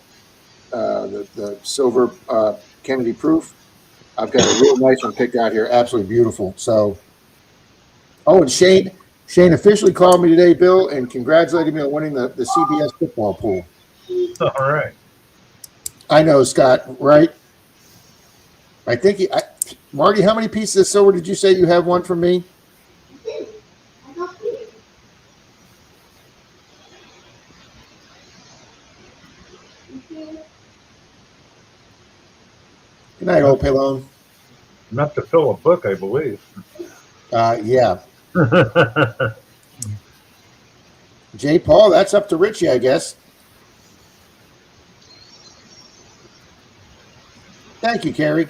S7: silver Kennedy proof. I've got a real nice one picked out here, absolutely beautiful. So, oh, and Shane officially called me today, Bill, and congratulated me on winning the CBS football pool.
S3: All right.
S7: I know, Scott, right? I think Marty, how many pieces of silver did you say you have one from me? Good night, old Pilone.
S3: Enough to fill a book, I believe.
S7: Yeah. Jay Paul, that's up to Richie, I guess. Thank you, Carrie.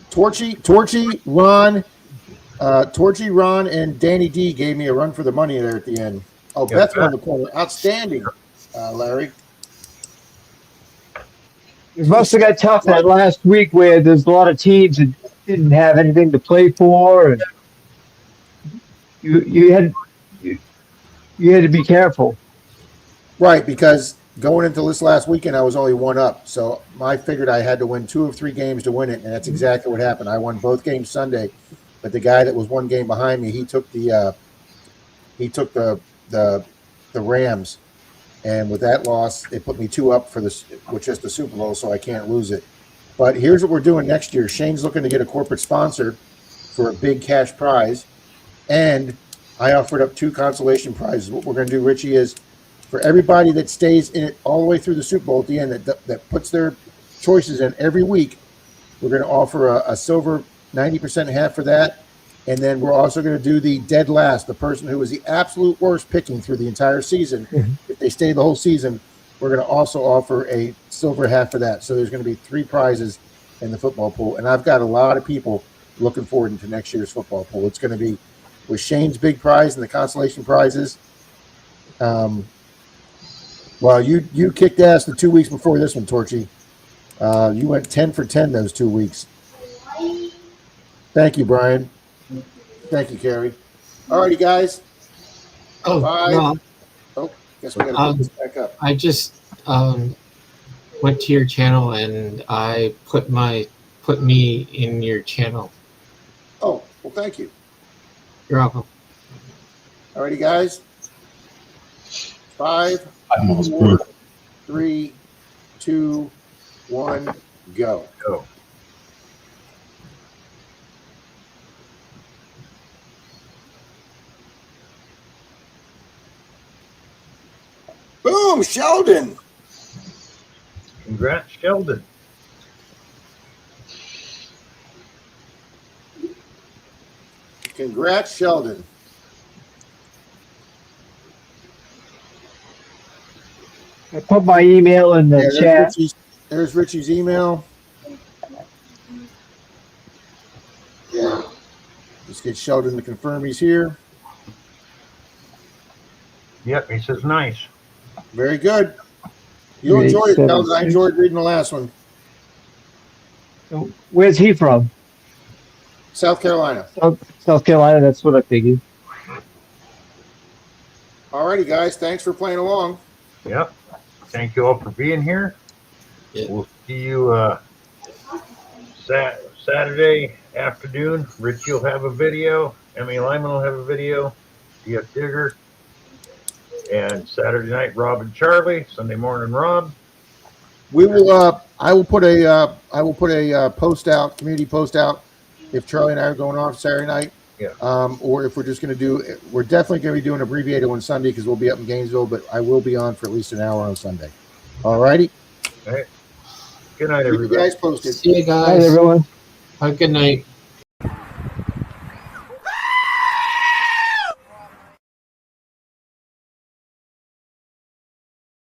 S7: Torchy, Ron, and Danny D gave me a run for the money there at the end. Oh,
S3: Yeah,
S7: Beth's on the corner. Outstanding, Larry.
S2: It must have got tough that last week where there's a lot of teams that didn't have anything to play for, and you had to be careful.
S7: Right, because going into this last weekend, I was only one up. So I figured I had to win 2 of 3 games to win it, and that's exactly what happened. I won both games Sunday, but the guy that was one game behind me, he took the Rams, and with that loss, it put me 2 up for this, with just the Super Bowl, so I can't lose it. But here's what we're doing next year. Shane's looking to get a corporate sponsor for a big cash prize, and I offered up 2 consolation prizes. What we're going to do, Richie, is for everybody that stays in it all the way through the Super Bowl at the end, that puts their choices in every week, we're going to offer a silver 90% half for that. And then we're also going to do the dead last, the person who was the absolute worst picking through the entire season. If they stay the whole season, we're going to also offer a silver half for that. So there's going to be 3 prizes in the football pool. And I've got a lot of people looking forward into next year's football pool. It's going to be with Shane's big prize and the consolation prizes. Well, you kicked ass the 2 weeks before this one, Torchy. You went 10 for 10 those 2 weeks. Thank you, Brian. Thank you, Carrie. All righty, guys.
S5: Oh,
S7: Bye.
S5: no,
S7: Oh, guess we got to put this back up.
S5: I just went to your channel and I put me in your channel.
S7: Oh, well, thank you.
S5: You're welcome.
S7: All righty, guys. 5,
S8: I'm almost
S7: 4,
S8: broke.
S7: 3, 2, 1, go.
S3: Go.
S7: Boom, Sheldon.
S3: Congrats, Sheldon.
S7: Congrats, Sheldon.
S2: I put my email in the chat.
S7: There's Richie's email. Let's get Sheldon to confirm he's here.
S3: Yep, he says nice.
S7: Very good. You enjoyed it, Sheldon. I enjoyed reading the last one.
S2: Where's he from?
S7: South Carolina.
S2: South Carolina. That's what I figured.
S7: All righty, guys. Thanks for playing along.
S3: Yep. Thank you all for being here.
S5: Yeah.
S3: We'll see you Saturday afternoon. Richie will have a video. Emmy Lyman will have a video. DF Digger. And Saturday night, Rob and Charlie. Sunday morning, Rob.
S7: We will. I will put a post out, community post out, if Charlie and I are going off Saturday night.
S3: Yeah.
S7: Or if we're just going to do. We're definitely going to be doing an abbreviated one Sunday because we'll be up in Gainesville. But I will be on for at least an hour on Sunday. All righty.
S3: All right. Good night,
S7: Keep you
S3: everybody.
S7: guys posted.
S5: See you
S2: Hi,
S5: guys.
S2: everyone.
S5: Have a good night.